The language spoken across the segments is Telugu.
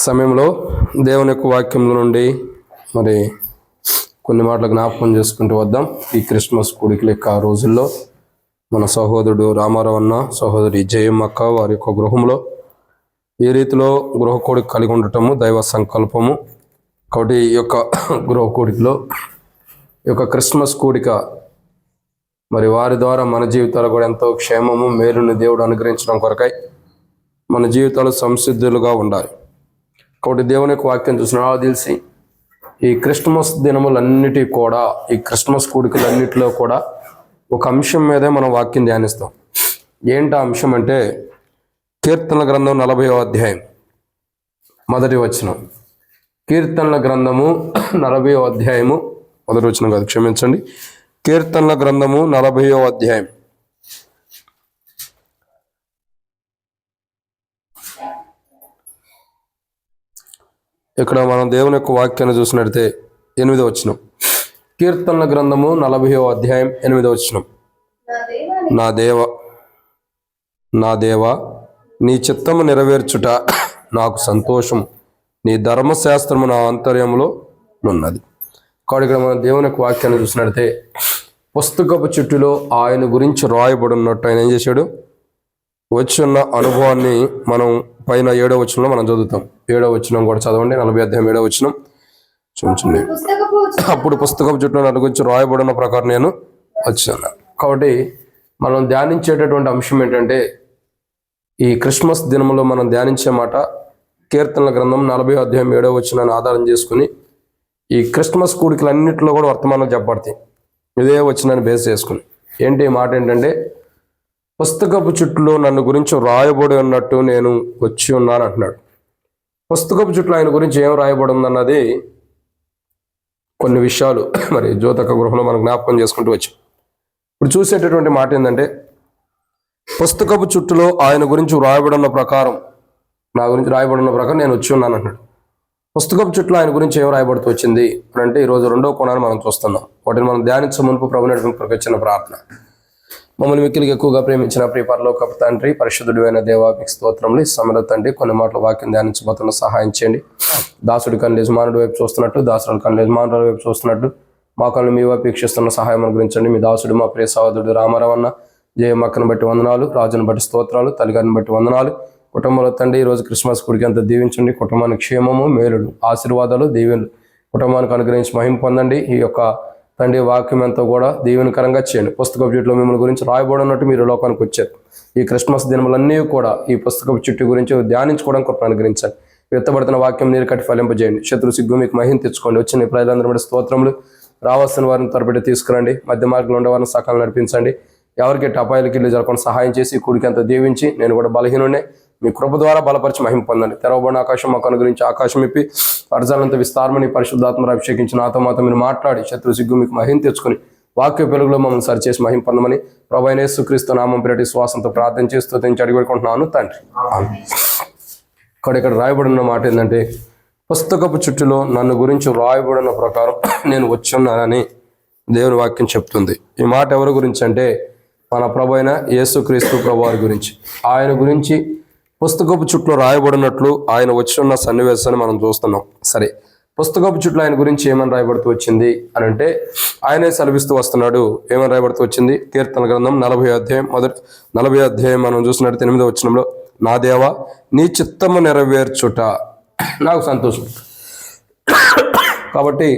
సమయంలో దేవుని యొక్క వాక్యంలో నుండి మరి కొన్ని మాటలు జ్ఞాపకం చేసుకుంటూ వద్దాం. ఈ క్రిస్మస్ కూడికి లెక్క రోజుల్లో మన సహోదరుడు రామారావు అన్న, సహోదరి జయమ్మక్క వారి యొక్క గృహంలో ఈ రీతిలో గృహ కోడిక కలిగి ఉండటము దైవ సంకల్పము. కాబట్టి ఈ యొక్క గృహ కోడికలో ఈ యొక్క క్రిస్మస్ కూడిక మరి వారి ద్వారా మన జీవితాలు కూడా ఎంతో క్షేమము మేలుని దేవుడు అనుగ్రహించడం కొరకై మన జీవితాలు సంసిద్ధులుగా ఉండాలి. కాబట్టి దేవుని యొక్క వాక్యం చూసిన తెలిసి ఈ క్రిస్మస్ దినములన్నిటి కూడా, ఈ క్రిస్మస్ కూడికలన్నిటిలో కూడా ఒక అంశం మీదే మనం వాక్యం ధ్యానిస్తాం. ఏంటి ఆ అంశం అంటే కీర్తనల గ్రంథం 40వ అధ్యాయం మొదటి వచనం. కీర్తనల గ్రంథము 40వ అధ్యాయము మొదటి వచనం కాదు, క్షమించండి, కీర్తనల గ్రంథము 40వ అధ్యాయం ఇక్కడ మనం దేవుని యొక్క వాక్యాన్ని చూసినట్లయితే 8వ వచనం. కీర్తనల గ్రంథము 40వ అధ్యాయం 8వ వచనం. నా దేవా నీ చిత్తము నెరవేర్చుట నాకు సంతోషం, నీ ధర్మశాస్త్రము నా ఆంతర్యంలో ఉన్నది. కాబట్టి ఇక్కడ మనం దేవుని యొక్క వాక్యాన్ని చూసినట్లయితే పుస్తకపు చుట్టులో ఆయన గురించి రాయబడి ఉన్నట్టు ఆయన ఏం చేశాడు, వచ్చిన్న అనుభవాన్ని మనం పైన 7వ వచనంలో మనం చదువుతాం. 7వ వచనం కూడా చదవండి. 40వ అధ్యాయం 7వ వచనం చూడండి. అప్పుడు పుస్తకపు చుట్టూ నా గురించి రాయబడిన ప్రకారం నేను వచ్చాను. కాబట్టి మనం ధ్యానించేటటువంటి అంశం ఏంటంటే ఈ క్రిస్మస్ దినంలో మనం ధ్యానించే మాట కీర్తనల గ్రంథం 40వ అధ్యాయం 7వ వచనాన్ని ఆధారం చేసుకుని ఈ క్రిస్మస్ కూడికలన్నింటిలో కూడా వర్తమానం చెప్పబడతాయి. ఇదే వచనాన్ని బేస్ చేసుకుని ఏంటి ఈ మాట ఏంటంటే పుస్తకపు చుట్టూలో నన్ను గురించి రాయబడి ఉన్నట్టు నేను వచ్చి ఉన్నాను అంటున్నాడు. పుస్తకపు చుట్టూ ఆయన గురించి ఏం రాయబడి ఉందన్నది కొన్ని విషయాలు మరి జ్యోతక గృహంలో మనం జ్ఞాపకం చేసుకుంటూ వచ్చాం. ఇప్పుడు చూసేటటువంటి మాట ఏంటంటే పుస్తకపు చుట్టూలో ఆయన గురించి రాయబడిన ప్రకారం, నా గురించి రాయబడిన ప్రకారం నేను వచ్చి ఉన్నాను అంటున్నాడు. పుస్తకపు చుట్టూ ఆయన గురించి ఏం రాయబడుతూ వచ్చింది అని అంటే ఈరోజు రెండో కోణాన్ని మనం చూస్తున్నాం. వాటిని మనం ధ్యానించే మునుపు ప్రభు నడిపింపు వచ్చిన ప్రార్థన. మమ్మల్ని మిక్కిలికి ఎక్కువగా ప్రేమించిన ప్రియ పరలోకపు తండ్రి, పరిశుద్ధుడు అయిన దేవా మీకు స్తోత్రములు. సమర తండ్రి, కొన్ని మాటలు వాక్యం ధ్యానించబోతున్న సహాయం చేయండి. దాసుడి కన్ను యజమానుడి వైపు చూస్తున్నట్టు, దాసుడు కన్ను యజమానుల వైపు చూస్తున్నట్టు మా కళ్ళు మీ వైపు వీక్షిస్తున్న సహాయం అనుగ్రహించండి. మీ దాసుడు మా ప్రియ సహోదరుడు రామారావు అన్న, జయమ్మక్కను బట్టి వందనాలు, రాజును బట్టి స్తోత్రాలు, తల్లిగారిని బట్టి వందనాలు. కుటుంబంలో తండ్రి ఈరోజు క్రిస్మస్ కూడికి అంత దీవించండి. కుటుంబానికి క్షేమము, మేలుడు, ఆశీర్వాదాలు, దీవెనలు కుటుంబానికి అనుగ్రహించి మహిమ పొందండి. ఈ యొక్క తండ్రి వాక్యం ఎంతో కూడా దీవెనకరంగా చేయండి. పుస్తకపు చుట్టూ మిమ్మల్ని గురించి రాయబడినట్టు మీరు లోకానికి వచ్చారు. ఈ క్రిస్మస్ దినములన్నీ కూడా ఈ పుస్తకపు చుట్టూ గురించి ధ్యానించుకోవడం కొరకు అనుగ్రహించండి. ఎత్తబడుతున్న వాక్యం నీరు కట్టి ఫలింపజేయండి. శత్రు సిగ్గు మీకు మహిమ తెచ్చుకోండి. వచ్చిన ప్రజలందరూ బట్టి స్తోత్రములు. రావాల్సిన వారిని త్వరపెట్టి తీసుకురండి. మధ్య మార్గంలో ఉండే వారిని సకాలం నడిపించండి. ఎవరికి అపాయాలకి ఇల్లు జరగకుండా సహాయం చేసి కూడికి అంత దీవించి నేను కూడా బలహీనుండే మీ కృప ద్వారా బలపరిచి మహిమ పొందండి. తెరవబడిన ఆకాశం మాకు అనుగ్రహించి ఆకాశం ఇప్పి పరచాలంత విస్తారమని పరిశుద్ధాత్మను అభిషేకించి నాతో మాతో మీరు మాట్లాడి శత్రు సిగ్గు మీకు మహిమ తెచ్చుకొని వాక్య పెరుగులో మమ్మల్ని సరిచేసి మహిమ పొందమని ప్రభువైన యేసుక్రీస్తు నామం పేరటి శ్వాసంతో ప్రార్థన చేస్తూ తెంచి అడిగిపెట్టుకుంటున్నాను తండ్రి. ఇక్కడ రాయబడిన మాట ఏంటంటే పుస్తకపు చుట్టూలో నన్ను గురించి రాయబడిన ప్రకారం నేను వచ్చి ఉన్నానని దేవుని వాక్యం చెప్తుంది. ఈ మాట ఎవరి గురించి అంటే మన ప్రభువైన యేసుక్రీస్తు ప్రభువారి గురించి. ఆయన గురించి పుస్తకపు చుట్టూ రాయబడినట్లు ఆయన వచ్చి ఉన్న సన్నివేశాన్ని మనం చూస్తున్నాం. సరే, పుస్తకపు చుట్టూ ఆయన గురించి ఏమని రాయబడుతూ వచ్చింది అని అంటే ఆయనే సెలవిస్తూ వస్తున్నాడు. ఏమని రాయబడుతూ వచ్చింది? కీర్తన గ్రంథం 40వ అధ్యాయం మనం చూసినట్టు 8వ వచనంలో, నా దేవా నీ చిత్తము నెరవేర్చుట నాకు సంతోషం. కాబట్టి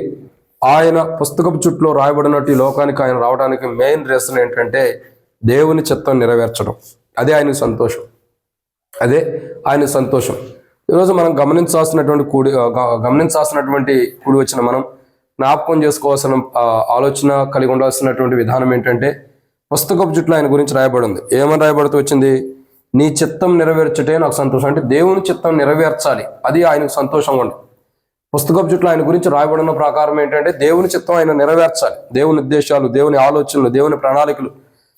ఆయన పుస్తకపు చుట్టూ రాయబడినట్టు ఈ లోకానికి ఆయన రావడానికి మెయిన్ రీజన్ ఏంటంటే దేవుని చిత్తం నెరవేర్చడం. అదే ఆయన సంతోషం. ఈరోజు మనం గమనించాల్సినటువంటి కూడి వచ్చిన మనం జ్ఞాపకం చేసుకోవాల్సిన ఆలోచన కలిగి ఉండాల్సినటువంటి విధానం ఏంటంటే పుస్తకపు చుట్టూ ఆయన గురించి రాయబడి ఉంది. ఏమని రాయబడుతూ వచ్చింది? నీ చిత్తం నెరవేర్చటే నాకు సంతోషం. అంటే దేవుని చిత్తం నెరవేర్చాలి, అది ఆయనకు సంతోషంగా ఉంది. పుస్తకపు చుట్టూ ఆయన గురించి రాయబడిన ప్రకారం ఏంటంటే దేవుని చిత్తం ఆయన నెరవేర్చాలి. దేవుని ఉద్దేశాలు, దేవుని ఆలోచనలు, దేవుని ప్రణాళికలు,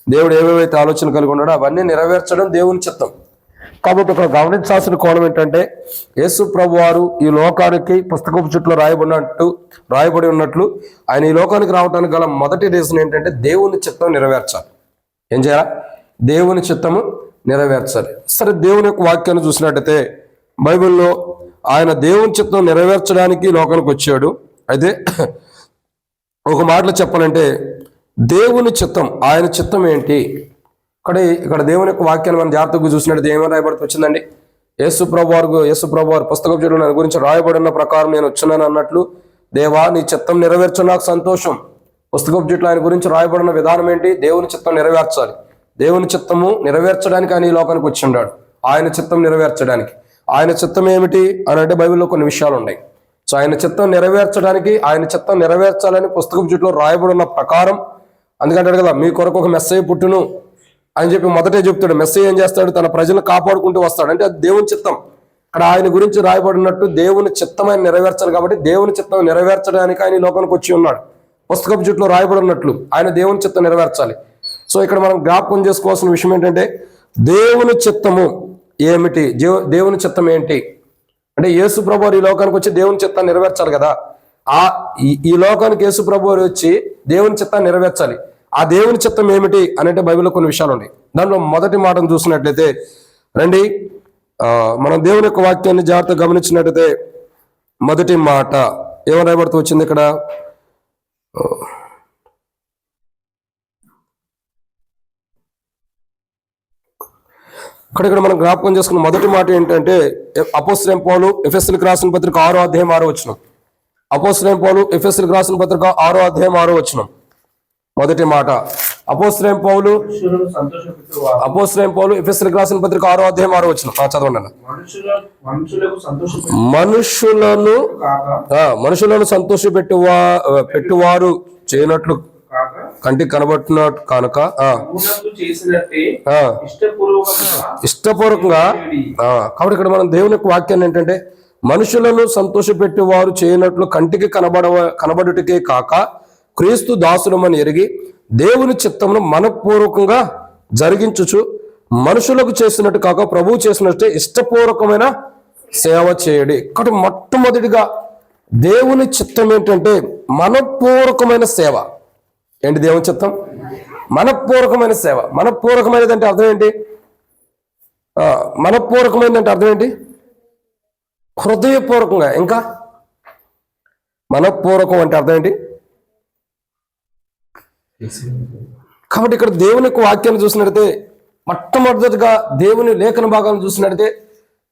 దేవుడు ఏవేవైతే ఆలోచన కలిగి ఉన్నాడో అవన్నీ నెరవేర్చడం దేవుని చిత్తం. కాబట్టి ఇక్కడ గమనించాల్సిన కోణం ఏంటంటే యేసు ప్రభు వారు ఈ లోకానికి పుస్తకపు చుట్టూ రాయబడి ఉన్నట్లు ఆయన ఈ లోకానికి రావడానికి గల మొదటి రీజన్ ఏంటంటే దేవుని చిత్తం నెరవేర్చాలి. ఏం చేయాలి? దేవుని చిత్తము నెరవేర్చాలి. సరే, దేవుని యొక్క వాక్యాన్ని చూసినట్టయితే బైబిల్లో ఆయన దేవుని చిత్తం నెరవేర్చడానికి లోకానికి వచ్చాడు. అయితే ఒక మాటలో చెప్పాలంటే దేవుని చిత్తం, ఆయన చిత్తం ఏంటి? ఇక్కడ దేవుని యొక్క వాక్యాన్ని మనం జాగ్రత్తగా చూసినట్టు ఏమని రాయబడుతూ వచ్చిందండి? యేసు ప్రభు వారు పుస్తకం చూడడం గురించి రాయబడిన ప్రకారం నేను వచ్చున్నాను అన్నట్లు, దేవా నీ చిత్తం నెరవేర్చు నాకు సంతోషం. పుస్తకపు చెట్లు ఆయన గురించి రాయబడిన విధానం ఏంటి? దేవుని చిత్తం నెరవేర్చాలి. దేవుని చిత్తము నెరవేర్చడానికి ఆయన ఈ లోకానికి వచ్చి ఉన్నాడు. ఆయన చిత్తం నెరవేర్చడానికి. ఆయన చిత్తం ఏమిటి అని అంటే బైబిల్లో కొన్ని విషయాలు ఉన్నాయి. సో ఆయన చిత్తం నెరవేర్చడానికి, ఆయన చిత్తం నెరవేర్చాలని పుస్తకపు చెట్లో రాయబడిన ప్రకారం, అందుకంటాడు కదా మీ కొరకు ఒక మెస్సయ్య పుట్టును అని చెప్పి మొదటే చెప్తాడు. మెస్సయ్య ఏం చేస్తాడు? తన ప్రజలను కాపాడుకుంటూ వస్తాడు. అంటే అది దేవుని చిత్తం. ఇక్కడ ఆయన గురించి రాయబడినట్టు దేవుని చిత్తం ఆయన నెరవేర్చాలి. కాబట్టి దేవుని చిత్తం నెరవేర్చడానికి ఆయన ఈ లోకానికి వచ్చి ఉన్నాడు. పుస్తకపు చెట్లో రాయబడినట్లు ఆయన దేవుని చిత్తం నెరవేర్చాలి. సో ఇక్కడ మనం జ్ఞాపకం చేసుకోవాల్సిన విషయం ఏంటంటే దేవుని చిత్తము ఏమిటి? దేవుని చిత్తం ఏంటి అంటే యేసు ప్రభువారు ఈ లోకానికి వచ్చి దేవుని చిత్తాన్ని నెరవేర్చాలి కదా. ఈ లోకానికి యేసు ప్రభువారు వచ్చి దేవుని చిత్తాన్ని నెరవేర్చాలి. ఆ దేవుని చిత్తం ఏమిటి అని అంటే బైబిల్లో కొన్ని విషయాలు ఉన్నాయి. దాంట్లో మొదటి మాటను చూసినట్లయితే రండి, మనం దేవుని యొక్క వాక్యాన్ని జాగ్రత్తగా గమనించినట్లయితే మొదటి మాట ఏమని రాయబడుతూ వచ్చింది ఇక్కడ? ఇక్కడ మనం జ్ఞాపకం చేసుకున్న మొదటి మాట ఏంటంటే అపోస్తలుడైన పౌలు ఎఫెసీయులకు రాసిన పత్రిక 6వ అధ్యాయం 6వ వచనం. అపోస్తలుడైన పౌలు ఎఫెసీయులకు రాసిన పత్రిక 6వ అధ్యాయం 6వ వచనం. మొదటి మాట అపోస్తలుడైన పౌలు ఎఫెసీయులకు రాసిన పత్రిక 6వ అధ్యాయం 6వ వచనం. చదవండి. మనుషులను సంతోషపెట్టువారు చేయనట్లు కంటికి కనబడుతున్నట్టు కనుక ఇష్టపూర్వకంగా. కాబట్టి ఇక్కడ మనం దేవుని యొక్క వాక్యాన్ని ఏంటంటే మనుషులను సంతోషపెట్టి వారు చేయనట్లు కంటికి కనబడుటకే కాక క్రీస్తు దాసులమని ఎరిగి దేవుని చిత్తమును మనపూర్వకంగా జరిగించుచు మనుషులకు చేసినట్టు కాక ప్రభువు చేసినట్టే ఇష్టపూర్వకమైన సేవ చేయడి. ఇక్కడ మొట్టమొదటిగా దేవుని చిత్తం ఏంటంటే మనపూర్వకమైన సేవ. ఏంటి దేవుని చిత్తం? మనపూర్వకమైన సేవ. మనపూర్వకమైనది అంటే అర్థం ఏంటి? మనపూర్వకమైనది అంటే అర్థం ఏంటి? హృదయపూర్వకంగా. ఇంకా మనపూర్వకం అంటే అర్థం ఏంటి? కాబట్టి ఇక్కడ దేవుని యొక్క వాక్యాన్ని చూసినట్లయితే మొట్టమొదటిగా దేవుని లేఖన భాగాన్ని చూసినట్లయితే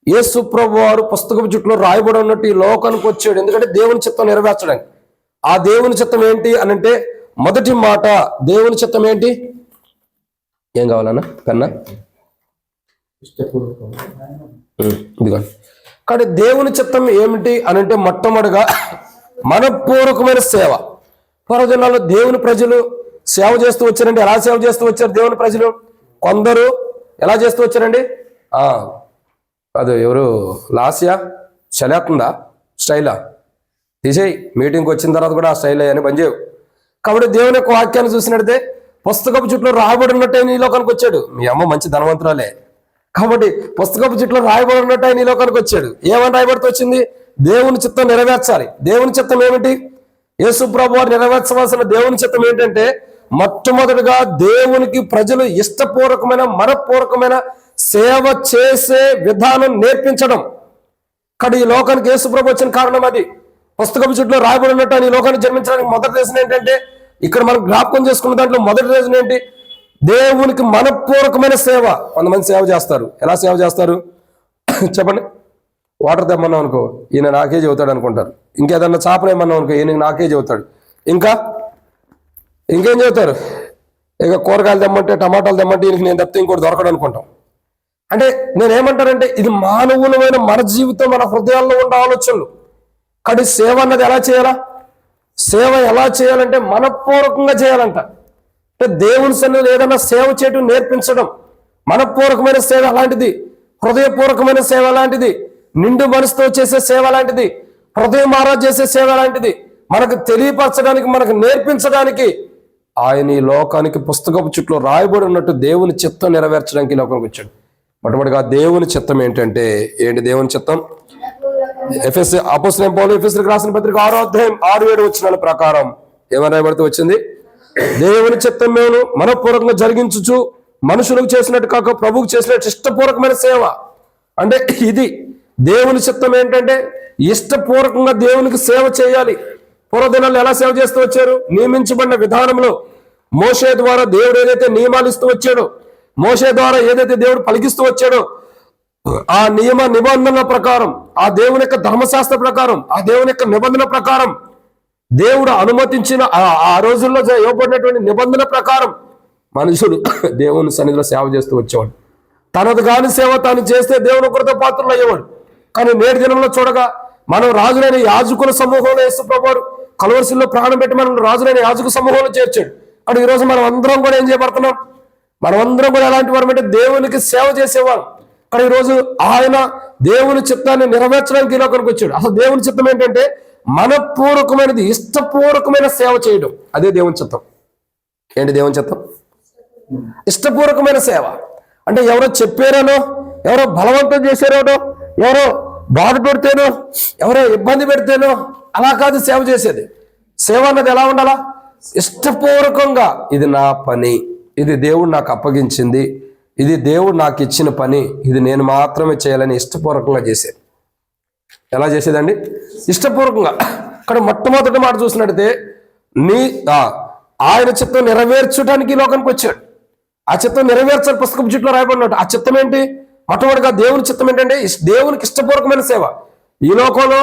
యేసు ప్రభువారు పుస్తకపు చుట్టూ రాయబడి ఉన్నట్టు ఈ లోకానికి వచ్చాడు. ఎందుకంటే దేవుని చిత్తం నెరవేర్చడానికి. ఆ దేవుని చిత్తం ఏంటి అని అంటే మొదటి మాట దేవుని చిత్తం ఏంటి? ఏం కావాలన్నా కన్నా? ఇదిగోండి. కాబట్టి దేవుని చిత్తం ఏమిటి అని అంటే మొట్టమొదటిగా మనపూర్వకమైన సేవ. పూర్వదినాల్లో దేవుని ప్రజలు సేవ చేస్తూ వచ్చారండి. ఎలా సేవ చేస్తూ వచ్చారు దేవుని ప్రజలు? కొందరు ఎలా చేస్తూ వచ్చారండి? అది ఎవరు లాస్యా చలేస్తుందా స్టైలా తీసేయి, మీటింగ్కి వచ్చిన తర్వాత కూడా ఆ స్టైల్ అని పనిచేయవు. కాబట్టి దేవుని యొక్క వాక్యాన్ని చూసినట్టే పుస్తకపు చుట్టూ రాయబడి ఉన్నట్టు ఆయన ఈ లోకానికి వచ్చాడు. మీ అమ్మ మంచి ధనవంతురాలే కాబట్టి పుస్తకపు చుట్టూ రాయబడి ఉన్నట్టు ఆయన ఈ లోకానికి వచ్చాడు. ఏమని రాయబడుతూ వచ్చింది? దేవుని చిత్తం నెరవేర్చాలి. దేవుని చిత్తం ఏమిటి? యేసు ప్రభువారు నెరవేర్చవలసిన దేవుని చిత్తం ఏంటంటే మొట్టమొదటిగా దేవునికి ప్రజలు ఇష్టపూర్వకమైన మనపూర్వకమైన సేవ చేసే విధానం నేర్పించడం. ఇక్కడ ఈ లోకానికి యేసు ప్రభు వచ్చిన కారణం అది. పుస్తకపు చుట్టూ రాయబడి ఉన్నట్టు ఆయన ఈ లోకానికి జన్మించడానికి మొదటి రీజన్ ఏంటంటే ఇక్కడ మనం జ్ఞాపకం చేసుకున్న దాంట్లో మొదటి రీజన్ ఏంటి? దేవునికి మనపూర్వకమైన సేవ. కొంతమంది సేవ చేస్తారు. ఎలా సేవ చేస్తారు చెప్పండి? వాటర్ తెమ్మన్నాం అనుకో, ఈయన నాకే చెబుతాడు అనుకుంటారు. ఇంకేదన్నా చేపలు ఏమన్నాం అనుకో, ఈయన నాకే చెబుతాడు. ఇంకేం చెబుతారు? ఇక కూరగాయలు తెమ్మంటే, టమాటాలు తెమ్మంటే ఈయనకి నేను తప్పితే ఇంకోటి దొరకడు అనుకుంటాం. అంటే నేనేమంటానంటే ఇది మానవులమైన మన జీవితం, మన హృదయాల్లో ఉన్న ఆలోచనలు. కానీ సేవ అన్నది ఎలా చేయాలా? సేవ ఎలా చేయాలంటే మనపూర్వకంగా చేయాలంట. అంటే దేవుని సన్నిధిలో ఏదైనా సేవ చేయటం నేర్పించడం. మనపూర్వకమైన సేవ అలాంటిది, హృదయపూర్వకమైన సేవ లాంటిది, నిండు మనసుతో చేసే సేవ లాంటిది, హృదయం ఆరాధన చేసే సేవ లాంటిది. మనకు తెలియపరచడానికి, మనకు నేర్పించడానికి ఆయన ఈ లోకానికి పుస్తకపు చుట్టూ రాయబడి ఉన్నట్టు దేవుని చిత్తం నెరవేర్చడానికి ఈ లోకానికి వచ్చాడు. మొట్టమొదటిగా దేవుని చిత్తం ఏంటంటే ఏంటి? దేవుని చిత్తం అపోస్తలుడైన పౌలు ఎఫెసీయులకు రాసిన పత్రిక 6వ అధ్యాయం 6-7 వచనాల ప్రకారం ఏమని రాయబడుతూ వచ్చింది? దేవుని చిత్తం మేము మనపూర్వకంగా మనుషులకు చేసినట్టు కాక ప్రభువుకు చేసినట్టు ఇష్టపూర్వకమైన సేవ. అంటే ఇది దేవుని చిత్తం ఏంటంటే ఇష్టపూర్వకంగా దేవునికి సేవ చేయాలి. పూర్వదినాల్లో ఎలా సేవ చేస్తూ వచ్చారు? నియమించబడిన విధానంలో మోషే ద్వారా దేవుడు ఏదైతే నియమాలు ఇస్తూ వచ్చాడో, మోషే ద్వారా ఏదైతే దేవుడు పలికిస్తూ వచ్చాడో, ఆ నియమ నిబంధనల ప్రకారం, ఆ దేవుని యొక్క ధర్మశాస్త్ర ప్రకారం, ఆ దేవుని యొక్క నిబంధన ప్రకారం, దేవుడు అనుమతించిన ఆ రోజుల్లో ఇవ్వబడినటువంటి నిబంధన ప్రకారం మనుషుడు దేవుని సన్నిధిలో సేవ చేస్తూ వచ్చేవాడు. తనది కాని సేవ తాను చేస్తే దేవుని కృత పాత్రలు అయ్యేవాడు. కానీ నేటి దినంలో చూడగా మనం రాజులైన యాజకుల సమూహంలో యేసు ప్రభువు కలువరిశిల్లో ప్రాణం పెట్టి మనం రాజులైన యాజక సమూహంలో చేర్చాడు. అటు ఈరోజు మనం అందరం కూడా ఏం చేయబడుతున్నాం? మనం అందరం కూడా ఎలాంటి వారు అంటే దేవునికి సేవ చేసేవారు. కానీ ఈరోజు ఆయన దేవుని చిత్తాన్ని నెరవేర్చడానికి ఇలా కొరకు వచ్చాడు. అసలు దేవుని చిత్తం ఏంటంటే మనపూర్వకమైనది, ఇష్టపూర్వకమైన సేవ చేయడం. అదే దేవుని చిత్తం. ఏంటి దేవుని చిత్తం? ఇష్టపూర్వకమైన సేవ. అంటే ఎవరో చెప్పారనో, ఎవరో బలవంతం చేశారనో, ఎవరో బాధ పెడితేనో, ఎవరో ఇబ్బంది పెడితేనో అలా కాదు సేవ చేసేది. సేవ అన్నది ఎలా ఉండాలా? ఇష్టపూర్వకంగా, ఇది నా పని, ఇది దేవుడు నాకు అప్పగించింది, ఇది దేవుడు నాకు ఇచ్చిన పని, ఇది నేను మాత్రమే చేయాలని ఇష్టపూర్వకంగా చేసేది. ఎలా చేసేదండి? ఇష్టపూర్వకంగా. ఇక్కడ మొట్టమొదటి మాట చూసినట్టయితే ఆయన చిత్తం నెరవేర్చడానికి లోకానికి వచ్చాడు. ఆ చిత్తం నెరవేర్చాలి. పుస్తకం చుట్టూ రాయబడినట్టు ఆ చిత్తం ఏంటి? మొట్టమొదటిగా దేవుని చిత్తం ఏంటంటే దేవునికి ఇష్టపూర్వకమైన సేవ. ఈ లోకంలో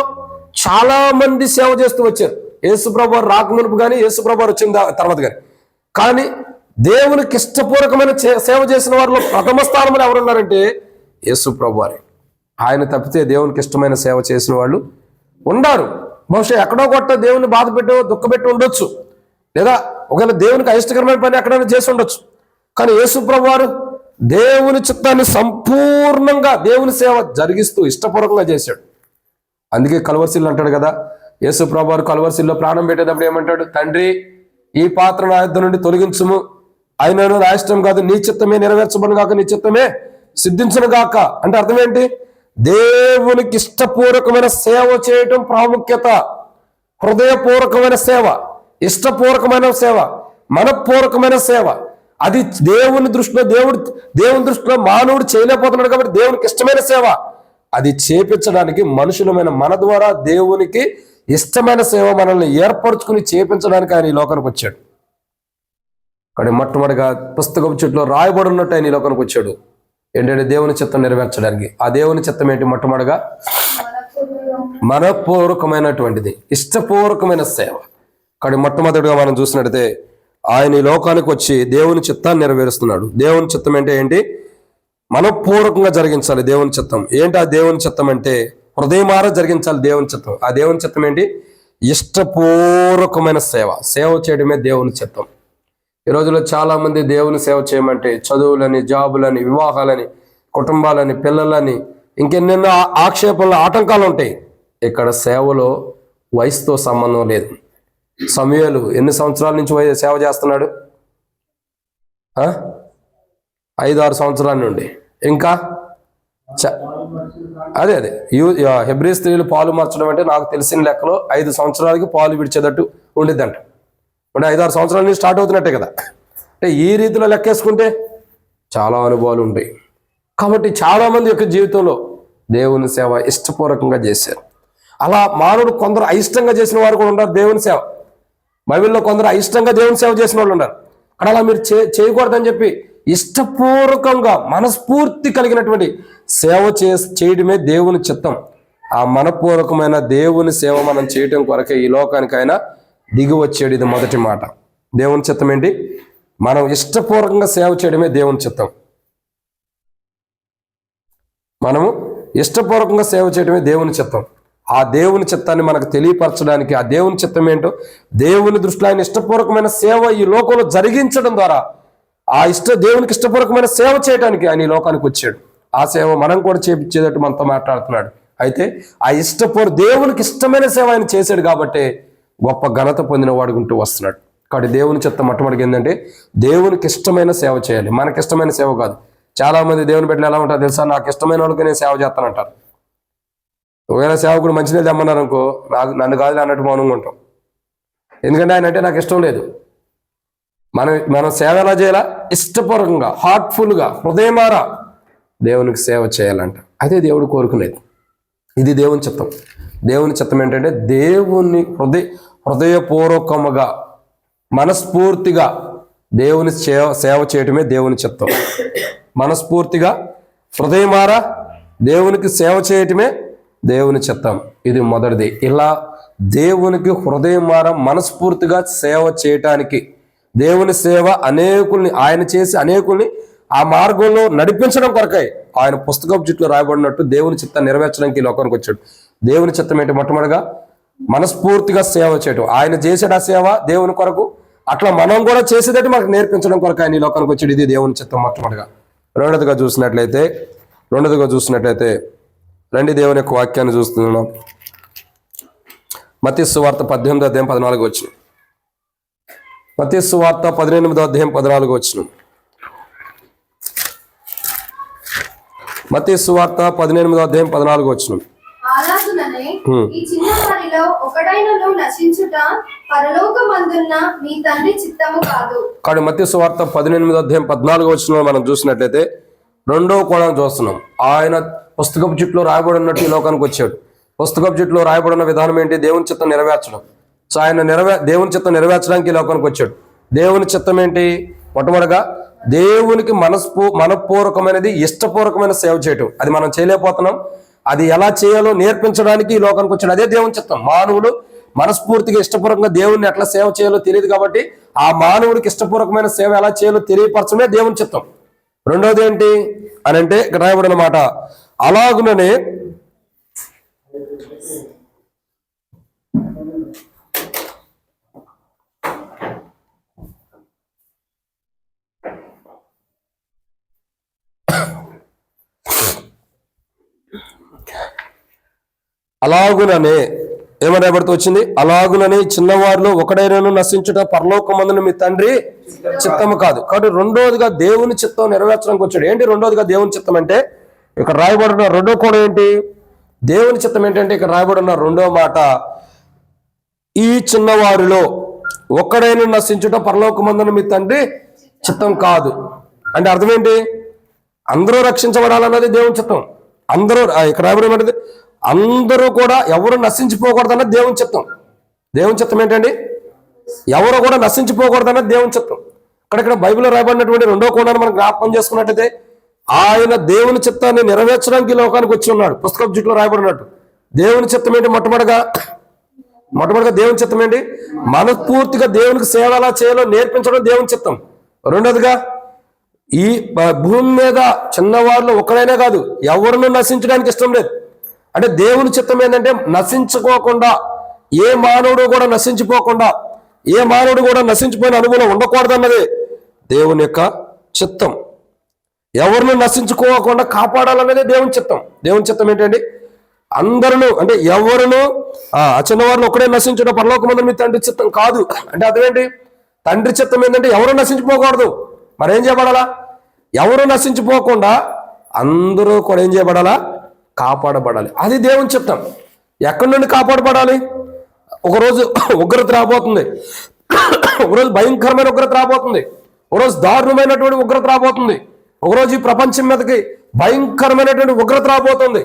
చాలా మంది సేవ చేస్తూ వచ్చారు. యేసుప్రభు వారు రాకమునుపు కానీ, యేసుప్రభు వారు వచ్చిన తర్వాత కానీ దేవునికి ఇష్టపూర్వకమైన సేవ చేసిన వారిలో ప్రథమ స్థానంలో ఎవరున్నారంటే యేసుప్రభు వారే. ఆయన తప్పితే దేవునికి ఇష్టమైన సేవ చేసిన వాళ్ళు ఉన్నారు. బహుశా ఎక్కడో కొట్ట దేవుని బాధ పెట్టి దుఃఖపెట్టి ఉండొచ్చు, లేదా ఒకవేళ దేవునికి అయిష్టకరమైన పని ఎక్కడైనా చేసి ఉండొచ్చు. కానీ యేసుప్రభు వారు దేవుని చిత్తాన్ని సంపూర్ణంగా దేవుని సేవ జరిగిస్తూ ఇష్టపూర్వకంగా చేశాడు. అందుకే కలువరిశిల్లో అంటాడు కదా, యేసుప్రభు వారు కలువరిశిల్లో ప్రాణం పెట్టేటప్పుడు ఏమంటాడు? తండ్రి, ఈ పాత్ర నా యొద్ద నుండి తొలగించుము, అయినను నా ఇష్టం కాదు, నీ చిత్తమే నెరవేర్చబడును గాక, నీ చిత్తమే సిద్ధించును గాక. అంటే అర్థం ఏంటి? దేవునికి ఇష్టపూర్వకమైన సేవ చేయటం ప్రాముఖ్యత. హృదయపూర్వకమైన సేవ, ఇష్టపూర్వకమైన సేవ, మనపూర్వకమైన సేవ. అది దేవుని దృష్టిలో దేవుని దృష్టిలో మానవుడు చేయలేకపోతున్నాడు కాబట్టి దేవునికి ఇష్టమైన సేవ. అది చేపించడానికి మనుషులమైన మన ద్వారా దేవునికి ఇష్టమైన సేవ మనల్ని ఏర్పరచుకుని చేపించడానికి ఆయన ఈ లోకానికి వచ్చాడు. కానీ మొట్టమొదటిగా పుస్తకం చుట్టూ రాయబడి ఉన్నట్టు ఆయన ఈ లోకానికి వచ్చాడు. ఏంటంటే దేవుని చిత్తం నెరవేర్చడానికి. ఆ దేవుని చిత్తం ఏంటి? మొట్టమొదటిగా మనపూర్వకమైనటువంటిది, ఇష్టపూర్వకమైన సేవ. కానీ మొట్టమొదటిగా మనం చూసినట్టయితే ఆయన ఈ లోకానికి వచ్చి దేవుని చిత్తాన్ని నెరవేరుస్తున్నాడు. దేవుని చిత్తం అంటే ఏంటి? మనపూర్వకంగా జరిగించాలి దేవుని చిత్తం. ఏంటి ఆ దేవుని చిత్తం అంటే? హృదయమార జరిగించాలి దేవుని చిత్తం. ఆ దేవుని చిత్తం ఏంటి? ఇష్టపూర్వకమైన సేవ. సేవ చేయడమే దేవుని చిత్తం. ఈ రోజుల్లో చాలా మంది దేవుని సేవ చేయమంటే చదువులని, జాబులని, వివాహాలని, కుటుంబాలని, పిల్లలని, ఇంకెన్నెన్నో ఆక్షేపణలు, ఆటంకాలు ఉంటాయి. ఇక్కడ సేవలో వయసుతో సంబంధం లేదు. సమూయేలు ఎన్ని సంవత్సరాల నుంచి సేవ చేస్తున్నాడు? 5-6 సంవత్సరాల నుండి. ఇంకా అదే హెబ్రీ స్త్రీలు పాలు మార్చడం అంటే నాకు తెలిసిన లెక్కలో 5 సంవత్సరాలకి పాలు విడిచేటట్టు ఉండిద్దంట. అంటే 5-6 సంవత్సరాల నుంచి స్టార్ట్ అవుతున్నట్టే కదా. అంటే ఈ రీతిలో లెక్కేసుకుంటే చాలా అనుభవాలు ఉంటాయి. కాబట్టి చాలామంది యొక్క జీవితంలో దేవుని సేవ ఇష్టపూర్వకంగా చేశారు. అలా మానవుడు కొందరు అయిష్టంగా చేసిన వారు కూడా ఉన్నారు. దేవుని సేవ బైబిల్లో కొందరు అయిష్టంగా దేవుని సేవ చేసిన వాళ్ళు ఉన్నారు. అక్కడ అలా మీరు చేయకూడదని చెప్పి ఇష్టపూర్వకంగా మనస్ఫూర్తి కలిగినటువంటి సేవ చేయడమే దేవుని చిత్తం. ఆ మనపూర్వకమైన దేవుని సేవ మనం చేయటం కొరకే ఈ లోకానికైనా దిగి వచ్చేది. ఇది మొదటి మాట. దేవుని చిత్తం ఏంటి? మనం ఇష్టపూర్వకంగా సేవ చేయడమే దేవుని చిత్తం. మనము ఇష్టపూర్వకంగా సేవ చేయడమే దేవుని చిత్తం. ఆ దేవుని చిత్తాన్ని మనకు తెలియపరచడానికి, ఆ దేవుని చిత్తం ఏంటో దేవుని దృష్టిలో ఆయన ఇష్టపూర్వకమైన సేవ ఈ లోకంలో జరిగించడం ద్వారా దేవునికి ఇష్టపూర్వకమైన సేవ చేయడానికి ఆయన ఈ లోకానికి వచ్చాడు. ఆ సేవ మనం కూడా చేపించేటట్టు మనతో మాట్లాడుతున్నాడు. అయితే ఆ దేవునికి ఇష్టమైన సేవ ఆయన చేశాడు కాబట్టి గొప్ప ఘనత పొందిన వాడుకుంటూ వస్తున్నాడు. కాబట్టి దేవుని చిత్తం మొట్టమొదటి ఏంటంటే దేవునికి ఇష్టమైన సేవ చేయాలి, మనకి ఇష్టమైన సేవ కాదు. చాలా మంది దేవుని బిడ్డలు ఎలా ఉంటారు తెలుసా? నాకు ఇష్టమైన వాళ్ళకి నేను సేవ చేస్తానంటారు. ఒకవేళ సేవకుడు మంచినీళ్ళు తెమ్మన్నారు అనుకో, నన్ను కాదు అన్నట్టు మౌనంగా ఉంటాం. ఎందుకంటే ఆయన అంటే నాకు ఇష్టం లేదు. మనం సేవ ఎలా చేయాలా? ఇష్టపూర్వకంగా, హార్ట్ఫుల్గా, హృదయమారా దేవునికి సేవ చేయాలంట. అదే దేవుడు కోరుకునేది. ఇది దేవుని చిత్తం. దేవుని చిత్తం ఏంటంటే దేవుని హృదయపూర్వకముగా మనస్ఫూర్తిగా దేవుని సేవ చేయటమే దేవుని చిత్తం. మనస్ఫూర్తిగా హృదయమారా దేవునికి సేవ చేయటమే దేవుని చిత్తం. ఇది మొదటిది. ఇలా దేవునికి హృదయమారా మనస్ఫూర్తిగా సేవ చేయటానికి, దేవుని సేవ అనేకుల్ని ఆయన చేసి అనేకుల్ని ఆ మార్గంలో నడిపించడం కొరకై ఆయన పుస్తకపు చుట్టూ రాయబడినట్టు దేవుని చిత్తాన్ని నెరవేర్చడానికి ఈ లోకానికి వచ్చాడు. దేవుని చిత్తం ఏంటి? మొట్టమొదటిగా మనస్ఫూర్తిగా సేవ చేయటం. ఆయన చేసాడు ఆ సేవ దేవుని కొరకు, అట్లా మనం కూడా చేసేటట్టు మనకు నేర్పించడం కొరకు ఆయన ఈ లోకానికి వచ్చాడు. ఇది దేవుని చిత్తం మొట్టమొదటిగా. రెండోదిగా చూసినట్లయితే రండి దేవుని యొక్క వాక్యాన్ని చూస్తున్నాం. మత్తయి సువార్త 18:14 వచ్చిన. మత్తయి సువార్త 18:14 మత్తయి సువార్త 18:14 అలాగుననే ఈ చిన్న వారిలో ఒకడైనను నశించుట పరలోకమందున్న మీ తండ్రి చిత్తము కాదు. కాబట్టి మత్తయి సువార్త 18:14 మనం చూసినట్లయితే రెండో కోణం చూస్తున్నాం. ఆయన పుస్తకపు చుట్టూ రాయబడి ఉన్నట్టు ఈ లోకానికి వచ్చాడు. పుస్తకపు చుట్టూ రాయబడిన విధానం ఏంటి? దేవుని చిత్తం నెరవేర్చడం. సో ఆయన దేవుని చిత్తం నెరవేర్చడానికి ఈ లోకానికి వచ్చాడు. దేవుని చిత్తం ఏంటి? మొట్టమొదటిగా దేవునికి మనపూర్వకమైనది, ఇష్టపూర్వకమైన సేవ చేయటం. అది మనం చేయలేకపోతున్నాం. అది ఎలా చేయాలో నేర్పించడానికి ఈ లోకానికి వచ్చాడు. అదే దేవుని చిత్తం. మానవుడు మనస్ఫూర్తిగా ఇష్టపూర్వకంగా దేవుణ్ణి ఎట్లా సేవ చేయాలో తెలియదు కాబట్టి ఆ మానవుడికి ఇష్టపూర్వకమైన సేవ ఎలా చేయాలో తెలియపరచడమే దేవుని చిత్తం. రెండోది ఏంటి అని అంటే ఇక్కడ రాయబడిన మాట, అలాగుననే ఏమని రాయబడుతూ వచ్చింది? అలాగునని చిన్నవారిలో ఒకడైనను నశించుట పరలోకమందున మీ తండ్రి చిత్తము కాదు. కాబట్టి రెండోదిగా దేవుని చిత్తం నెరవేర్చడానికి వచ్చాడు. ఏంటి రెండోదిగా దేవుని చిత్తం అంటే? ఇక్కడ రాయబడిన రెండో కోణం ఏంటి? దేవుని చిత్తం ఏంటంటే ఇక్కడ రాయబడిన రెండో మాట, ఈ చిన్నవారిలో ఒక్కడైనా నశించుట పరలోకమందున మీ తండ్రి చిత్తం కాదు. అంటే అర్థం ఏంటి? అందరూ రక్షించబడాలన్నది దేవుని చిత్తం. అందరూ ఇక్కడ రాయబడి అందరూ కూడా ఎవరు నశించిపోకూడదన్నది దేవుని చిత్తం. దేవుని చిత్తం ఏంటండి? ఎవరు కూడా నశించిపోకూడదన్నది దేవుని చిత్తం. ఇక్కడ బైబిల్లో రాయబడినటువంటి రెండో కోణాన్ని మనం జ్ఞాపకం చేసుకున్నట్టయితే ఆయన దేవుని చిత్తాన్ని నెరవేర్చడానికి లోకానికి వచ్చి ఉన్నాడు. పుస్తకపు చుట్టూ రాయబడినట్టు దేవుని చిత్తం ఏంటి? మొట్టమొదటిగా దేవుని చిత్తం ఏంటి? మనస్ఫూర్తిగా దేవునికి సేవ ఎలా చేయాలో నేర్పించడం దేవుని చిత్తం. రెండోదిగా ఈ భూమి మీద చిన్నవారిలో ఒకరైనా కాదు, ఎవరిని నశించడానికి ఇష్టం లేదు. అంటే దేవుని చిత్తం ఏంటంటే నశించుకోకుండా, ఏ మానవుడు కూడా నశించిపోకుండా, ఏ మానవుడు కూడా నశించిపోయిన అనుభవం ఉండకూడదన్నది దేవుని యొక్క చిత్తం. ఎవరిని నశించుకోకుండా కాపాడాలన్నదే దేవుని చిత్తం. దేవుని చిత్తం ఏంటండి? అందరూ అంటే ఎవరును చిన్నవారిని ఒకడే నశించడం పరలోకమందున మీ తండ్రి చిత్తం కాదు. అంటే అదేంటి? తండ్రి చిత్తం ఏంటంటే ఎవరు నశించిపోకూడదు. మరేం చేయబడాలా? ఎవరు నశించిపోకుండా అందరూ కూడా ఏం చేయబడాలా? కాపాడబడాలి. అది దేవుని చిత్తం. ఎక్కడి నుండి కాపాడబడాలి? ఒకరోజు ఉగ్రత రాబోతుంది, ఒకరోజు భయంకరమైన ఉగ్రత రాబోతుంది, ఒకరోజు దారుణమైనటువంటి ఉగ్రత రాబోతుంది, ఒకరోజు ఈ ప్రపంచం మీదకి భయంకరమైనటువంటి ఉగ్రత రాబోతుంది.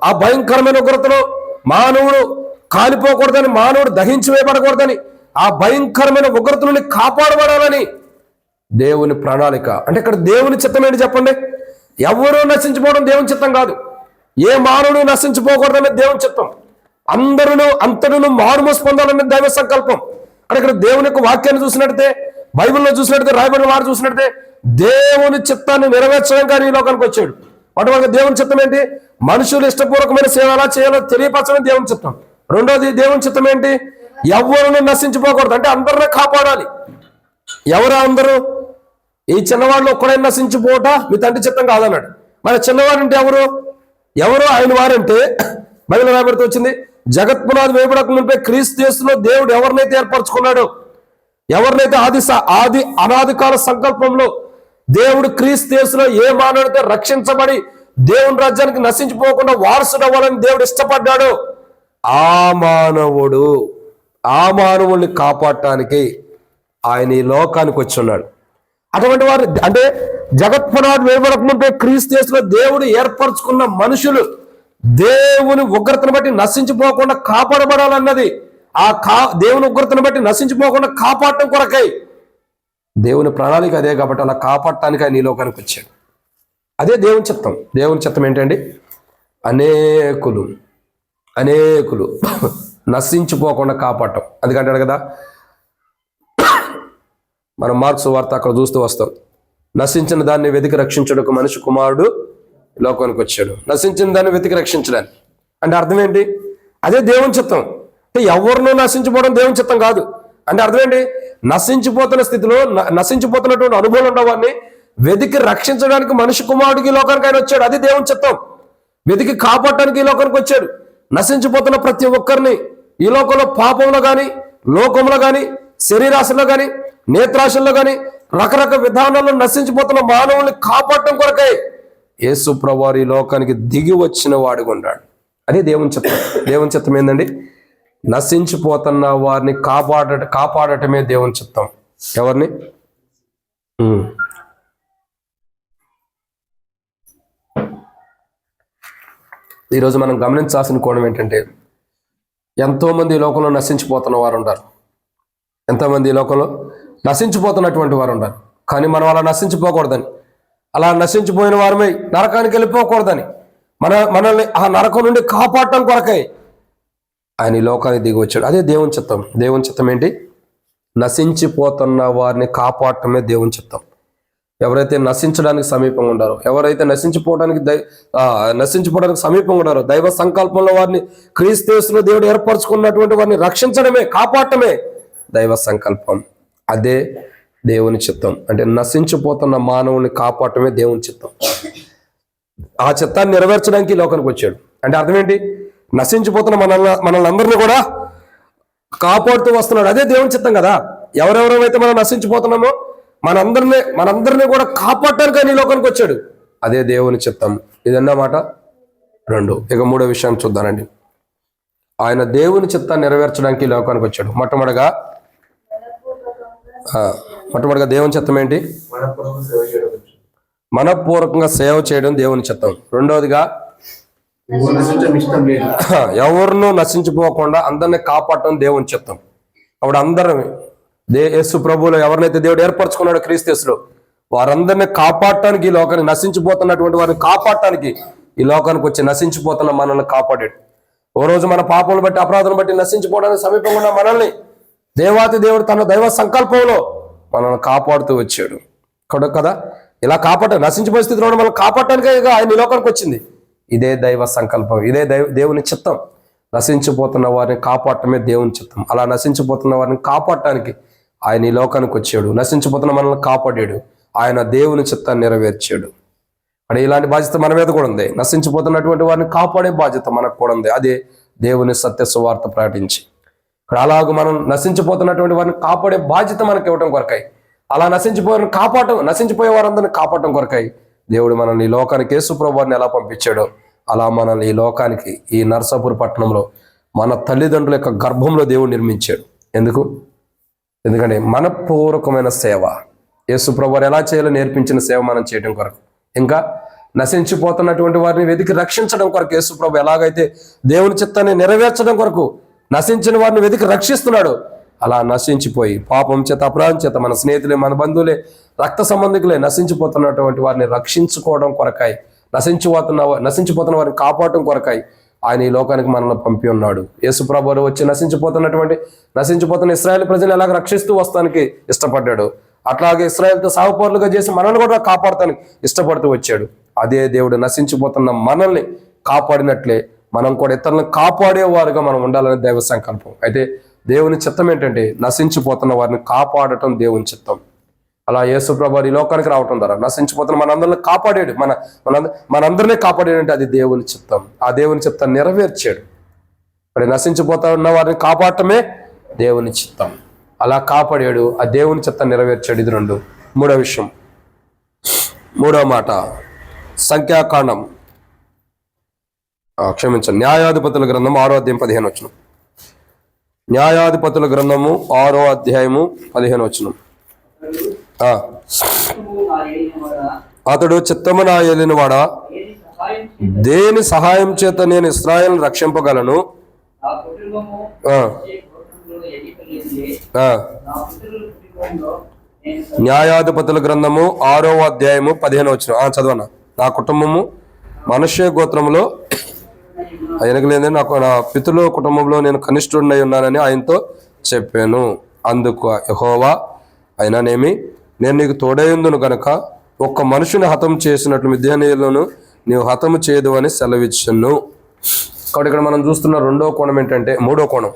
ఆ భయంకరమైన ఉగ్రతలో మానవుడు కాలిపోకూడదని, మానవుడు దహించి వేయబడకూడదని, ఆ భయంకరమైన ఉగ్రత నుండి కాపాడబడాలని దేవుని ప్రణాళిక. అంటే ఇక్కడ దేవుని చిత్తం ఏంటి చెప్పండి? ఎవరూ నశించిపోవడం దేవుని చిత్తం కాదు. ఏ మానవుడు నశించిపోకూడదనేది దేవుని చిత్తం. అంతరును మారుమోసి పొందాలనేది దైవ సంకల్పం. అంటే ఇక్కడ దేవుని యొక్క వాక్యాన్ని చూసినట్టే, బైబిల్లో చూసినట్టే, రాయబడిన వారు చూసినట్టే దేవుని చిత్తాన్ని నెరవేర్చడం కానీ ఈ లోకానికి వచ్చాడు. అటువంటి దేవుని చిత్తం ఏంటి? మనుషులు ఇష్టపూర్వకమైన సేవ ఎలా చేయాలో తెలియపరచడం దేవుని చిత్తం. రెండోది దేవుని చిత్తం ఏంటి? ఎవరిని నశించిపోకూడదు. అంటే అందరినీ కాపాడాలి. ఎవరు అందరూ? ఈ చిన్నవాళ్ళు ఒక్కడైనా నశించిపోట మీ తండ్రి చిత్తం కాదన్నాడు. మరి చిన్నవాడు అంటే ఎవరు ఆయన వారంటే బైబిల్ రాబడుతూ వచ్చింది, జగత్పునాది వేయబడక మునిపే క్రీస్తు యేసులో దేవుడు ఎవరినైతే ఏర్పరచుకున్నాడో, ఎవరినైతే అనాది కాల సంకల్పంలో దేవుడు క్రీస్తు యేసులో ఏ మానవుడితో రక్షించబడి దేవుని రాజ్యానికి నశించిపోకుండా వారసుడు అవ్వాలని దేవుడు ఇష్టపడ్డాడో ఆ మానవుడిని కాపాడటానికి ఆయన ఈ లోకానికి వచ్చి ఉన్నాడు. అటువంటి వారు అంటే జగత్పునాది వేయబడక మునిపే క్రీస్తు యేసులో దేవుడు ఏర్పరచుకున్న మనుషులు దేవుని ఉగ్రతను బట్టి నశించిపోకుండా కాపాడబడాలన్నది. దేవుని ఉగ్రతను బట్టి నశించిపోకుండా కాపాడటం కొరకై దేవుని ప్రణాళిక అదే. కాబట్టి అలా కాపాడటానికి ఆయన ఈ లోకానికి వచ్చాడు. అదే దేవుని చిత్తం. దేవుని చిత్తం ఏంటండి? అనేకులు నశించిపోకుండా కాపాడటం. అందుకంటాడు కదా, మనం మార్క్స్ వార్త అక్కడ చూస్తూ వస్తాం. నశించిన దాన్ని వెతికి రక్షించడానికి మనిషి కుమారుడు లోకానికి వచ్చాడు. నశించిన దాన్ని వెతికి రక్షించడానికి అంటే అర్థం ఏంటి? అదే దేవుని చిత్తం. అంటే ఎవరినో నశించిపోవడం దేవుని చిత్తం కాదు. అంటే అర్థం ఏంటి? నశించిపోతున్న స్థితిలో నశించిపోతున్నటువంటి అనుభవం ఉన్న వాడిని వెతికి రక్షించడానికి మనిషి కుమారుడికి లోకానికి ఆయన వచ్చాడు. అది దేవుని చిత్తం. వెతికి కాపాడటానికి ఈ లోకానికి వచ్చాడు. నశించిపోతున్న ప్రతి ఒక్కరిని ఈ లోకంలో పాపంలో కానీ, లోకంలో కానీ, శరీరాశలో కానీ, నేత్రాశల్లో కానీ రకరకాల విధానాల్లో నశించిపోతున్న మానవుల్ని కాపాడటం కొరకై యేసు ప్రభువారు ఈ లోకానికి దిగి వచ్చిన వాడిగా ఉన్నాడు. అది దేవుని చిత్తం. దేవుని చిత్తం ఏందండి? నశించిపోతున్న వారిని కాపాడటమే దేవుని చిత్తం. ఎవరిని? ఈరోజు మనం గమనించాల్సిన కోణం ఏంటంటే, ఎంతోమంది ఈ లోకంలో నశించిపోతున్న వారు ఉంటారు. ఎంతోమంది ఈ లోకంలో నశించిపోతున్నటువంటి వారు ఉంటారు. కానీ మనం అలా నశించిపోకూడదని, అలా నశించిపోయిన వారమై నరకానికి వెళ్ళిపోకూడదని, మనల్ని ఆ నరకం నుండి కాపాడటం కొరకై ఆయన ఈ లోకానికి దిగి వచ్చాడు. అదే దేవుని చిత్తం. దేవుని చిత్తం ఏంటి? నశించిపోతున్న వారిని కాపాడటమే దేవుని చిత్తం. ఎవరైతే నశించడానికి సమీపంగా ఉండారో, ఎవరైతే నశించిపోవడానికి సమీపంగా ఉండారో, దైవ సంకల్పంలో వారిని క్రీస్తు యేసులో దేవుడు ఏర్పరచుకున్నటువంటి వారిని రక్షించడమే, కాపాడటమే దైవ సంకల్పం. అదే దేవుని చిత్తం. అంటే నశించిపోతున్న మానవుని కాపాడటమే దేవుని చిత్తం. ఆ చిత్తాన్ని నెరవేర్చడానికి లోకానికి వచ్చాడు. అంటే అర్థం ఏంటి? నశించిపోతున్న మనల్ని అందరినీ కూడా కాపాడుతూ వస్తున్నాడు. అదే దేవుని చిత్తం కదా. ఎవరెవరైతే మనం నశించిపోతున్నామో మనందరినీ కూడా కాపాడటానికి ఆయన ఈ లోకానికి వచ్చాడు. అదే దేవుని చిత్తం. ఇదన్నమాట 2. ఇక 3వ విషయాన్ని చూద్దానండి. ఆయన దేవుని చిత్తాన్ని నెరవేర్చడానికి ఈ లోకానికి వచ్చాడు. మొట్టమొదటిగా దేవుని చిత్తం ఏంటి? మనపూర్వకంగా సేవ చేయడం దేవుని చిత్తం. రెండవదిగా ఎవరినూ నశించిపోకుండా అందరినీ కాపాడటం దేవుని చిత్తం. అప్పుడు అందరం యేసు ప్రభువులో ఎవరినైతే దేవుడు ఏర్పరచుకున్నాడో క్రీస్తు యేసులో వారందరినీ కాపాడటానికి, ఈ లోకానికి నశించిపోతున్నటువంటి వారిని కాపాడటానికి ఈ లోకానికి వచ్చి నశించిపోతున్న మనల్ని కాపాడాడు. ఓ రోజు మన పాపములు బట్టి, అపరాధం బట్టి నశించిపోవడానికి సమీపంగా ఉన్న మనల్ని దేవాతి దేవుడు తన దైవ సంకల్పంలో మనల్ని కాపాడుతూ వచ్చాడు కదా. ఇలా నశించిపోయే స్థితిలో మనల్ని కాపాడటానికే ఆయన ఈ లోకానికి వచ్చింది. ఇదే దైవ సంకల్పం. ఇదే దేవుని చిత్తం. నశించిపోతున్న వారిని కాపాడటమే దేవుని చిత్తం. అలా నశించిపోతున్న వారిని కాపాడటానికి ఆయన ఈ లోకానికి వచ్చాడు. నశించిపోతున్న మనల్ని కాపాడాడు. ఆయన దేవుని చిత్తాన్ని నెరవేర్చాడు. అంటే ఇలాంటి బాధ్యత మన మీద కూడా ఉంది. నశించిపోతున్నటువంటి వారిని కాపాడే బాధ్యత మనకు కూడా ఉంది. అదే దేవుని సత్య సువార్త ప్రకటించి ఇక్కడ అలాగ మనం నశించిపోతున్నటువంటి వారిని కాపాడే బాధ్యత మనకి ఇవ్వటం కొరకాయి, అలా నశించిపోయే వారందరిని కాపాడటం కొరకాయి దేవుడు మనల్ని ఈ లోకానికి యేసు ప్రభువుని ఎలా పంపించాడో అలా మనల్ని ఈ లోకానికి, ఈ నర్సాపూర్ పట్టణంలో మన తల్లిదండ్రుల యొక్క గర్భంలో దేవుడు నిర్మించాడు. ఎందుకంటే మనపూర్వకమైన సేవ, యేసు ప్రభువు ఎలా చేయాలో నేర్పించిన సేవ మనం చేయడం కొరకు, ఇంకా నశించిపోతున్నటువంటి వారిని వెతికి రక్షించడం కొరకు యేసు ప్రభు ఎలాగైతే దేవుని చిత్తాన్ని నెరవేర్చడం కొరకు నశించిన వారిని వెతికి రక్షిస్తున్నాడు, అలా నశించిపోయి పాపం చేత, అపరాధం చేత మన స్నేహితులే, మన బంధువులే, రక్త సంబంధికులే నశించిపోతున్నటువంటి వారిని రక్షించుకోవడం కొరకాయి, నశించిపోతున్న వారిని కాపాడటం కొరకాయి ఆయన ఈ లోకానికి మనల్ని పంపి ఉన్నాడు. యేసు ప్రభువు వచ్చి నశించిపోతున్న ఇశ్రాయేలు ప్రజలు ఎలాగ రక్షిస్తూ వస్తానికి ఇష్టపడ్డాడు, అట్లాగే ఇశ్రాయేలుతో సాగుపోరులుగా చేసి మనల్ని కూడా కాపాడటానికి ఇష్టపడుతూ వచ్చాడు. అదే దేవుడు నశించిపోతున్న మనల్ని కాపాడినట్లే మనం కూడా ఇతరులను కాపాడేవారుగా మనం ఉండాలనే దైవ సంకల్పం. అయితే దేవుని చిత్తం ఏంటంటే నశించిపోతున్న వారిని కాపాడటం దేవుని చిత్తం. అలా యేసు ప్రభువు ఈ లోకానికి రావటం ద్వారా నశించిపోతున్న మనందరిని కాపాడాడు, మనందరినీ కాపాడాడంటే అది దేవుని చిత్తం. ఆ దేవుని చిత్తాన్ని నెరవేర్చాడు. మరి నశించిపోతున్న వారిని కాపాడటమే దేవుని చిత్తం. అలా కాపాడాడు, ఆ దేవుని చిత్తాన్ని నెరవేర్చాడు. ఇది 2. మూడో విషయం, మూడో మాట, సంఖ్యాకాండం న్యాయాధిపతుల గ్రంథం 6వ అధ్యాయం 15వ వచనం. న్యాయాధిపతుల గ్రంథము 6వ అధ్యాయము 15వ వచనం. అతడు చిత్తము నా ఏలినవాడా దేని సహాయం చేత నేను ఇశ్రాయేలును రక్షింపగలను? నా కుటుంబము ఆ, ఏ గోత్రములో ఎన్నికలేనిదే. ఆ. నా పితరుల కుటుంబంలో నేను న్యాయాధిపతుల గ్రంథము 6వ అధ్యాయము 15వ వచనం. చదవనా? నా కుటుంబము మనష్షే గోత్రములో ఆయనకు నాకు నా పితరుల కుటుంబంలో నేను కనిష్ఠుడినై ఉన్నానని ఆయనతో చెప్పాను. అందుకు యెహోవా అయినానేమి, నేను నీకు తోడైందును గనక ఒక్క మనుషుని హతం చేసినట్లు మిద్యానీయులను నీవు హతము చేయదు అని సెలవిచ్చును. కాబట్టి ఇక్కడ మనం చూస్తున్న రెండో కోణం ఏంటంటే, మూడో కోణం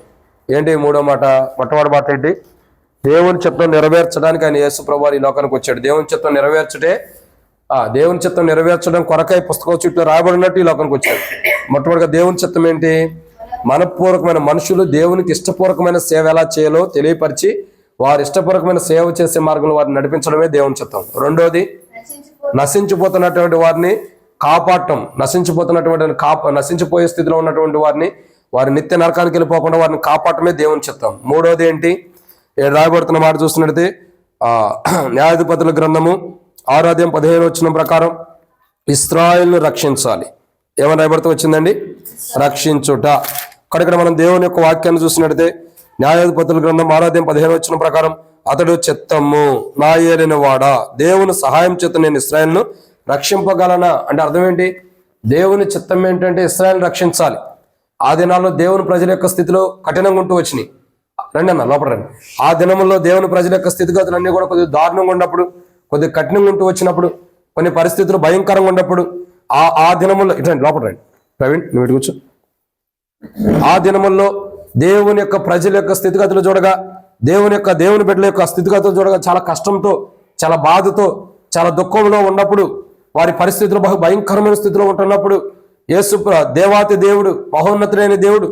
ఏంటి? మూడో మాట, మొట్టమొదటి మాట ఏంటి? దేవుని చిత్తం నెరవేర్చడానికి ఆయన యేసు ప్రభువు ఈ లోకానికి వచ్చాడు. దేవుని చిత్తం దేవుని చిత్తం నెరవేర్చడం కొరకై పుస్తకం చుట్టూ రాయబడినట్టు ఈ లోకానికి వచ్చాడు. మొట్టమొదటిగా దేవుని చిత్తం ఏంటి? మనపూర్వకమైన మనుషులు దేవునికి ఇష్టపూర్వకమైన సేవ ఎలా చేయాలో తెలియపరిచి వారి ఇష్టపూర్వకమైన సేవ చేసే మార్గంలో వారిని నడిపించడమే దేవుని చిత్తం. రెండోది, నశించిపోతున్నటువంటి వారిని కాపాడటం, నశించిపోయే స్థితిలో ఉన్నటువంటి వారి నిత్య నరకానికి వెళ్ళిపోకుండా వారిని కాపాడటమే దేవుని చిత్తం. మూడోది ఏంటి? రాయబడుతున్న మాట చూస్తున్నట్టు న్యాయాధిపతుల గ్రంథము 6వ అధ్యాయం 15వ వచనం ప్రకారం ఇశ్రాయేలును రక్షించాలి. ఏమని రాయబడుతూ వచ్చిందండి? రక్షించుట. ఇక్కడ మనం దేవుని యొక్క వాక్యాన్ని చూసినట్టయితే న్యాయాధిపతుల గ్రంథం 6వ అధ్యాయం 15వ వచనం ప్రకారం అతడు చిత్తము నా ఏలిన వాడా, దేవుని సహాయం చేత నేను ఇశ్రాయేలును రక్షింపగలనా అంటే అర్థం ఏంటి? దేవుని చిత్తం ఏంటంటే ఇశ్రాయేలును రక్షించాలి. ఆ దినాల్లో దేవుని ప్రజల యొక్క స్థితిలో కఠినంగా ఉంటూ వచ్చినాయి. రండి అన్న, లోపల రండి. ఆ దినముల్లో దేవుని ప్రజల యొక్క స్థితిగతులన్నీ కూడా కొద్దిగా దారుణంగా ఉన్నప్పుడు, కొద్దిగా కఠినంగా ఉంటూ వచ్చినప్పుడు, కొన్ని పరిస్థితులు భయంకరంగా ఉన్నప్పుడు ఆ దినముల్లో ఇటు లోపల రండి. ప్రవీణ్, నువ్వు ఇటు కూర్చో. ఆ దినముల్లో దేవుని యొక్క ప్రజల యొక్క స్థితిగతులు చూడగా, దేవుని బిడ్డల యొక్క స్థితిగతులు చూడగా చాలా కష్టంతో, చాలా బాధతో, చాలా దుఃఖంలో ఉన్నప్పుడు, వారి పరిస్థితులు బహు భయంకరమైన స్థితిలో ఉంటున్నప్పుడు యేసు దేవాతి దేవుడు, మహోన్నతుడైన దేవుడు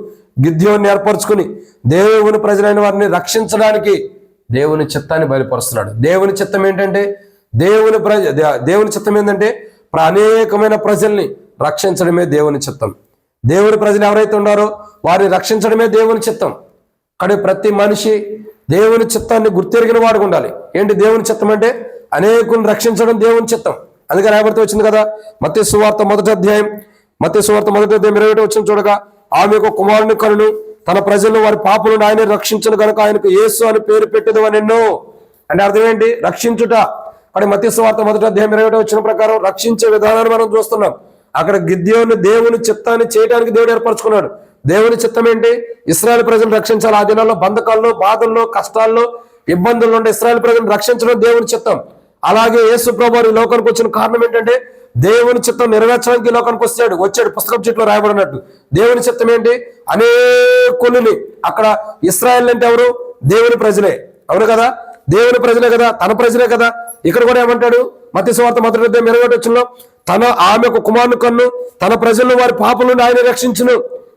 గిద్యోన్ని ఏర్పరచుకుని దేవుని ప్రజలైన వారిని రక్షించడానికి దేవుని చిత్తాన్ని బయలుపరుస్తున్నాడు. దేవుని చిత్తం ఏంటంటే దేవుని చిత్తం ఏంటంటే అనేకమైన ప్రజల్ని రక్షించడమే దేవుని చిత్తం. దేవుని ప్రజలు ఎవరైతే ఉన్నారో వారిని రక్షించడమే దేవుని చిత్తం. కానీ ప్రతి మనిషి దేవుని చిత్తాన్ని గుర్తెరిగిన వాడు ఉండాలి. ఏంటి దేవుని చిత్తం అంటే? అనేకులను రక్షించడం దేవుని చిత్తం. అందుకే రాయబడుతూ వచ్చింది కదా, మత్తయి సువార్త 1వ అధ్యాయం 21వ వచనం చూడగా, ఆమెకు కుమారుని కనును తన ప్రజలను వారి పాపలను ఆయన రక్షించను కనుక ఆయనకు యేసు అని పేరు పెట్టదు అని ఎన్నో. అంటే అర్థం ఏంటి? రక్షించుట. అక్కడ మత్తయి సువార్త 1వ అధ్యాయం 21వ వచనం ప్రకారం రక్షించే విధానాన్ని మనం చూస్తున్నాం. అక్కడ గిద్యోను దేవుని చిత్తాన్ని చేయడానికి దేవుడు ఏర్పరచుకున్నాడు. దేవుని చిత్తం ఏంటి? ఇశ్రాయేలు ప్రజలను రక్షించాలి. ఆ దినాల్లో బంధకాల్లో, బాధల్లో, కష్టాల్లో, ఇబ్బందుల్లో ఉండే ఇశ్రాయేలు ప్రజలను రక్షించడం దేవుని చిత్తం. అలాగే యేసు ప్రభువు ఈ లోకానికి వచ్చిన కారణం ఏంటంటే దేవుని చిత్తం నెరవేర్చడానికి ఈ లోకానికి వచ్చాడు. పుస్తకం చెట్లో రాయబడినట్టు దేవుని చిత్తం ఏంటి? అనేకులని. అక్కడ ఇశ్రాయేల్ అంటే ఎవరు? దేవుని ప్రజలే, అవును కదా? దేవుని ప్రజలే కదా, తన ప్రజలే కదా. ఇక్కడ కూడా ఏమంటాడు? మత్తయి సువార్త 1వ అధ్యాయం 21వ వచనంలో ఆమెకు కుమారుని కన్ను తన ప్రజలను వారి పాపల నుండి ఆయన రక్షించును.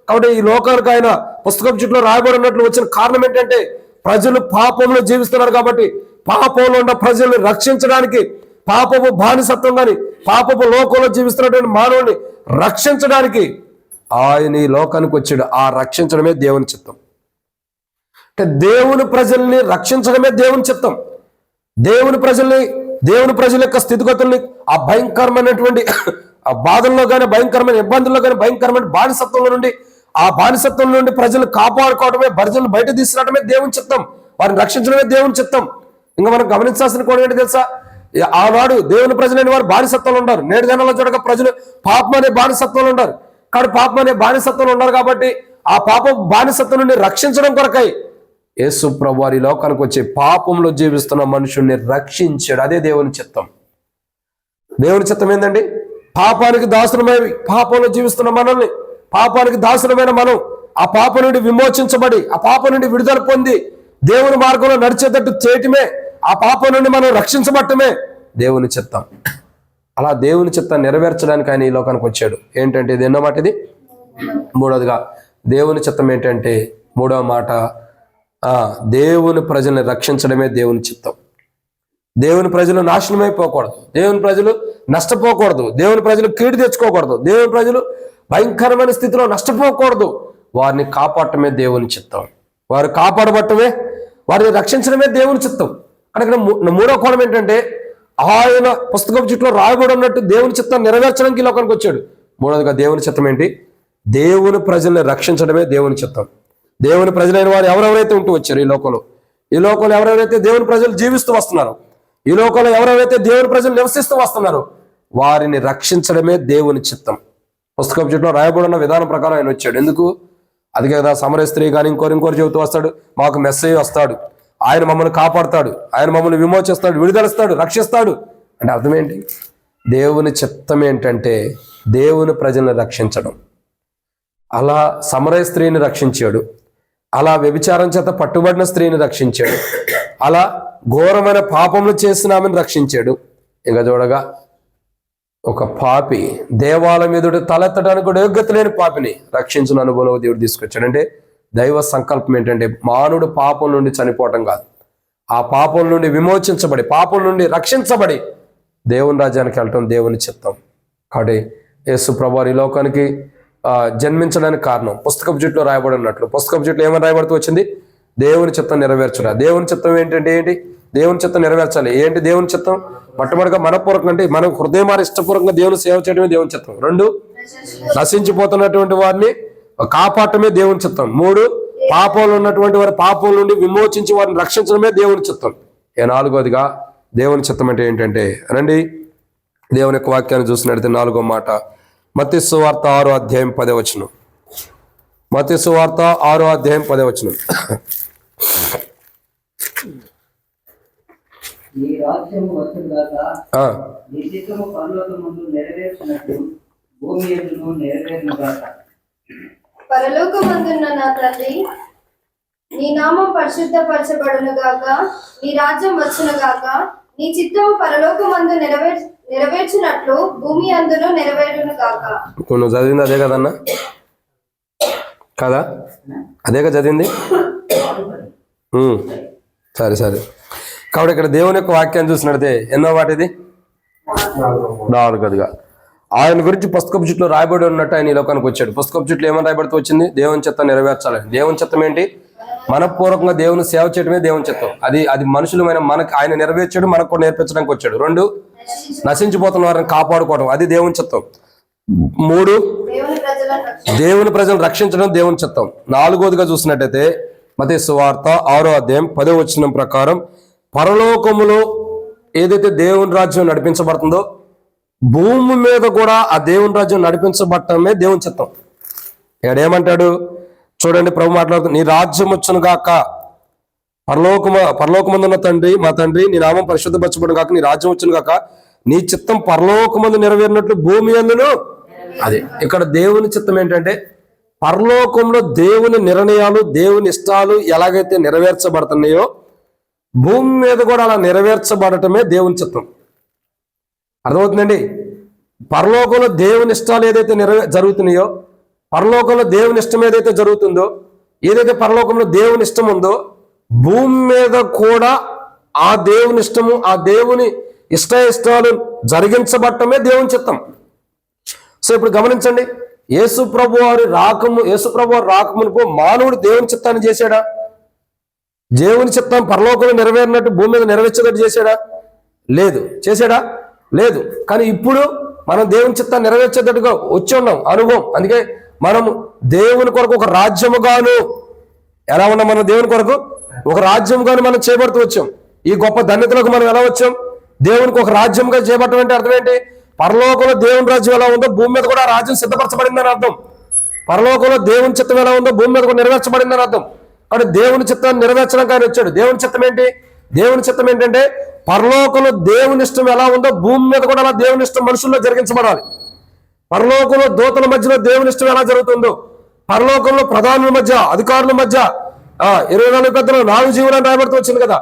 కాబట్టి ఈ లోకానికి ఆయన పుస్తకం చుట్టూ రాయబడినట్లు వచ్చిన కారణం ఏంటంటే ప్రజలు పాపంలో జీవిస్తున్నారు కాబట్టి పాపంలో ఉన్న ప్రజల్ని రక్షించడానికి, పాపపు బానిసత్వం కానీ పాపపు లోకంలో జీవిస్తున్నటువంటి మానవుని రక్షించడానికి ఆయన ఈ లోకానికి వచ్చాడు. ఆ రక్షించడమే దేవుని చిత్తం. అంటే దేవుని ప్రజల్ని రక్షించడమే దేవుని చిత్తం. దేవుని ప్రజల యొక్క స్థితిగతుల్ని ఆ భయంకరమైనటువంటి ఆ బాధల్లో కానీ, భయంకరమైన ఇబ్బందుల్లో కానీ, భయంకరమైన బానిసత్వంలో నుండి, ఆ బానిసత్వం నుండి ప్రజలు కాపాడుకోవడమే, ప్రజలను బయట తీసుకురావడమే దేవుని చిత్తం. వారిని రక్షించడమే దేవుని చిత్తం. ఇంకా మనం గమనించాల్సిన కూడా ఏంటి తెలుసా? ఆనాడు దేవుని ప్రజలైన వారు బానిసత్వంలో ఉన్నారు. నేడు దినాల్లో చూడక ప్రజలు పాపం అనే బానిసత్వంలో ఉన్నారు. కాబట్టి పాపం అనే బానిసత్వంలో ఉన్నారు కాబట్టి ఆ పాప బానిసత్వం నుండి రక్షించడం కొరకై యేసు ప్రభువు వారి లోకానికి వచ్చి పాపంలో జీవిస్తున్న మనుషుల్ని రక్షించాడు. అదే దేవుని చిత్తం. దేవుని చిత్తం ఏంటండి? పాపానికి దాసులమై పాపంలో జీవిస్తున్న మనల్ని, పాపానికి దాసులమైన మనం ఆ పాపం నుండి విమోచించబడి, ఆ పాపం నుండి విడుదల పొంది దేవుని మార్గంలో నడిచేటట్టు చేయటమే, ఆ పాపం నుండి మనం రక్షించబట్టమే దేవుని చిత్తం. అలా దేవుని చిత్తాన్ని నెరవేర్చడానికి ఆయన ఈ లోకానికి వచ్చాడు. ఏంటంటే ఇది ఎన్నో మాట? ఇది మూడవదిగా దేవుని చిత్తం ఏంటంటే, మూడవ మాట దేవుని ప్రజల్ని రక్షించడమే దేవుని చిత్తం. దేవుని ప్రజలు నాశనమైపోకూడదు, దేవుని ప్రజలు నష్టపోకూడదు, దేవుని ప్రజలు కీడు తెచ్చుకోకూడదు, దేవుని ప్రజలు భయంకరమైన స్థితిలో నష్టపోకూడదు. వారిని కాపాడటమే దేవుని చిత్తం. వారు కాపాడబట్టమే, వారిని రక్షించడమే దేవుని చిత్తం. అక్కడ మూడో కోణం ఏంటంటే ఆయన పుస్తకం చుట్టూ రాయబడి ఉన్నట్టు దేవుని చిత్తం నెరవేర్చడానికి లోకానికి వచ్చాడు. మూడవదిగా దేవుని చిత్తం ఏంటి? దేవుని ప్రజల్ని రక్షించడమే దేవుని చిత్తం. దేవుని ప్రజలైన వారు ఎవరెవరైతే ఉంటూ వచ్చారు ఈ లోకంలో ఎవరెవరైతే దేవుని ప్రజలు జీవిస్తూ వస్తున్నారు, ఈ లోకంలో ఎవరెవరైతే దేవుని ప్రజలు నివసిస్తూ వస్తున్నారు, వారిని రక్షించడమే దేవుని చిత్తం. పుస్తకం చుట్టూ రాయబడిన విధానం ప్రకారం ఆయన వచ్చాడు. ఎందుకు? అది కదా సమరయ స్త్రీ కానీ ఇంకోరు చెబుతూ వస్తాడు, మాకు మెస్సయ్య వస్తాడు, ఆయన మమ్మల్ని కాపాడుతాడు, ఆయన మమ్మల్ని విమోచిస్తాడు, విడుదలస్తాడు, రక్షిస్తాడు అంటే అర్థం ఏంటి? దేవుని చిత్తం ఏంటంటే దేవుని ప్రజల్ని రక్షించడం. అలా సమరయ స్త్రీని రక్షించాడు, అలా వ్యభిచారం చేత పట్టుబడిన స్త్రీని రక్షించాడు, అలా ఘోరమైన పాపములు చేసిన ఆమెను రక్షించాడు. ఇంకా చూడగా ఒక పాపి దేవాలయం ఎదుట తలెత్తడానికి కూడా యోగ్యత లేని పాపిని రక్షించిన అనుభవం దేవుడు తీసుకొచ్చాడు. అంటే దైవ సంకల్పం ఏంటంటే మానవుడు పాపం నుండి చనిపోవటం కాదు, ఆ పాపం నుండి విమోచించబడి పాపం నుండి రక్షించబడి దేవుని రాజ్యానికి వెళ్ళటం దేవుని చిత్తం. కాబట్టి యేసు ప్రభువారు ఈ లోకానికి జన్మించడానికి కారణం పుస్తకపు చుట్టూ రాయబడి ఉన్నట్లు. పుస్తకపు చుట్టూ ఏమని రాయబడుతూ వచ్చింది? దేవుని చిత్తం నెరవేర్చురా. దేవుని చిత్తం ఏంటంటే ఏంటి? దేవుని చిత్తం నెరవేర్చాలి. ఏంటి దేవుని చిత్తం? మొట్టమొదటిగా మనపూర్వకంగా అంటే మనం హృదయమారి ఇష్టపూర్వకంగా దేవుని సేవ చేయడమే దేవుని చిత్తం. 2, నశించిపోతున్నటువంటి వారిని కాపాడటమే దేవుని చిత్తం. 3, పాపంలో ఉన్నటువంటి వారి పాపం నుండి విమోచించి వారిని రక్షించడమే దేవుని చిత్తం. 4వదిగా దేవుని చిత్తం అంటే ఏంటంటే రండి దేవుని యొక్క వాక్యాన్ని చూసినట్లయితే 4వ మాట మత్తయి సువార్త 6వ అధ్యాయం 10వ వచనం. మత్తయి సువార్త 6వ అధ్యాయం 10వ వచనం. నీ రాజ్యము వచ్చుగాక, నీ చిత్తము పరలోకమందు నెరవేర్చినట్టు భూమి యందును నెరవేరునుగాక. పరలోకమందున్న నా తండ్రి, నీ నామం పరిశుద్ధపరచబడునుగాక, నీ రాజ్యం వచ్చునుగాక, నీ చిత్తము పరలోకమందు నెరవేర్చినట్లు భూమి అందును నెరవేరునుగాక. నువ్వు చదివింది అదే కదన్నా? కదా, అదేగా చదివింది. సరే. కాబట్టి ఇక్కడ దేవుని యొక్క వాక్యాన్ని చూసినట్టే ఎన్నో వాటిది 4వదిగా ఆయన గురించి పుస్తకపు చుట్టూ రాయబడి ఉన్నట్టు ఆయన ఈ లోకానికి వచ్చాడు. పుస్తకపు చుట్టూ ఏమని రాయబడుతూ వచ్చింది? దేవుని చిత్తం నెరవేర్చాలి. దేవుని చిత్తం ఏంటి? మనపూర్వకంగా దేవుని సేవ చేయడమే దేవుని చిత్తం. అది మనుషులమైన మనకు ఆయన నెరవేర్చాడు, మనకు కూడా నేర్పించడానికి వచ్చాడు. 2, నశించిపోతున్న వారిని కాపాడుకోవడం, అది దేవుని చిత్తం. 3, దేవుని ప్రజలను రక్షించడం దేవుని చిత్తం. 4వదిగా చూసినట్టయితే మత్తయి సువార్త 6వ అధ్యాయం 10వ వచనం ప్రకారం పరలోకములో ఏదైతే దేవుని రాజ్యం నడిపించబడుతుందో భూమి మీద కూడా ఆ దేవుని రాజ్యం నడిపించబడటమే దేవుని చిత్తం. ఇక్కడ ఏమంటాడు చూడండి, ప్రభు మాట్లాడుతుంది, నీ రాజ్యం వచ్చును గాక, పరలోకమందున్న తండ్రి, మా తండ్రి, నీ నామం పరిశుద్ధపరచబడును గాక, నీ రాజ్యం వచ్చును గాక, నీ చిత్తం పరలోకమందు నెరవేరినట్లు భూమి అందును. అది ఇక్కడ దేవుని చిత్తం ఏంటంటే పరలోకంలో దేవుని నిర్ణయాలు, దేవుని ఇష్టాలు ఎలాగైతే నెరవేర్చబడుతున్నాయో భూమి మీద కూడా అలా నెరవేర్చబడటమే దేవుని చిత్తం. అర్థమవుతుందండి? పరలోకంలో దేవుని ఇష్టాలు ఏదైతే జరుగుతున్నాయో, పరలోకంలో దేవుని ఇష్టం ఏదైతే జరుగుతుందో, ఏదైతే పరలోకంలో దేవుని ఇష్టం ఉందో భూమి మీద కూడా ఆ దేవుని ఇష్టము, ఆ దేవుని ఇష్టాలు జరిగించబడటమే దేవుని చిత్తం. సో ఇప్పుడు గమనించండి, యేసు ప్రభు వారు రాకమునుకు మానవుడు దేవుని చిత్తాన్ని చేశాడా? దేవుని చిత్తం పరలోకంలో నెరవేరినట్టు భూమి మీద నెరవేర్చేటట్టు చేశాడా? లేదు. చేశాడా? లేదు. కానీ ఇప్పుడు మనం దేవుని చిత్తాన్ని నెరవేర్చేటట్టుగా వచ్చి ఉన్నాం అనుభవం. అందుకే మనం దేవుని కొరకు ఒక రాజ్యముగాను ఎలా ఉన్నాం? మనం దేవుని కొరకు ఒక రాజ్యముగాను మనం చేపడుతూ వచ్చాం. ఈ గొప్ప ధన్యతలకు మనం ఎలా వచ్చాం? దేవునికి ఒక రాజ్యంగా చేపట్టడం అంటే అర్థం ఏంటి? పరలోకంలో దేవుని రాజ్యం ఎలా ఉందో భూమి మీద కూడా ఆ రాజ్యం సిద్ధపరచబడిందని అర్థం. పరలోకంలో దేవుని చిత్తం ఎలా ఉందో భూమి మీద కూడా నెరవేర్చబడిందని అర్థం. కాబట్టి దేవుని చిత్తాన్ని నెరవేర్చడానికి ఆయన వచ్చాడు. దేవుని చిత్తం ఏంటి? దేవుని చిత్తం ఏంటంటే పరలోకంలో దేవుని ఇష్టం ఎలా ఉందో భూమి మీద కూడా అలా దేవుని ఇష్టం మనుషుల్లో జరిగించబడాలి. పరలోకంలో దూతల మధ్యలో దేవుని ఇష్టం ఎలా జరుగుతుందో, పరలోకంలో ప్రధానుల మధ్య, అధికారుల మధ్య 24 పెద్దలు 4 జీవులను రాయబడుతూ వచ్చింది కదా.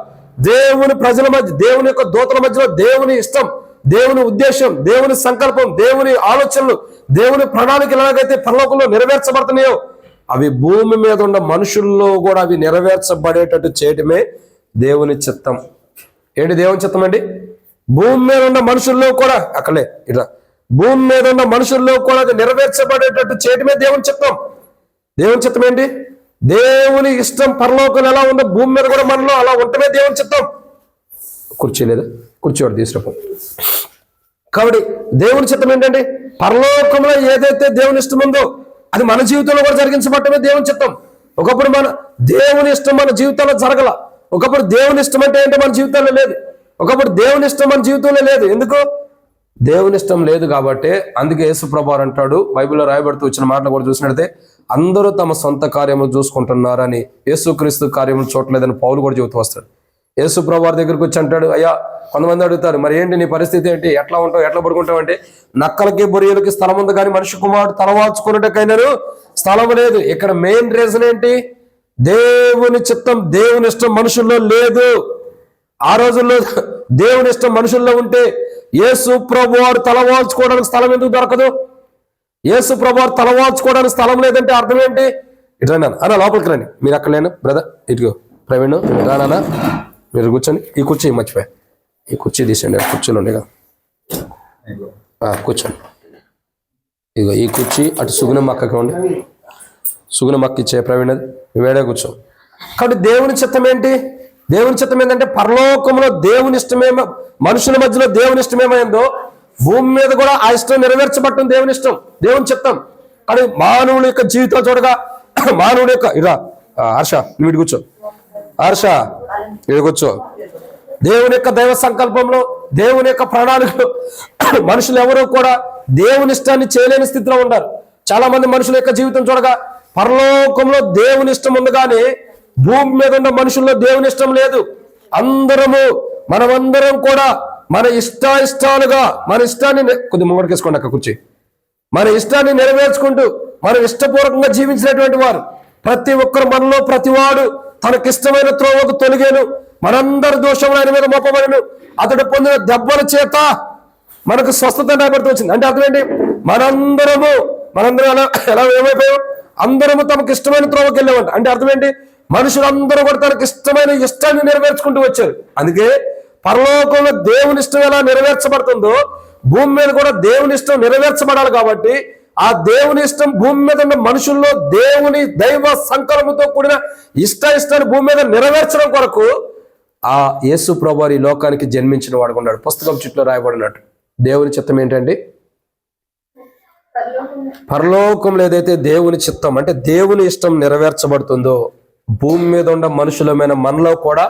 దేవుని ప్రజల మధ్య, దేవుని యొక్క దూతల మధ్యలో దేవుని ఇష్టం, దేవుని ఉద్దేశం, దేవుని సంకల్పం, దేవుని ఆలోచనలు, దేవుని ప్రణాళికలు ఎలాగైతే పరలోకంలో నెరవేర్చబడుతున్నాయో అవి భూమి మీద ఉన్న మనుషుల్లో కూడా అవి నెరవేర్చబడేటట్టు చేయటమే దేవుని చిత్తం. ఏంటి దేవుని చిత్తం అండి? భూమి మీద ఉన్న మనుషుల్లో కూడా అక్కడే ఇట్లా భూమి మీద ఉన్న మనుషుల్లో కూడా అది నెరవేర్చబడేటట్టు చేయటమే దేవుని చిత్తం. దేవుని చిత్తం ఏంటి? దేవుని ఇష్టం పరలోకం ఎలా ఉందో భూమి మీద కూడా మనలో అలా ఉండటమే దేవుని చిత్తం. కుర్చీ లేదా? కుర్చీ ఒకటి తీసుకురా. కాబట్టి దేవుని చిత్తం ఏంటంటే పరలోకంలో ఏదైతే దేవుని ఇష్టం ఉందో అది మన జీవితంలో కూడా జరిగించబట్టమే దేవుని చిత్తం. ఒకప్పుడు మన దేవుని ఇష్టం మన జీవితంలో జరగల. ఒకప్పుడు దేవుని ఇష్టం అంటే ఏంటో మన జీవితంలో లేదు. ఒకప్పుడు దేవుని ఇష్టం మన జీవితంలో లేదు. ఎందుకు? దేవుని ఇష్టం లేదు కాబట్టి. అందుకే యేసు ప్రభువు అంటాడు, బైబిల్లో రాయబడుతూ వచ్చిన మాటలు కూడా చూసినట్లయితే అందరూ తమ సొంత కార్యములు చూసుకుంటున్నారని, యేసుక్రీస్తు కార్యములు చూడలేదని పౌలు కూడా చెబుతూ వస్తాడు. యేసు ప్రభువు వారి దగ్గరికి వచ్చి అంటాడు, అయ్యా కొంతమంది అడుగుతారు, మరి ఏంటి నీ పరిస్థితి ఏంటి, ఎట్లా ఉంటావు, ఎట్లా పడుకుంటావు అంటే, నక్కలకి బొరియలకి స్థలం ఉంది కానీ మనిషి కుమారుడు తలవాల్చుకున్నట్టుకైనాను స్థలం లేదు. ఇక్కడ మెయిన్ రీజన్ ఏంటి? దేవుని చిత్తం, దేవుని ఇష్టం మనుషుల్లో లేదు. ఆ రోజుల్లో దేవుని ఇష్టం మనుషుల్లో ఉంటే యేసు ప్రభువు వారు తలవాల్చుకోవడానికి స్థలం ఎందుకు దొరకదు? యేసు ప్రభువు వారు తలవాల్చుకోవడానికి స్థలం లేదంటే అర్థం ఏంటి? ఇట్లా అన్న లోపలికి రండి, మీరు అక్కడ లేను బ్రదర్, ఇటుగో ప్రవీణ్ రానా, మీరు కూర్చొని. ఈ కుర్చీ మర్చిపోయా, ఈ కుర్చీ తీసండి, కుర్చీలు ఉండే కదా, కూర్చోండి. ఇగో ఈ కుర్చీ అటు సుగుణం అక్కకి ఉండి, సుగుణం అక్క ఇచ్చే ప్రవీణ్, వేడే కూర్చో. కాబట్టి దేవుని చిత్తం ఏంటి? దేవుని చిత్తం ఏంటంటే పరలోకంలో దేవుని ఇష్టమేమో, మనుషుల మధ్యలో దేవుని ఇష్టమేమైందో భూమి మీద కూడా ఆ ఇష్టం నెరవేర్చబట్టం దేవుని ఇష్టం, దేవుని చిత్తం. కానీ మానవుడి యొక్క జీవితం చూడగా, మానవుడి యొక్క ఇరా హర్ష నువ్వు కూర్చో, హర్ష ఇది కూర్చో. దేవుని యొక్క దైవ సంకల్పంలో, దేవుని యొక్క ప్రణాళికలో మనుషులు ఎవరూ కూడా దేవుని ఇష్టాన్ని చేయలేని స్థితిలో ఉన్నారు. చాలా మంది మనుషుల యొక్క జీవితం చూడగా పరలోకంలో దేవుని ఇష్టం ఉంది కానీ భూమి మీద ఉన్న మనుషుల్లో దేవుని ఇష్టం లేదు. మనమందరం కూడా మన ఇష్టాలుగా మన ఇష్టాన్ని కొద్ది ముంగడికేసుకోండి అక్క కూర్చి, మన ఇష్టాన్ని నెరవేర్చుకుంటూ మనం ఇష్టపూర్వకంగా జీవించినటువంటి వారు ప్రతి ఒక్కరు, మనలో ప్రతివాడు తనకిష్టమైన త్రోవకు తొలిగేను, మనందరి దోషములు ఆయన మీద మోపబడిను, అతడు పొందిన దెబ్బల చేత మనకు స్వస్థత రాబడుతూ వచ్చింది. అంటే అర్థం ఏంటి? మనందరం ఎలా ఏమైపోయాం? అందరము తమకు ఇష్టమైన త్రోవకి వెళ్ళామంట. అంటే అర్థం ఏంటి? మనుషులందరూ కూడా తనకి ఇష్టమైన ఇష్టాన్ని నెరవేర్చుకుంటూ వచ్చారు. అందుకే పరలోకంలో దేవుని ఇష్టం ఎలా నెరవేర్చబడుతుందో భూమి మీద కూడా దేవుని ఇష్టం నెరవేర్చబడాలి. కాబట్టి ఆ దేవుని ఇష్టం భూమి మీద ఉన్న మనుషుల్లో దేవుని దైవ సంకల్పంతో కూడిన ఇష్టాన్ని భూమి మీద నెరవేర్చడం కొరకు ఆ యేసు ప్రభువు ఈ లోకానికి జన్మించిన వాడు ఉన్నాడు. పుస్తకం చుట్టూ రాయబడినట్టు దేవుని చిత్తం ఏంటంటే పరలోకంలో ఏదైతే దేవుని చిత్తం అంటే దేవుని ఇష్టం నెరవేర్చబడుతుందో భూమి మీద ఉన్న మనుషులమైన మనలో కూడా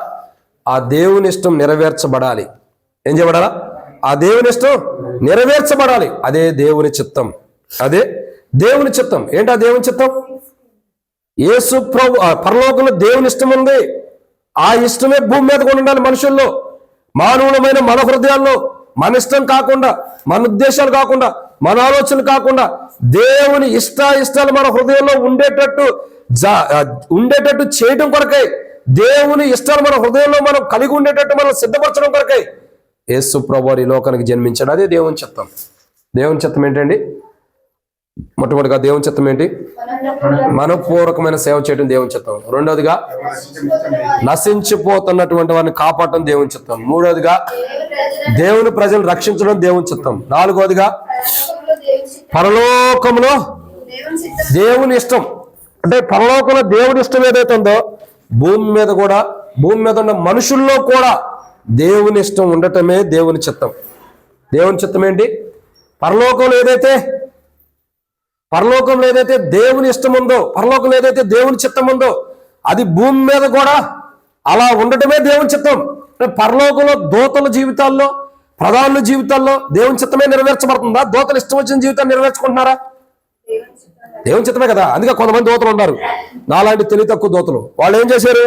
ఆ దేవుని ఇష్టం నెరవేర్చబడాలి. ఏం చేయబడాలా? ఆ దేవుని ఇష్టం నెరవేర్చబడాలి. అదే దేవుని చిత్తం, అదే దేవుని చిత్తం. ఏంటి ఆ దేవుని చిత్తం? యేసు ప్రభు పరలోకంలో దేవుని ఇష్టం ఉంది. ఆ ఇష్టమే భూమి మీద కూడా ఉండాలి. మనుషుల్లో, మానవులమైన మన హృదయాల్లో మన ఇష్టం కాకుండా, మన ఉద్దేశాలు కాకుండా, మన ఆలోచనలు కాకుండా దేవుని ఇష్టాలు మన హృదయంలో ఉండేటట్టు చేయడం కొరకై, దేవుని ఇష్టాలు మన హృదయంలో మనం కలిగి ఉండేటట్టు మనం సిద్ధపరచడం కొరకై యేసు ప్రభువు ఈ లోకానికి జన్మించాడు. అదే దేవుని చిత్తం. దేవుని చిత్తం ఏంటండి? మొట్టమొదటిగా దేవుని చిత్తం ఏంటి? మనపూర్వకమైన సేవ చేయడం దేవుని చిత్తం. రెండోదిగా నశించిపోతున్నటువంటి వారిని కాపాడటం దేవుని చిత్తం. మూడోదిగా దేవుని ప్రజలను రక్షించడం దేవుని చిత్తం. నాలుగోదిగా పరలోకంలో దేవుని ఇష్టం. అంటే పరలోకంలో దేవుని ఇష్టం ఏదైతే ఉందో భూమి మీద ఉన్న మనుషుల్లో కూడా దేవుని ఇష్టం ఉండటమే దేవుని చిత్తం. దేవుని చిత్తం ఏంటి? పరలోకంలో ఏదైతే దేవుని ఇష్టం ఉందో, పరలోకంలో ఏదైతే దేవుని చిత్తం ఉందో అది భూమి మీద కూడా అలా ఉండటమే దేవుని చిత్తం. పరలోకంలో దూతల జీవితాల్లో, ప్రధానుల జీవితాల్లో దేవుని చిత్తమే నెరవేర్చబడుతుందా? దూతలు ఇష్టం వచ్చిన జీవితాన్ని నెరవేర్చుకుంటున్నారా? దేవుని చిత్తమే కదా. అందుకే కొంతమంది దూతలు ఉన్నారు, నాలాంటి తెలివి తక్కువ దూతలు. వాళ్ళు ఏం చేశారు?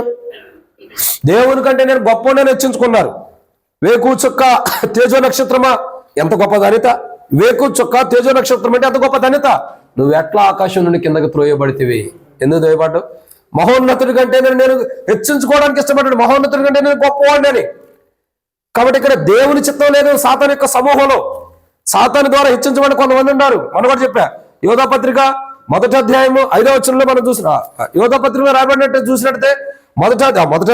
దేవుని కంటే నేను గొప్పని హెచ్చించుకున్నారు. వేకు చుక్క తేజో నక్షత్రమా, ఎంత గొప్ప ధనిత! వేకు చుక్క తేజో నక్షత్రం అంటే ఎంత గొప్ప ధనిత! నువ్వు ఎట్లా ఆకాశం నుండి కిందకి త్రోయబడితివి? ఎందుకు త్రోయబడ్డావు? మహోన్నతుడి కంటే నేను హెచ్చించుకోవడానికి ఇష్టపడ్డాడు, మహోన్నతుడి కంటే నేను గొప్పవాడిని అని. కాబట్టి ఇక్కడ దేవుని చిత్తం లేదు. సాతాను యొక్క సమూహంలో సాతాను ద్వారా హెచ్చించబడి కొంతమంది ఉన్నారు. మనం కూడా చెప్పా, యోధా పత్రిక 1వ అధ్యాయము 5వ వచనంలో మనం చూసిన యోధా పత్రిక రాయబడినట్టు చూసినట్టే మొదటి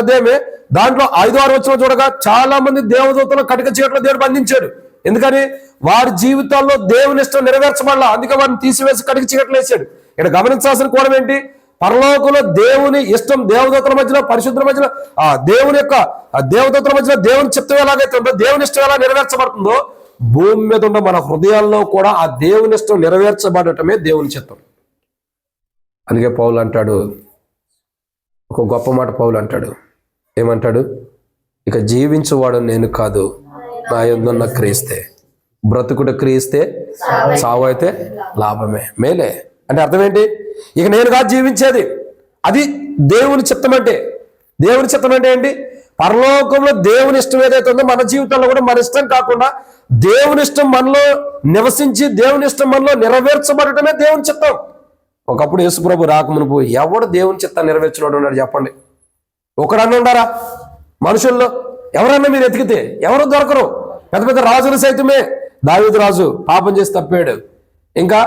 అధ్యాయమే, దాంట్లో 5వ 6వ వచనం చూడగా చాలా మంది దేవదూతలు కటిక చీకట్లో దేవుడు బంధించాడు. ఎందుకని? వారి జీవితాల్లో దేవుని ఇష్టం నెరవేర్చబడాల. అందుకే వారిని తీసివేసి కటిక చీకట్లు వేసాడు. ఇక్కడ గమనించాల్సిన కోణం ఏంటి? పరలోకంలో దేవుని ఇష్టం దేవదూతల మధ్యలో, పరిశుద్ధుల మధ్యలో, దేవుని యొక్క దేవదూతల మధ్యలో దేవుని చిత్తం ఎలాగైతే ఉందో, దేవుని ఇష్టం ఎలా నెరవేర్చబడుతుందో భూమి మీద ఉన్న మన హృదయాల్లో కూడా ఆ దేవుని ఇష్టం నెరవేర్చబడటమే దేవుని చిత్తం. అందుకే పౌలు అంటాడు, ఒక గొప్ప మాట పౌలు అంటాడు, ఏమంటాడు? ఇక జీవించువాడు నేను కాదు, నా యందున్న క్రీస్తే. బ్రతుకుట క్రీస్తే, చావు అయితే లాభమే, మేలే. అంటే అర్థం ఏంటి? ఇక నేను కాదు జీవించేది, అది దేవుని చిత్తం. అంటే దేవుని చిత్తం అంటే ఏంటి? పరలోకంలో దేవుని ఇష్టం ఏదైతే ఉందో మన జీవితంలో కూడా మన ఇష్టం కాకుండా దేవుని ఇష్టం మనలో నివసించి దేవుని ఇష్టం మనలో నెరవేర్చబడటమే దేవుని చిత్తం. ఒకప్పుడు యేసుప్రభు రాకమునుపు ఎవడు దేవుని చిత్తాన్ని నెరవేర్చినోడు ఉన్నాడు చెప్పండి? ఒకడన్నా ఉండారా మనుషుల్లో? ఎవరన్నా మీరు ఎతికితే ఎవరు దొరకరు. పెద్ద పెద్ద రాజులు సైతమే, దావీదు రాజు పాపం చేసి తప్పాడు. ఇంకా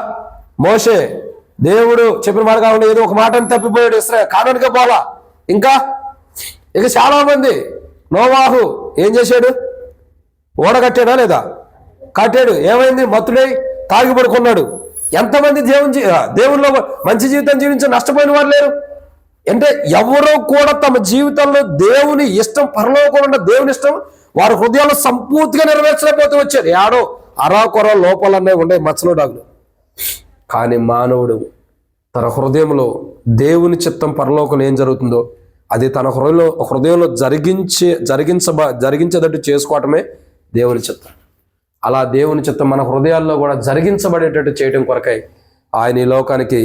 మోషే దేవుడు చెప్పిన మాట కాకుండా ఏదో ఒక మాటని తప్పిపోయాడు, కానానికే పోలా. ఇంకా చాలా మంది, నోవాహు ఏం చేశాడు? ఓడ కట్టాడా లేదా? కట్టాడు. ఏమైంది? మత్తుడై తాగి పడుకున్నాడు. ఎంతమంది దేవునిలో మంచి జీవితం జీవించి నష్టపోయిన వారు లేరు? అంటే ఎవరో కూడా తమ జీవితంలో దేవుని ఇష్టం, పరలోకంలో దేవుని ఇష్టం వారి హృదయాల్లో సంపూర్తిగా నెరవేర్చలేకపోతే వచ్చారు. ఏడో అరాకొర లోపాలనే ఉండే మచ్చలో డాగులు. కానీ మానవుడు తన హృదయంలో దేవుని చిత్తం పరలోకం ఏం జరుగుతుందో అది తన హృదయంలో జరిగించేటట్టు చేసుకోవటమే దేవుని చిత్తం. అలా దేవుని చిత్తం మన హృదయాల్లో కూడా జరిగించబడేటట్టు చేయడం కొరకై ఆయన ఈ లోకానికి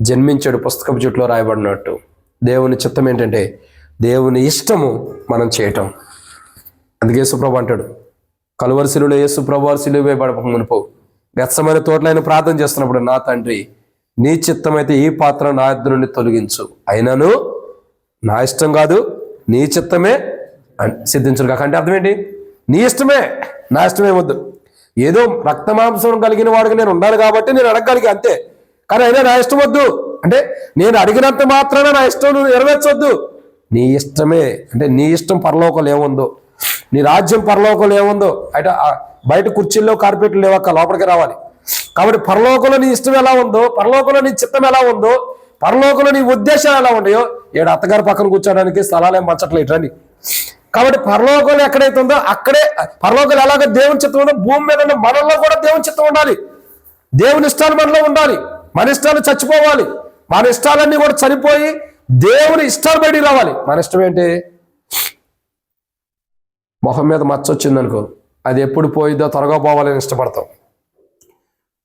జన్మించాడు. పుస్తకపు చుట్టలో రాయబడినట్టు దేవుని చిత్తం ఏంటంటే దేవుని ఇష్టము మనం చేయటం. అందుకే యేసుప్రభు అంటాడు, కలువరి శిలువలో యేసుప్రభు సిలువ పడక మునుపు గెత్సెమనే తోటలో ఆయన ప్రార్థన చేస్తున్నప్పుడు, నా తండ్రి నీ చిత్తమైతే ఈ పాత్ర నా యొద్ద నుండి తొలగించు, అయినను నా ఇష్టం కాదు నీ చిత్తమే సిద్ధించును కాక. అంటే అర్థం ఏంటి? నీ ఇష్టమే, నా ఇష్టమే వద్దు. ఏదో రక్తమాంసం కలిగిన వాడికి నేను ఉండాలి కాబట్టి నేను అడగగలిగా అంతే, కానీ అయినా నా ఇష్టం వద్దు. అంటే నేను అడిగినంత మాత్రాన నా ఇష్టం నువ్వు నెరవేర్చవద్దు. నీ ఇష్టమే అంటే నీ ఇష్టం పరలోకంలో ఏముందో, నీ రాజ్యం పరలోకంలో ఏముందో. అయితే బయట కుర్చీల్లో కార్పెట్లు లేవక్క, లోపలికి రావాలి. కాబట్టి పరలోకంలో నీ ఇష్టం ఎలా ఉందో, పరలోకంలో నీ చిత్తం ఎలా ఉందో, పరలోకంలో నీ ఉద్దేశాలు ఎలా ఉన్నాయో, ఏడు అత్తగారు పక్కన కూర్చోడానికి స్థలాలు ఏం పంచట్లేదు రండి. కాబట్టి పరలోకంలో ఎక్కడైతే ఉందో అక్కడే పరలోకంలో ఎలాగో దేవుని చిత్తం ఉందో భూమి మీద మనలో కూడా దేవుని చిత్తం ఉండాలి. దేవుని ఇష్టాలు మనలో ఉండాలి. మన ఇష్టాలు చచ్చిపోవాలి. మన ఇష్టాలన్నీ కూడా చనిపోయి దేవుని ఇష్టాలు బయటికి రావాలి. మన ఇష్టం ఏంటి? మొహం మీద మచ్చ వచ్చిందనుకో, అది ఎప్పుడు పోయిద్దో త్వరగా పోవాలని ఇష్టపడతాం.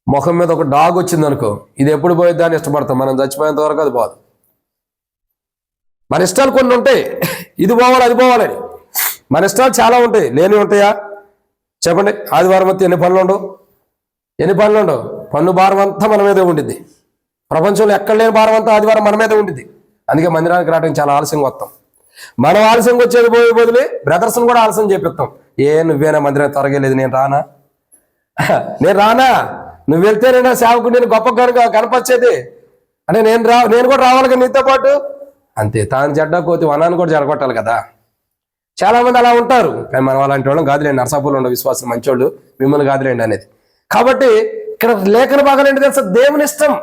ముఖం మీద ఒక డాగ్ వచ్చిందనుకో, ఇది ఎప్పుడు పోయిద్దా అని ఇష్టపడతాం. మనం చచ్చిపోయేంత వరకు అది పోదు. మన ఇష్టాలు కొన్ని ఉంటాయి, ఇది పోవాలి అది పోవాలని. మన ఇష్టాలు చాలా ఉంటాయి. లేని ఉంటాయా చెప్పండి? ఆదివారం వస్తే ఎన్ని పనులు ఉండవు? పన్ను భారం అంతా మన మీదే ఉండిద్ది. ప్రపంచంలో ఎక్కడ లేని భారం అంతా ఆదివారం మన మీదే ఉండిద్ది. అందుకే మందిరానికి రావడానికి చాలా ఆలస్యంగా వస్తాం. మనం ఆలస్యంగా వచ్చేది పోయి బదులు బ్రదర్స్ని కూడా ఆలస్యం చేపిస్తాం. నువ్వేనా మందిరానికి త్వరగలేదు, నేను రానా నువ్వు వెళ్తేనేనా సేవకు నేను గొప్ప కనపచ్చేది అంటే నేను కూడా రావాలి కదా నీతో పాటు. అంతే, తాను చెడ్డ కోతి వనాన్ని కూడా జరగొట్టాలి కదా. చాలా మంది అలా ఉంటారు. కానీ మనం అలాంటి వాళ్ళం కాదులేండి. నరసాపురంలో ఉన్న విశ్వాసం మంచోళ్ళు, మిమ్మల్ని కాదులేండి అనేది. కాబట్టి ఇక్కడ లేఖన భాగాలు ఏంటి తెలుసా? దేవుని ఇష్టం.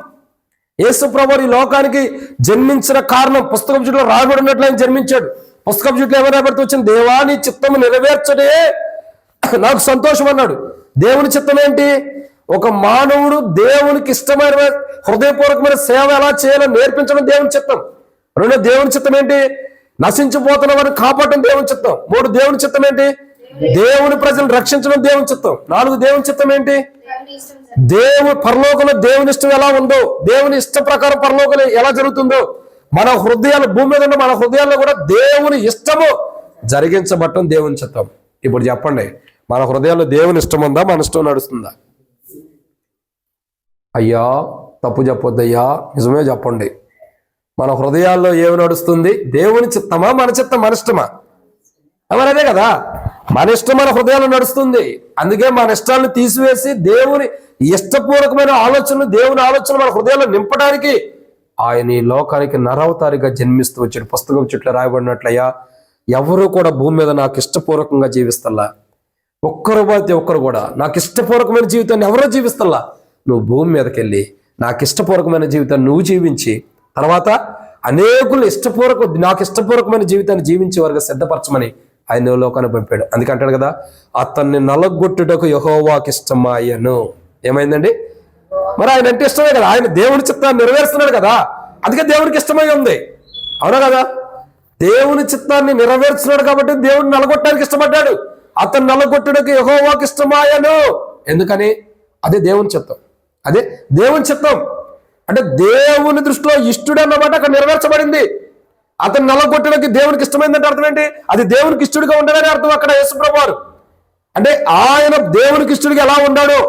యేసు ప్రభువు ఈ లోకానికి జన్మించిన కారణం పుస్తకం చుట్టూ రాయబడినట్లు ఆయన జన్మించాడు. పుస్తకం చుట్టూ ఎవరు రాబడుతూ వచ్చింది? దేవా నీ చిత్తము నెరవేర్చడే నాకు సంతోషం అన్నాడు. దేవుని చిత్తం ఏంటి? ఒక మానవుడు దేవునికి ఇష్టమైన హృదయపూర్వకమైన సేవ ఎలా చేయాలో నేర్పించడం దేవుని చిత్తం. రెండో దేవుని చిత్తం ఏంటి? నశించిపోతున్న వారిని కాపాడడం దేవుని చిత్తం. మూడు దేవుని చిత్తం ఏంటి? దేవుని ప్రజలను రక్షించడం దేవుని చిత్తం. నాలుగు దేవుని చిత్తం ఏంటి? పరలోకంలో దేవుని ఇష్టం ఎలా ఉందో, దేవుని ఇష్ట ప్రకారం పరలోకంలో ఎలా జరుగుతుందో మన హృదయాలు, భూమి మీద ఉన్న మన హృదయాల్లో కూడా దేవుని ఇష్టము జరిగించబట్టం దేవుని చిత్తం. ఇప్పుడు చెప్పండి, మన హృదయాల్లో దేవుని ఇష్టం ఉందా? మన ఇష్టం నడుస్తుందా? అయ్యా తప్పు చెప్పొద్దయ్యా, నిజమే చెప్పండి. మన హృదయాల్లో ఏమి నడుస్తుంది? దేవుని చిత్తమా మన చిత్తం? మన ఇష్టమా? అదే కదా, మన ఇష్టం మన హృదయాల్లో నడుస్తుంది. అందుకే మన ఇష్టాలను తీసివేసి దేవుని ఇష్టపూర్వకమైన ఆలోచనలు, దేవుని ఆలోచనలు మన హృదయాల్లో నింపడానికి ఆయన ఈ లోకానికి నరవతారిగా జన్మిస్తూ వచ్చాడు. పుస్తకం చుట్టూ రాయబడినట్లయ్యా ఎవరు కూడా భూమి మీద నాకు ఇష్టపూర్వకంగా జీవిస్తల్లా, ఒక్కరు పోతే ఒక్కరు కూడా నాకు ఇష్టపూర్వకమైన జీవితాన్ని ఎవరో జీవిస్తల్లా. నువ్వు భూమి మీదకి వెళ్ళి నాకు ఇష్టపూర్వకమైన జీవితాన్ని నువ్వు జీవించి తర్వాత అనేకులు నాకు ఇష్టపూర్వకమైన జీవితాన్ని జీవించే వారికి సిద్ధపరచమని ఆయన లోకాన్ని పంపాడు. అందుకే అంటాడు కదా, అతన్ని నలగొట్టుటకు యెహోవాకి ఇష్టమాయను. ఏమైందండి? మరి ఆయన అంటే ఇష్టమే కదా, ఆయన దేవుని చిత్తాన్ని నెరవేరుస్తున్నాడు కదా, అందుకే దేవునికి ఇష్టమై ఉంది. అవునా కదా? దేవుని చిత్తాన్ని నెరవేర్చున్నాడు కాబట్టి దేవుడిని నలగొట్టడానికి ఇష్టపడ్డాడు. అతను నలగొట్టుటకు యెహోవాకి ఇష్టమాయను. ఎందుకని? అదే దేవుని చిత్తం. అదే దేవుని చిత్తం అంటే దేవుని దృష్టిలో ఇష్టడు అన్నమాట అక్కడ నెరవేర్చబడింది. అతను నలగొట్టడానికి దేవునికి ఇష్టమైందంటే అర్థం ఏంటి? అది దేవునికి ఇష్టడుగా ఉండడని అర్థం అక్కడ యేసుప్రభు వారు. అంటే ఆయన దేవునికి ఇష్టడిగా ఎలా ఉన్నాడో,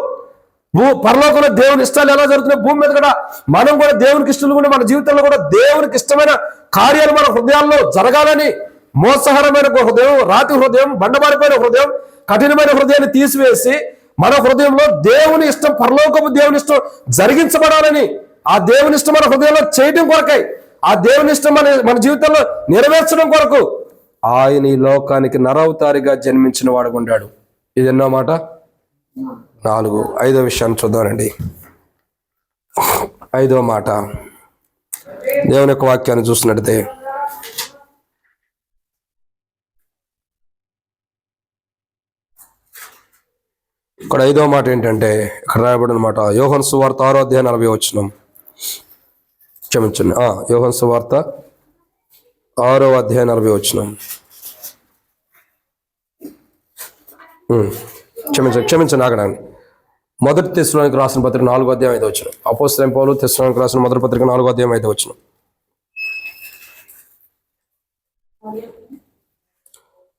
పరలోకంలో దేవుని ఇష్టాలు ఎలా జరుగుతున్నాయి, భూమి మీద కూడా మనం కూడా దేవునికి ఇష్టలు కూడా మన జీవితంలో కూడా దేవునికి ఇష్టమైన కార్యాలు మన హృదయాల్లో జరగాలని మోసహరమైన హృదయం, రాతి హృదయం, బండబారిపోయిన హృదయం, కఠినమైన హృదయాన్ని తీసివేసి మన హృదయంలో దేవుని ఇష్టం, పరలోకపు దేవుని ఇష్టం జరిగించబడాలని, ఆ దేవుని ఇష్టం మన హృదయంలో చేయడం కొరకై, ఆ దేవుని ఇష్టం మన జీవితంలో నెరవేర్చడం కొరకు ఆయన ఈ లోకానికి నరవతారిగా జన్మించిన వాడుగా ఉన్నాడు. ఇది ఎన్నో మాట? 4. 5వ విషయాన్ని చూద్దామండి. 5వ మాట దేవుని యొక్క వాక్యాన్ని చూసినట్టే ఇక్కడ 5వ మాట ఏంటంటే, ఇక్కడ రాయబడిన మాట యోహాను సువార్త 6వ అధ్యాయం 40వ వచనం. క్షమించండి, యోహాను సువార్త 6వ అధ్యాయం 40వ వచనం. క్షమించండి ఆగడానికి. మొదటి తెస్సలోనికి రాసిన పత్రిక 4వ అధ్యాయం 5వ వచనం. అపోస్తలుడైన పౌలు తెస్సలోనికి రాసిన మొదటి పత్రిక 4వ అధ్యాయం 5వ వచనం.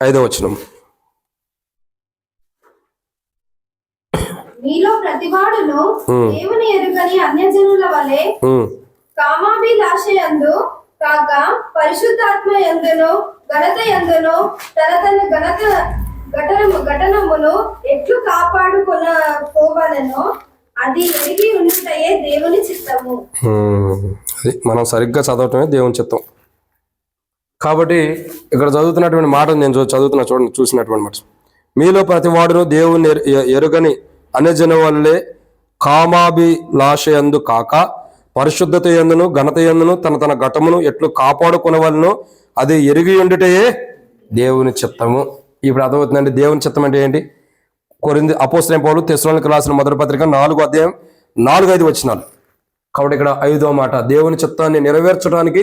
5వ వచనం. మీలో ప్రతివాడును దేవుని ఎరుగని అన్యజనుల వలె కామాభిలాషయందు కాక పరిశుద్ధాత్మ యందును ఘనత యందును తన ఘటనమును ఎట్లు కాపాడుకోవాలనో అది ఎరిగి ఉండుటయే దేవుని చిత్తము. అది మనం సరిగ్గా చదవటమే దేవుని చిత్తం. కాబట్టి ఇక్కడ చదువుతున్నటువంటి మాట నేను చదువుతున్నా చూడండి, చూసినటువంటి మాట. మీలో ప్రతి వాడును దేవుని ఎరుగని అన్యజన వల్లే కామాభిలాషయందు కాక పరిశుద్ధత యందును ఘనత యందును తన ఘటమును ఎట్లు కాపాడుకునవలనో అది ఎరిగి ఉండుటయే దేవుని చిత్తము. ఇప్పుడు అర్థమవుతుందండి దేవుని చిత్తం అంటే ఏంటి? అపోస్తలుడైన పౌలు తెస్సలోనికి రాసిన మొదటి పత్రిక 4వ అధ్యాయం 4-5 వచనాలు. కాబట్టి ఇక్కడ 5వ మాట దేవుని చిత్తాన్ని నెరవేర్చడానికి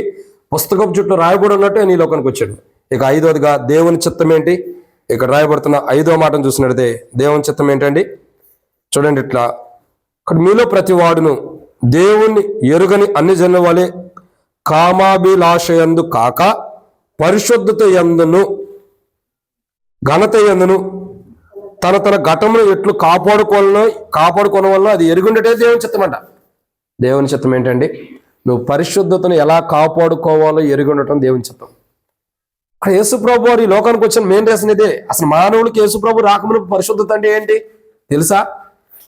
పుస్తకం చుట్టూ రాయబడి ఉన్నట్టు నీ లోకానికి వచ్చాడు. ఇక 5వదిగా దేవుని చిత్తం ఏంటి? ఇక్కడ రాయబడుతున్న 5వ మాటను చూసినట్లయితే దేవుని చిత్తం ఏంటండి? చూడండి, ఇట్లా ఇక్కడ మీలో ప్రతి వాడును దేవుణ్ణి ఎరుగని అన్ని జనుల వలె కామాభిలాషయందు కాక పరిశుద్ధత యందును ఘనత యందును తన ఘటమును ఎట్లు కాపాడుకోవడం వల్ల అది ఎరుగుండటే దేవుని చిత్తం అంట. దేవుని చిత్తం ఏంటండి? నువ్వు పరిశుద్ధతను ఎలా కాపాడుకోవాలో ఎరుగుండటం దేవుని చిత్తం. అక్కడ యేసుప్రభు వారు ఈ లోకానికి వచ్చిన మెయిన్ రీజన్ ఇదే. అసలు మానవుడికి యేసుప్రభు రాకమునుపు పరిశుద్ధత అంటే ఏంటి తెలుసా?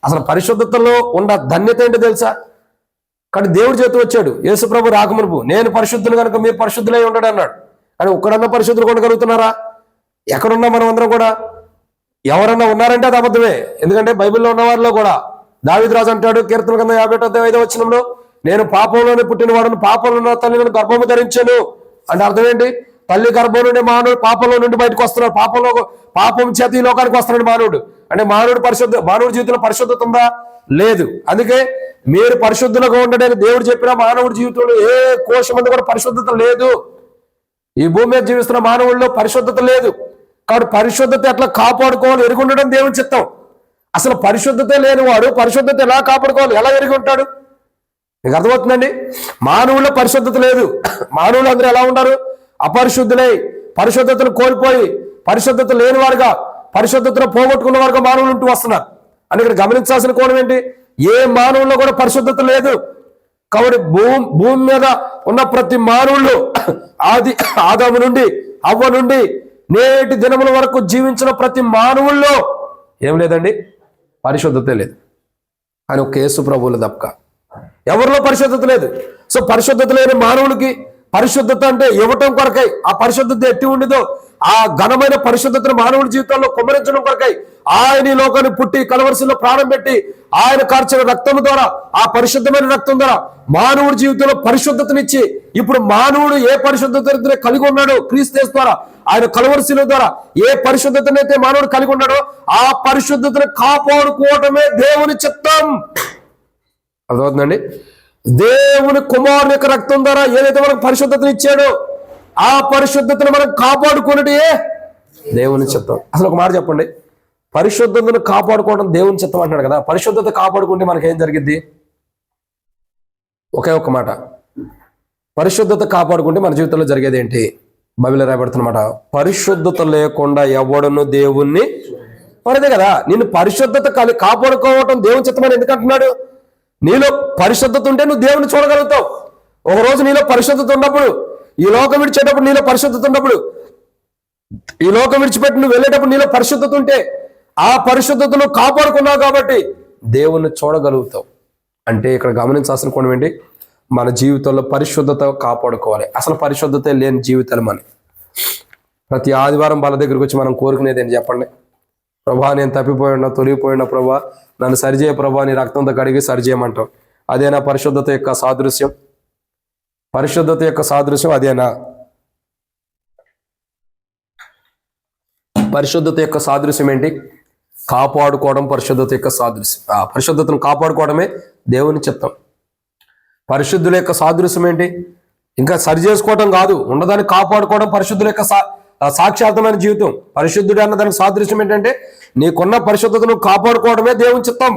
అసలు పరిశుద్ధతలో ఉన్న ధన్యత ఏంటో తెలుసా? కానీ దేవుడి చేతి వచ్చాడు యేసుప్రభు రాకమునుపు, నేను పరిశుద్ధులు కనుక మీరు పరిశుద్ధులై ఉండడు అన్నాడు. కానీ ఒక్కడన్నా పరిశుద్ధులు కొనగలుగుతున్నారా? ఎక్కడున్నా మనం అందరం కూడా ఎవరన్నా ఉన్నారంటే అది అబద్ధమే. ఎందుకంటే బైబిల్లో ఉన్న వారిలో కూడా దావీదు రాజు అంటాడు కీర్తన గ్రంథం 51:5 వచనంలో, నేను పాపంలోనే పుట్టినవాడును, పాపంలో ఉన్న తల్లిని గర్భము ధరించాను అంటే అర్థం ఏంటి? తల్లి గర్భం నుండి మానవుడు పాపంలో నుండి బయటకు వస్తున్నాడు, పాపం చేత ఈ లోకానికి వస్తున్నాడు మానవుడు. అంటే మానవుడి జీవితంలో పరిశుద్ధత ఉందా? లేదు. అందుకే మీరు పరిశుద్ధులుగా ఉండడానికి దేవుడు చెప్పిన మానవుడి జీవితంలో ఏ కోశం మంది కూడా పరిశుద్ధత లేదు. ఈ భూమి మీద జీవిస్తున్న మానవుల్లో పరిశుద్ధత లేదు. కాబట్టి పరిశుద్ధత ఎట్లా కాపాడుకోవాలి ఎరుగుండడం దేవుని చిత్తం. అసలు పరిశుద్ధత లేనివాడు పరిశుద్ధత ఎలా కాపాడుకోవాలి, ఎలా ఎరిగి ఉంటాడు? మీకు అర్థమవుతుందండి? మానవుల్లో పరిశుద్ధత లేదు. మానవులు అందరూ ఎలా ఉన్నారు? అపరిశుద్ధులై పరిశుద్ధతను కోల్పోయి పరిశుద్ధత లేని వారుగా, పరిశుద్ధతను పోగొట్టుకున్న వారుగా మానవులు ఉంటూ వస్తున్నారు. అని ఇక్కడ గమనించాల్సిన కోణం ఏంటి? ఏ మానవుల్లో కూడా పరిశుద్ధత లేదు. కాబట్టి భూమి మీద ఉన్న ప్రతి మానవుళ్ళు ఆదాము నుండి అవ్వ నుండి నేటి దినముల వరకు జీవించిన ప్రతి మానవుల్లో ఏం లేదండి, పరిశుద్ధత లేదు. అని ఒక యేసు ప్రభువుల తప్పక ఎవరిలో పరిశుద్ధత లేదు. సో పరిశుద్ధత లేని మానవులకి పరిశుద్ధత అంటే ఇవ్వటం కొరకై, ఆ పరిశుద్ధత ఎట్టి ఉండిదో ఆ ఘనమైన పరిశుద్ధతను మానవుడి జీవితంలో కుమ్మరించడం కొరకై ఆయన ఈ లోకాన్ని పుట్టి కలవరిశిలో ప్రాణం పెట్టి ఆయన కార్చిన రక్తం ద్వారా, ఆ పరిశుద్ధమైన రక్తం ద్వారా మానవుడి జీవితంలో పరిశుద్ధతనిచ్చి, ఇప్పుడు మానవుడు ఏ పరిశుద్ధతను కలిగి ఉన్నాడో క్రీస్తు ద్వారా, ఆయన కలవరిశిల ద్వారా ఏ పరిశుద్ధతనైతే మానవుడు కలిగి ఉన్నాడో ఆ పరిశుద్ధతను కాపాడుకోవటమే దేవుని చిత్తం. అర్థమవుతుందండి? దేవుని కుమారుని యొక్క రక్తం ద్వారా ఏదైతే మనకు పరిశుద్ధతను ఇచ్చాడో ఆ పరిశుద్ధతను మనం కాపాడుకున్నట్టే దేవుని చిత్తం. అసలు ఒక మాట చెప్పండి, పరిశుద్ధతను కాపాడుకోవడం దేవుని చిత్తం అంటున్నాడు కదా. పరిశుద్ధత కాపాడుకుంటే మనకేం జరిగిద్ది? ఒకే ఒక్క మాట, పరిశుద్ధత కాపాడుకుంటే మన జీవితంలో జరిగేది ఏంటి? బైబిల్లో రాయబడుతున్నమాట, పరిశుద్ధత లేకుండా ఎవడును దేవుణ్ణి మరదే కదా. నిన్ను పరిశుద్ధత కాపాడుకోవటం దేవుని చిత్తం అని ఎందుకంటున్నాడు? నీలో పరిశుద్ధత ఉంటే నువ్వు దేవుని చూడగలుగుతావు. ఒక రోజు నీలో పరిశుద్ధత ఉన్నప్పుడు, ఈ లోకం విడిచేటప్పుడు నీలో పరిశుద్ధత ఉన్నప్పుడు, ఈ లోకం విడిచిపెట్టి నువ్వు వెళ్ళేటప్పుడు నీలో పరిశుద్ధత ఉంటే ఆ పరిశుద్ధతను కాపాడుకున్నావు కాబట్టి దేవుణ్ణి చూడగలుగుతావు. అంటే ఇక్కడ గమనించాల్సిన కోణం ఏంటి? మన జీవితంలో పరిశుద్ధత కాపాడుకోవాలి. అసలు పరిశుద్ధత లేని జీవితాలు మన ప్రతి ఆదివారం వాళ్ళ దగ్గరికి వచ్చి మనం కోరుకునేది ఏంటి చెప్పండి? ప్రభా, నేను తప్పిపోయినా తొలిగిపోయినా ప్రభా, నన్ను సరిచేయ ప్రభా, నీ రక్తంతో కడిగి సరిచేయమంటాం. అదేనా పరిశుద్ధత యొక్క సాదృశ్యం? పరిశుద్ధత యొక్క సాదృశ్యం అదేనా? పరిశుద్ధత యొక్క సాదృశ్యం ఏంటి? కాపాడుకోవడం పరిశుద్ధత యొక్క సాదృశ్యం. ఆ పరిశుద్ధతను కాపాడుకోవడమే దేవుని చిత్తం. పరిశుద్ధుల యొక్క సాదృశ్యం ఏంటి? ఇంకా సరి చేసుకోవడం కాదు, ఉన్నదాన్ని కాపాడుకోవడం పరిశుద్ధుల యొక్క సాక్షార్థమైన జీవితం. పరిశుద్ధుడు అన్న దానికి సాదృశ్యం ఏంటంటే నీకున్న పరిశుద్ధతను కాపాడుకోవడమే దేవుని చిత్తం.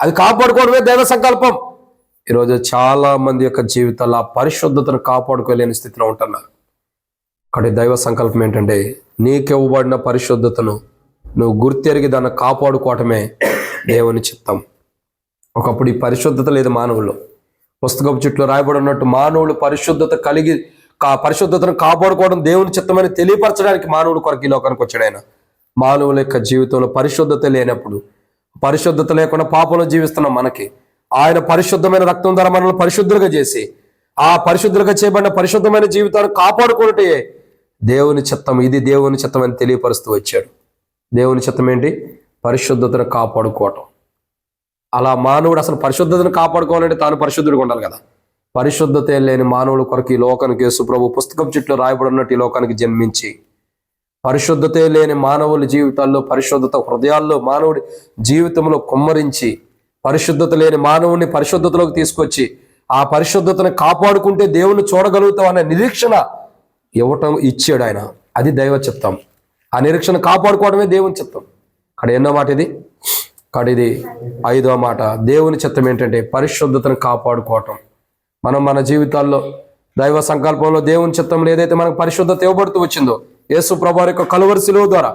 అది కాపాడుకోవడమే దైవ సంకల్పం. ఈరోజు చాలా మంది యొక్క జీవితాల్లో ఆ పరిశుద్ధతను కాపాడుకోలేని స్థితిలో ఉంటున్నారు. కాబట్టి దైవ సంకల్పం ఏంటంటే నీకివ్వబడిన పరిశుద్ధతను నువ్వు గుర్తెరిగి దాన్ని కాపాడుకోవటమే దేవుని చిత్తం. ఒకప్పుడు ఈ పరిశుద్ధత లేదు మానవుల్లో. పుస్తకపు చుట్టూ రాయబడి ఉన్నట్టు మానవుడు పరిశుద్ధత కలిగి పరిశుద్ధతను కాపాడుకోవడం దేవుని చిత్తమని తెలియపరచడానికి మానవుడు కొరకు ఈ లోకానికి వచ్చాడు. ఆయన మానవుల యొక్క జీవితంలో పరిశుద్ధత లేనప్పుడు, పరిశుద్ధత లేకుండా పాపంలో జీవిస్తున్నాం మనకి ఆయన పరిశుద్ధమైన రక్తం ద్వారా మనల్ని పరిశుద్ధులుగా చేసి ఆ పరిశుద్ధులుగా చేయబడిన పరిశుద్ధమైన జీవితాన్ని కాపాడుకుంటే దేవుని చిత్తం. ఇది దేవుని చిత్తం అని తెలియపరుస్తూ వచ్చాడు. దేవుని చిత్తం ఏంటి? పరిశుద్ధతను కాపాడుకోవటం. అలా మానవుడు అసలు పరిశుద్ధతను కాపాడుకోవాలంటే తాను పరిశుద్ధుడిగా ఉండాలి కదా. పరిశుద్ధత లేని మానవుడు కొరకు ఈ లోకానికి యేసు ప్రభు పుస్తకం చుట్టూ రాయబడి ఉన్నట్టు ఈ లోకానికి జన్మించి, పరిశుద్ధతే లేని మానవుల జీవితాల్లో పరిశుద్ధత హృదయాల్లో మానవుడి జీవితంలో కుమ్మరించి, పరిశుద్ధత లేని మానవుడిని పరిశుద్ధతలోకి తీసుకొచ్చి ఆ పరిశుద్ధతను కాపాడుకుంటే దేవుణ్ణి చూడగలుగుతాం అనే నిరీక్షణ ఇచ్చాడు ఆయన. అది దైవ చిత్తం. ఆ నిరీక్షణ కాపాడుకోవడమే దేవుని చిత్తం. అక్కడ ఎన్నో మాట ఇది? అక్కడ ఇది 5వ మాట. దేవుని చిత్తం ఏంటంటే పరిశుద్ధతను కాపాడుకోవటం. మనం మన జీవితాల్లో దైవ సంకల్పంలో దేవుని చిత్తంలో ఏదైతే మనకు పరిశుద్ధత ఇవ్వబడుతూ వచ్చిందో, యేసు ప్రభువు యొక్క కలువరి శిలువ ద్వారా,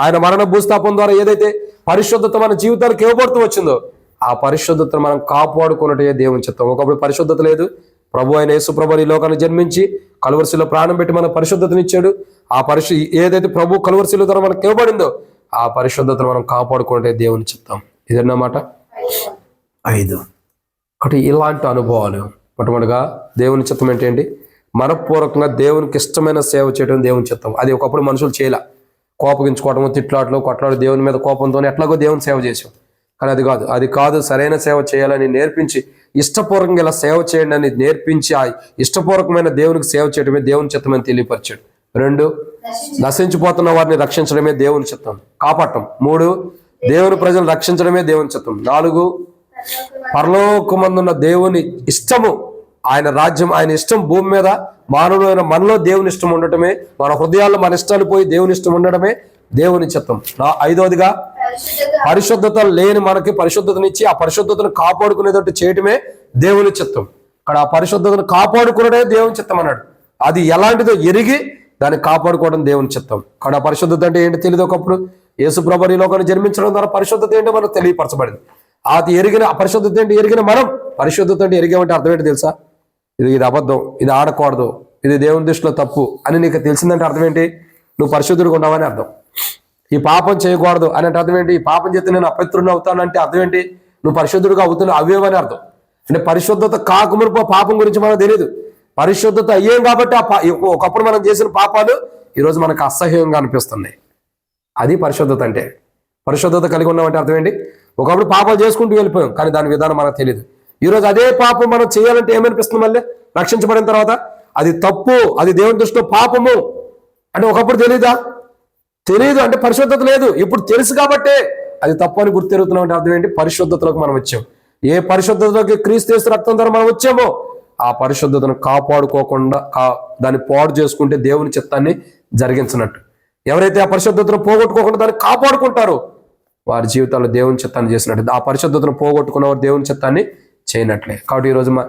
ఆయన మరణ భూస్థాపన ద్వారా ఏదైతే పరిశుద్ధత మన జీవితానికి ఇవ్వబడుతూ వచ్చిందో ఆ పరిశుద్ధతను మనం కాపాడుకున్నట్టే దేవుని చిత్తం. ఒకప్పుడు పరిశుద్ధత లేదు. ప్రభు అయిన యేసు ప్రభువు ఈ లోకాన్ని జన్మించి కలువరి శిలువలో ప్రాణం పెట్టి మన పరిశుద్ధతను ఇచ్చాడు. ఆ ఏదైతే ప్రభు కలువరి శిలువ ద్వారా మనకు ఇవ్వబడిందో ఆ పరిశుద్ధతను మనం కాపాడుకున్నట్టే దేవుని చిత్తం. ఇదన్నమాట 5. ఒకటి ఇలాంటి అనుభవాలు. మొట్టమొదటిగా దేవుని చిత్తం ఏంటి? మనపూర్వకంగా దేవునికి ఇష్టమైన సేవ చేయడం దేవుని చిత్తం. అది ఒకప్పుడు మనుషులు చేయలే. కోపగించుకోవడము, తిట్లాటలు, కొట్లాడు, దేవుని మీద కోపంతో ఎట్లాగో దేవుని సేవ చేసాం. కానీ అది కాదు సరైన సేవ చేయాలని నేర్పించి, ఇష్టపూర్వకంగా ఇలా సేవ చేయండి అని నేర్పించి ఆ ఇష్టపూర్వకమైన దేవునికి సేవ చేయడమే దేవుని చిత్తం అని తెలియపరిచాడు. 2, నశించిపోతున్న వారిని రక్షించడమే దేవుని చిత్తం, కాపాడటం. 3, దేవుని ప్రజలు రక్షించడమే దేవుని చిత్తం. 4, పరలోకమందున్న దేవుని ఇష్టము, ఆయన రాజ్యం, ఆయన ఇష్టం భూమి మీద మానవుడైన మనలో దేవుని ఇష్టం ఉండటమే, మన హృదయాల్లో మన ఇష్టాలు పోయి దేవుని ఇష్టం ఉండడమే దేవుని చిత్తం. 5వదిగా పరిశుద్ధత లేని మనకి పరిశుద్ధతనిచ్చి ఆ పరిశుద్ధతను కాపాడుకునేటట్టు చేయటమే దేవుని చిత్తం. అక్కడ ఆ పరిశుద్ధతను కాపాడుకునే దేవుని చిత్తం అన్నాడు. అది ఎలాంటిదో ఎరిగి దాన్ని కాపాడుకోవడం దేవుని చిత్తం. అక్కడ పరిశుద్ధత అంటే ఏంటి తెలియదు. ఒకప్పుడు యేసు ప్రభువు ఈ లోకాన్ని జన్మించడం ద్వారా పరిశుద్ధత ఏంటో మనకు తెలియపరచబడింది. అది ఎరిగిన పరిశుద్ధత ఏంటి ఎరిగిన మనం పరిశుద్ధత అంటే ఎరిగామంటే అర్థం ఏంటి తెలుసా? ఇది అబద్ధం, ఇది ఆడకూడదు, ఇది దేవుని దృష్టిలో తప్పు అని నీకు తెలిసిందంటే అర్థం ఏంటి? నువ్వు పరిశుద్ధుడిగా ఉండవని అర్థం. ఈ పాపం చేయకూడదు అని అంటే అర్థం ఏంటి? ఈ పాపం చేస్తే నేను అపవిత్రుడిని అవుతానంటే అర్థం ఏంటి? నువ్వు పరిశుద్ధుడిగా అవుతున్నావు అవేవని అర్థం. అంటే పరిశుద్ధత కాకమునుపు పాపం గురించి మనకు తెలియదు. పరిశుద్ధత అయ్యేం కాబట్టి ఒకప్పుడు మనం చేసిన పాపాలు ఈరోజు మనకు అసహ్యంగా అనిపిస్తున్నాయి. అది పరిశుద్ధత అంటే. పరిశుద్ధత కలిగి ఉన్నామంటే అర్థం ఏంటి? ఒకప్పుడు పాపాలు చేసుకుంటూ వెళ్ళిపోయాం, కానీ దాని విధానం మనకు తెలియదు. ఈరోజు అదే పాపం మనం చేయాలంటే ఏమనిపిస్తుంది? మళ్ళీ రక్షించబడిన తర్వాత అది తప్పు, అది దేవుని దృష్టిలో పాపము అంటే ఒకప్పుడు తెలియదా? తెలియదు అంటే పరిశుద్ధత లేదు. ఇప్పుడు తెలుసు కాబట్టే అది తప్పు అని గుర్తెరుగుతున్నాం అంటే అర్థం ఏంటి? పరిశుద్ధతలోకి మనం వచ్చాం. ఏ పరిశుద్ధతలోకి క్రీస్తు యేసు రక్తం ద్వారా మనం వచ్చామో ఆ పరిశుద్ధతను కాపాడుకోకుండా దాన్ని పాడు చేసుకుంటే దేవుని చిత్తాన్ని జరిగించినట్టు. ఎవరైతే ఆ పరిశుద్ధతను పోగొట్టుకోకుండా దాన్ని కాపాడుకుంటారో వారి జీవితాల్లో దేవుని చిత్తాన్ని చేసినట్టు. ఆ పరిశుద్ధతను పోగొట్టుకున్నవారు దేవుని చిత్తాన్ని చేయనట్లే. కాబట్టి ఈరోజు మా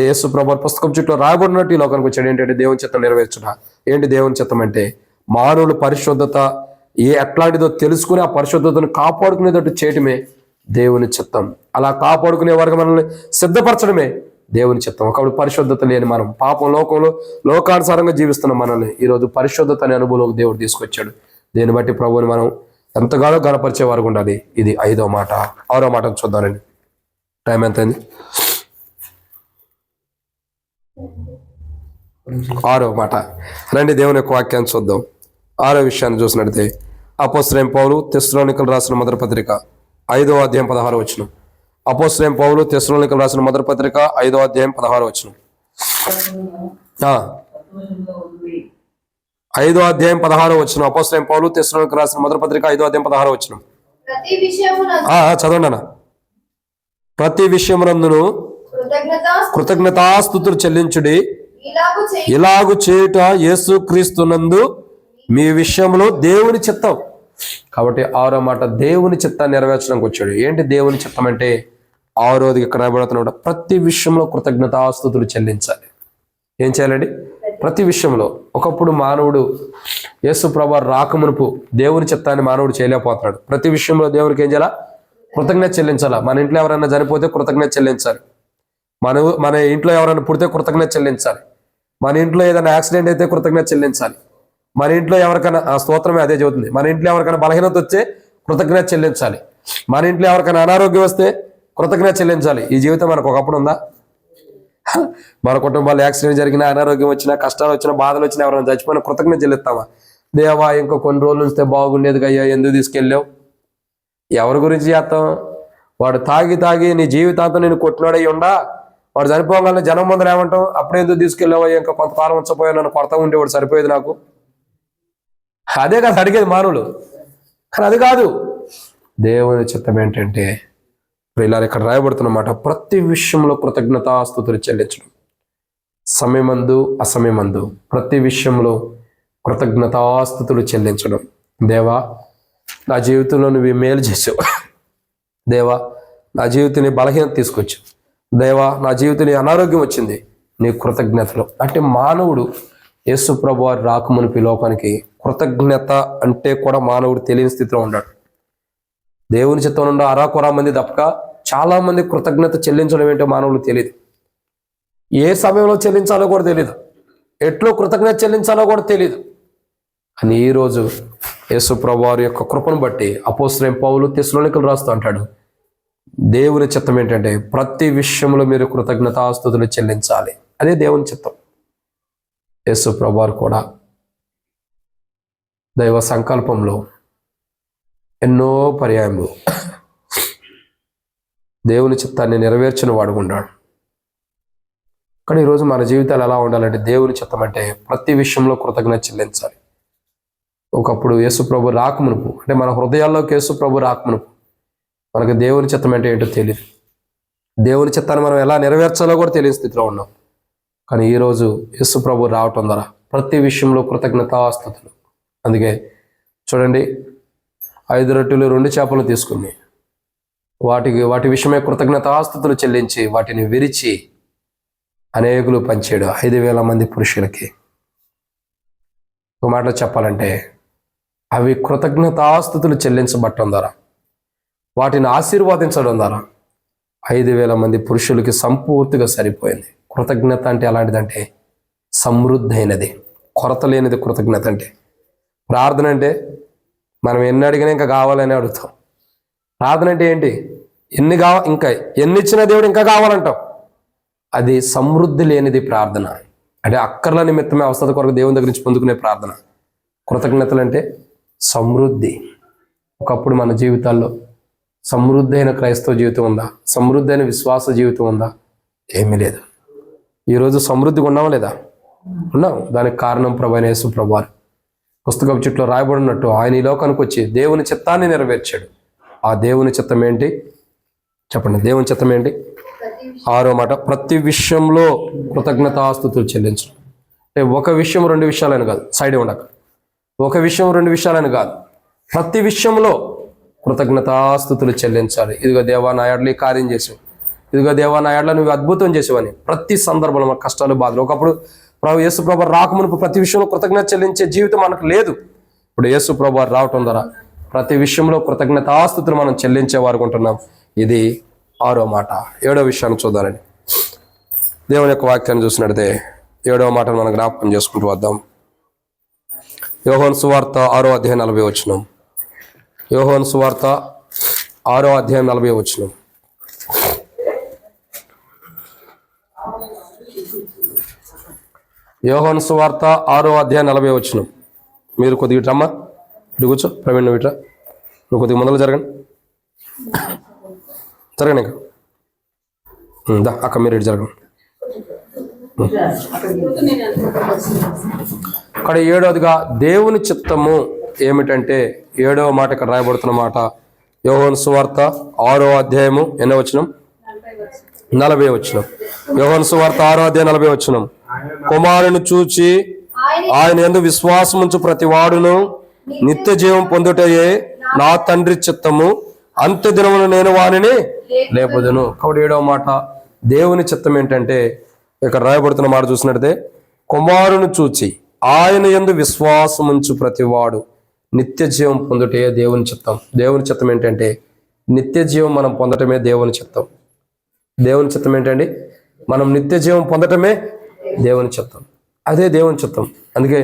యేసు ప్రభువు పుస్తకం చుట్టూ రాబడినట్టు ఈ లోకానికి వచ్చాడు. ఏంటంటే దేవుని చిత్తం నెరవేర్చుట. ఏంటి దేవుని చిత్తం అంటే? మానవుల పరిశుద్ధత ఎట్లాంటిదో తెలుసుకుని ఆ పరిశుద్ధతను కాపాడుకునేటట్టు చేయటమే దేవుని చిత్తం. అలా కాపాడుకునే వరకు మనల్ని సిద్ధపరచడమే దేవుని చిత్తం. కాబట్టి పరిశుద్ధత లేని మనం పాపం లోకంలో లోకానుసారంగా జీవిస్తున్న మనల్ని ఈరోజు పరిశుద్ధత అనే అనుభవంలోకి దేవుడు తీసుకొచ్చాడు. దీన్ని బట్టి ప్రభువుని మనం ఎంతగానో గణపరిచే వారు ఉండాలి. ఇది 5వ మాట. 6వ మాట చూద్దామండి. టైం ఎంత అయింది? 6వ మాట. రండి దేవుని యొక్క వాక్యాన్ని చూద్దాం. 6వ విషయాన్ని చూసినట్లయితే అపోస్తలుడైన పౌలు తెస్సలోనికీయులకు రాసిన మొదటి పత్రిక 5వ అధ్యాయం 16వ వచనం. అపోస్తలుడైన పౌలు తెస్సలోనికీయులకు రాసిన మొదటి పత్రిక 5వ అధ్యాయం 16వ వచనం. 5వ అధ్యాయం 16వ వచనం. అపోస్తలుడైన పౌలు తెస్సలోనికీయులకు రాసిన మొదటి పత్రిక 5వ అధ్యాయం 16వ వచనం. ప్రతి విషయమునందు చదవండి అన్న. ప్రతి విషయమునందును కృతజ్ఞతాస్తుతులు చెల్లించుడి, ఇలాగు చేయుట యేసు క్రీస్తునందు మీ విషయంలో దేవుని చిత్తం. కాబట్టి 6వ మాట దేవుని చిత్తాన్ని నెరవేర్చడానికి వచ్చాడు. ఏంటి దేవుని చిత్తం అంటే? 6వది ఇక్కడ రాబడుతున్నాడు. ప్రతి విషయంలో కృతజ్ఞతాస్తుతులు చెల్లించాలి. ఏం చేయాలండి? ప్రతి విషయంలో. ఒకప్పుడు మానవుడు యేసు ప్రభువు రాకమునుపు దేవుని చిత్తాన్ని మానవుడు చేయలేకపోతున్నాడు. ప్రతి విషయంలో దేవునికి ఏం చేయాలా? కృతజ్ఞత చెల్లించాలా. మన ఇంట్లో ఎవరైనా చనిపోతే కృతజ్ఞత చెల్లించాలి. మన ఇంట్లో ఎవరైనా పుడితే కృతజ్ఞత చెల్లించాలి. మన ఇంట్లో ఏదైనా యాక్సిడెంట్ అయితే కృతజ్ఞత చెల్లించాలి. మన ఇంట్లో ఎవరికైనా స్తోత్రమే అదే చెబుతుంది. మన ఇంట్లో ఎవరికైనా బలహీనత వచ్చే కృతజ్ఞత చెల్లించాలి. మన ఇంట్లో ఎవరికైనా అనారోగ్యం వస్తే కృతజ్ఞత చెల్లించాలి. ఈ జీవితం మనకు ఒకప్పుడు ఉందా? మన కుటుంబాల్లో యాక్సిడెంట్ జరిగినా, అనారోగ్యం వచ్చినా, కష్టాలు వచ్చినా, బాధలు వచ్చినా, ఎవరైనా చచ్చిపోయినా కృతజ్ఞత చెల్లిస్తామా? దేవా ఇంకో కొన్ని రోజులు ఉంచితే బాగుండేది అయ్యా, ఎందుకు తీసుకెళ్ళావు? ఎవరి గురించి చేస్తాం? వాడు తాగి నీ జీవితాంతం నేను కొట్టినాడై ఉండా, వాడు చనిపోగానే జనం ముందర ఏమంటాం? అప్పుడే ఎందుకు తీసుకెళ్ళావు? ఇంకా కొంతకాలం ఉంచపోయా, నన్ను కొడతా ఉండేవాడు, సరిపోయేది నాకు. అదే కాదు అడిగేది మానవులు. కానీ అది కాదు దేవుని చిత్తం. ఏంటంటే ఇలా ఇక్కడ రాయబడుతున్నమాట, ప్రతి విషయంలో కృతజ్ఞతాస్తుతులు చెల్లించడం. సమయమందు అసమయమందు ప్రతి విషయంలో కృతజ్ఞతాస్తుతులు చెల్లించడం. దేవా నా జీవితంలో నువ్వు మేలు చేసావు. దేవా నా జీవితాన్ని బలహీనత తీసుకొచ్చు. దేవా నా జీవితాన్ని అనారోగ్యం వచ్చింది, నీ కృతజ్ఞతలు. అంటే మానవుడు యేసు ప్రభువు రాకమునుపు లోకానికి కృతజ్ఞత అంటే కూడా మానవుడు తెలియని స్థితిలో ఉన్నాడు. దేవుని చిత్తం నుండి అరాకొరా మంది తప్పక చాలా మంది కృతజ్ఞత చెల్లించడం ఏంటో మానవులు తెలియదు. ఏ సమయంలో చెల్లించాలో కూడా తెలియదు, ఎట్లో కృతజ్ఞత చెల్లించాలో కూడా తెలియదు. అని ఈరోజు యేసు ప్రభువారి యొక్క కృపను బట్టి అపోస్తలుడైన పౌలు తెస్సలోనికీయులకు రాస్తూ అంటాడు, దేవుని చిత్తం ఏంటంటే ప్రతి విషయంలో మీరు కృతజ్ఞతాస్తుతులు చెల్లించాలి. అదే దేవుని చిత్తం. యేసు ప్రభువారు కూడా దైవ సంకల్పంలో ఎన్నో పర్యాయములు దేవుని చిత్తాన్ని నెరవేర్చిన వాడు ఉన్నాడు. కానీ ఈరోజు మన జీవితాలు ఎలా ఉండాలంటే దేవుని చిత్తం అంటే ప్రతి విషయంలో కృతజ్ఞత చెల్లించాలి. ఒకప్పుడు యేసు ప్రభు రాకమునుపు, అంటే మన హృదయాల్లోకి యేసు ప్రభు రాకమునుపు మనకు దేవుని చిత్తం అంటే ఏంటో తెలియదు. దేవుని చిత్తాన్ని మనం ఎలా నెరవేర్చాలో కూడా తెలియని స్థితిలో ఉన్నాం. కానీ ఈరోజు యేసు ప్రభు రావటం ద్వారా ప్రతి విషయంలో కృతజ్ఞతాస్తుతులు. అందుకే చూడండి, 5 రొట్టెలు 2 చేపలు తీసుకుని వాటి విషయమే కృతజ్ఞతాస్తుతులు చెల్లించి వాటిని విరిచి అనేకులు పంచాడు 5,000 మంది పురుషులకి. ఒక మాటలో చెప్పాలంటే అవి కృతజ్ఞతాస్తుతులు చెల్లించబట్టడం ద్వారా, వాటిని ఆశీర్వాదించడం ద్వారా 5,000 మంది పురుషులకి సంపూర్తిగా సరిపోయింది. కృతజ్ఞత అంటే ఎలాంటిదంటే సమృద్ధి అయినది, కొరత లేనిది కృతజ్ఞత అంటే. ప్రార్థన అంటే మనం ఎన్ని అడిగినా ఇంకా కావాలని అడుగుతాం. ప్రార్థన అంటే ఏంటి? ఇంకా ఎన్ని ఇచ్చిన దేవుడు ఇంకా కావాలంటాం. అది సమృద్ధి లేనిది ప్రార్థన. అంటే అక్కర్ల నిమిత్తమే అవసరం కొరకు దేవుని దగ్గర నుంచి పొందుకునే ప్రార్థన. కృతజ్ఞతలు అంటే సమృద్ధి. ఒకప్పుడు మన జీవితాల్లో సమృద్ధి అయిన క్రైస్తవ జీవితం ఉందా? సమృద్ధి అయిన విశ్వాస జీవితం ఉందా? ఏమీ లేదు. ఈరోజు సమృద్ధిగా ఉన్నామా లేదా? ఉన్నాం. దానికి కారణం ప్రభువైన యేసు ప్రభువారు. పుస్తకపు చుట్టూ రాయబడినట్టు ఆయన ఈ లోకానికి వచ్చి దేవుని చిత్తాన్ని నెరవేర్చాడు. ఆ దేవుని చిత్తం ఏంటి చెప్పండి? దేవుని చిత్తం ఏంటి? 6వ మాట, ప్రతి విషయంలో కృతజ్ఞతాస్తుతులు చెల్లించడం. అంటే ఒక విషయం 2 విషయాలని కాదు, సైడ్ ఉండక. ఒక విషయం 2 విషయాలని కాదు, ప్రతి విషయంలో కృతజ్ఞతాస్తుతులు చెల్లించాలి. ఇదిగో దేవా నా యెడల ఈ కార్యం చేసావు, ఇదిగో దేవా నా యెడల నువ్వు అద్భుతం చేసావని ప్రతి సందర్భంలో మన కష్టాలు బాధలు. ఒకప్పుడు యేసు ప్రభు రాకమునుపు ప్రతి విషయంలో కృతజ్ఞత చెల్లించే జీవితం మనకు లేదు. ఇప్పుడు యేసు ప్రభు రావటం ద్వారా ప్రతి విషయంలో కృతజ్ఞతాస్తుతులు మనం చెల్లించే వారు ఉంటున్నాం. ఇది 6వ మాట. 7వ విషయాన్ని చూద్దారండి. దేవుని యొక్క వాక్యాన్ని చూసినట్టే 7వ మాటను మనం జ్ఞాపకం చేసుకుంటూ వద్దాం. యోహాను సువార్త 6వ అధ్యాయం 40వ వచనం. యోహాను సువార్త 6వ అధ్యాయం 40వ వచనం. యోహాను సువార్త 6వ అధ్యాయం 40వ వచనం. మీరు కొద్దిగా ఇట్రమ్మా, ఇటు కూర్చో. ప్రవీణ్ నువ్వు ఇట్రా, నువ్వు కొద్దిగా ముందర జరగండి. దా అక్క మీరు ఇటు జరగండి. అక్కడ 7వదిగా దేవుని చిత్తము ఏమిటంటే 7వ మాట ఇక్కడ రాయబడుతున్న మాట. యోహాను సువార్త 6వ అధ్యాయము ఎన్నో వచనం? 40వ వచనం. యోహాను సువార్త 6వ అధ్యాయం 40వ వచనం. కుమారుని చూచి ఆయన యందు విశ్వాసం ఉంచు ప్రతి వాడును నిత్య జీవం పొందుటయే నా తండ్రి చిత్తము, అంత్య దినమున నేను వానిని లేపుదును. కాబట్టి 7వ మాట దేవుని చిత్తం ఏంటంటే ఇక్కడ రాయబడుతున్న మాట చూసినట్టే, కుమారుని చూచి ఆయన యందు విశ్వాసం ఉంచు ప్రతివాడు నిత్య జీవం పొందుటే దేవుని చిత్తం. దేవుని చిత్తం ఏంటంటే నిత్య జీవం మనం పొందటమే దేవుని చిత్తం. దేవుని చిత్తం ఏంటండి? మనం నిత్య జీవం పొందటమే దేవుని చిత్తం. అదే దేవుని చిత్తం. అందుకే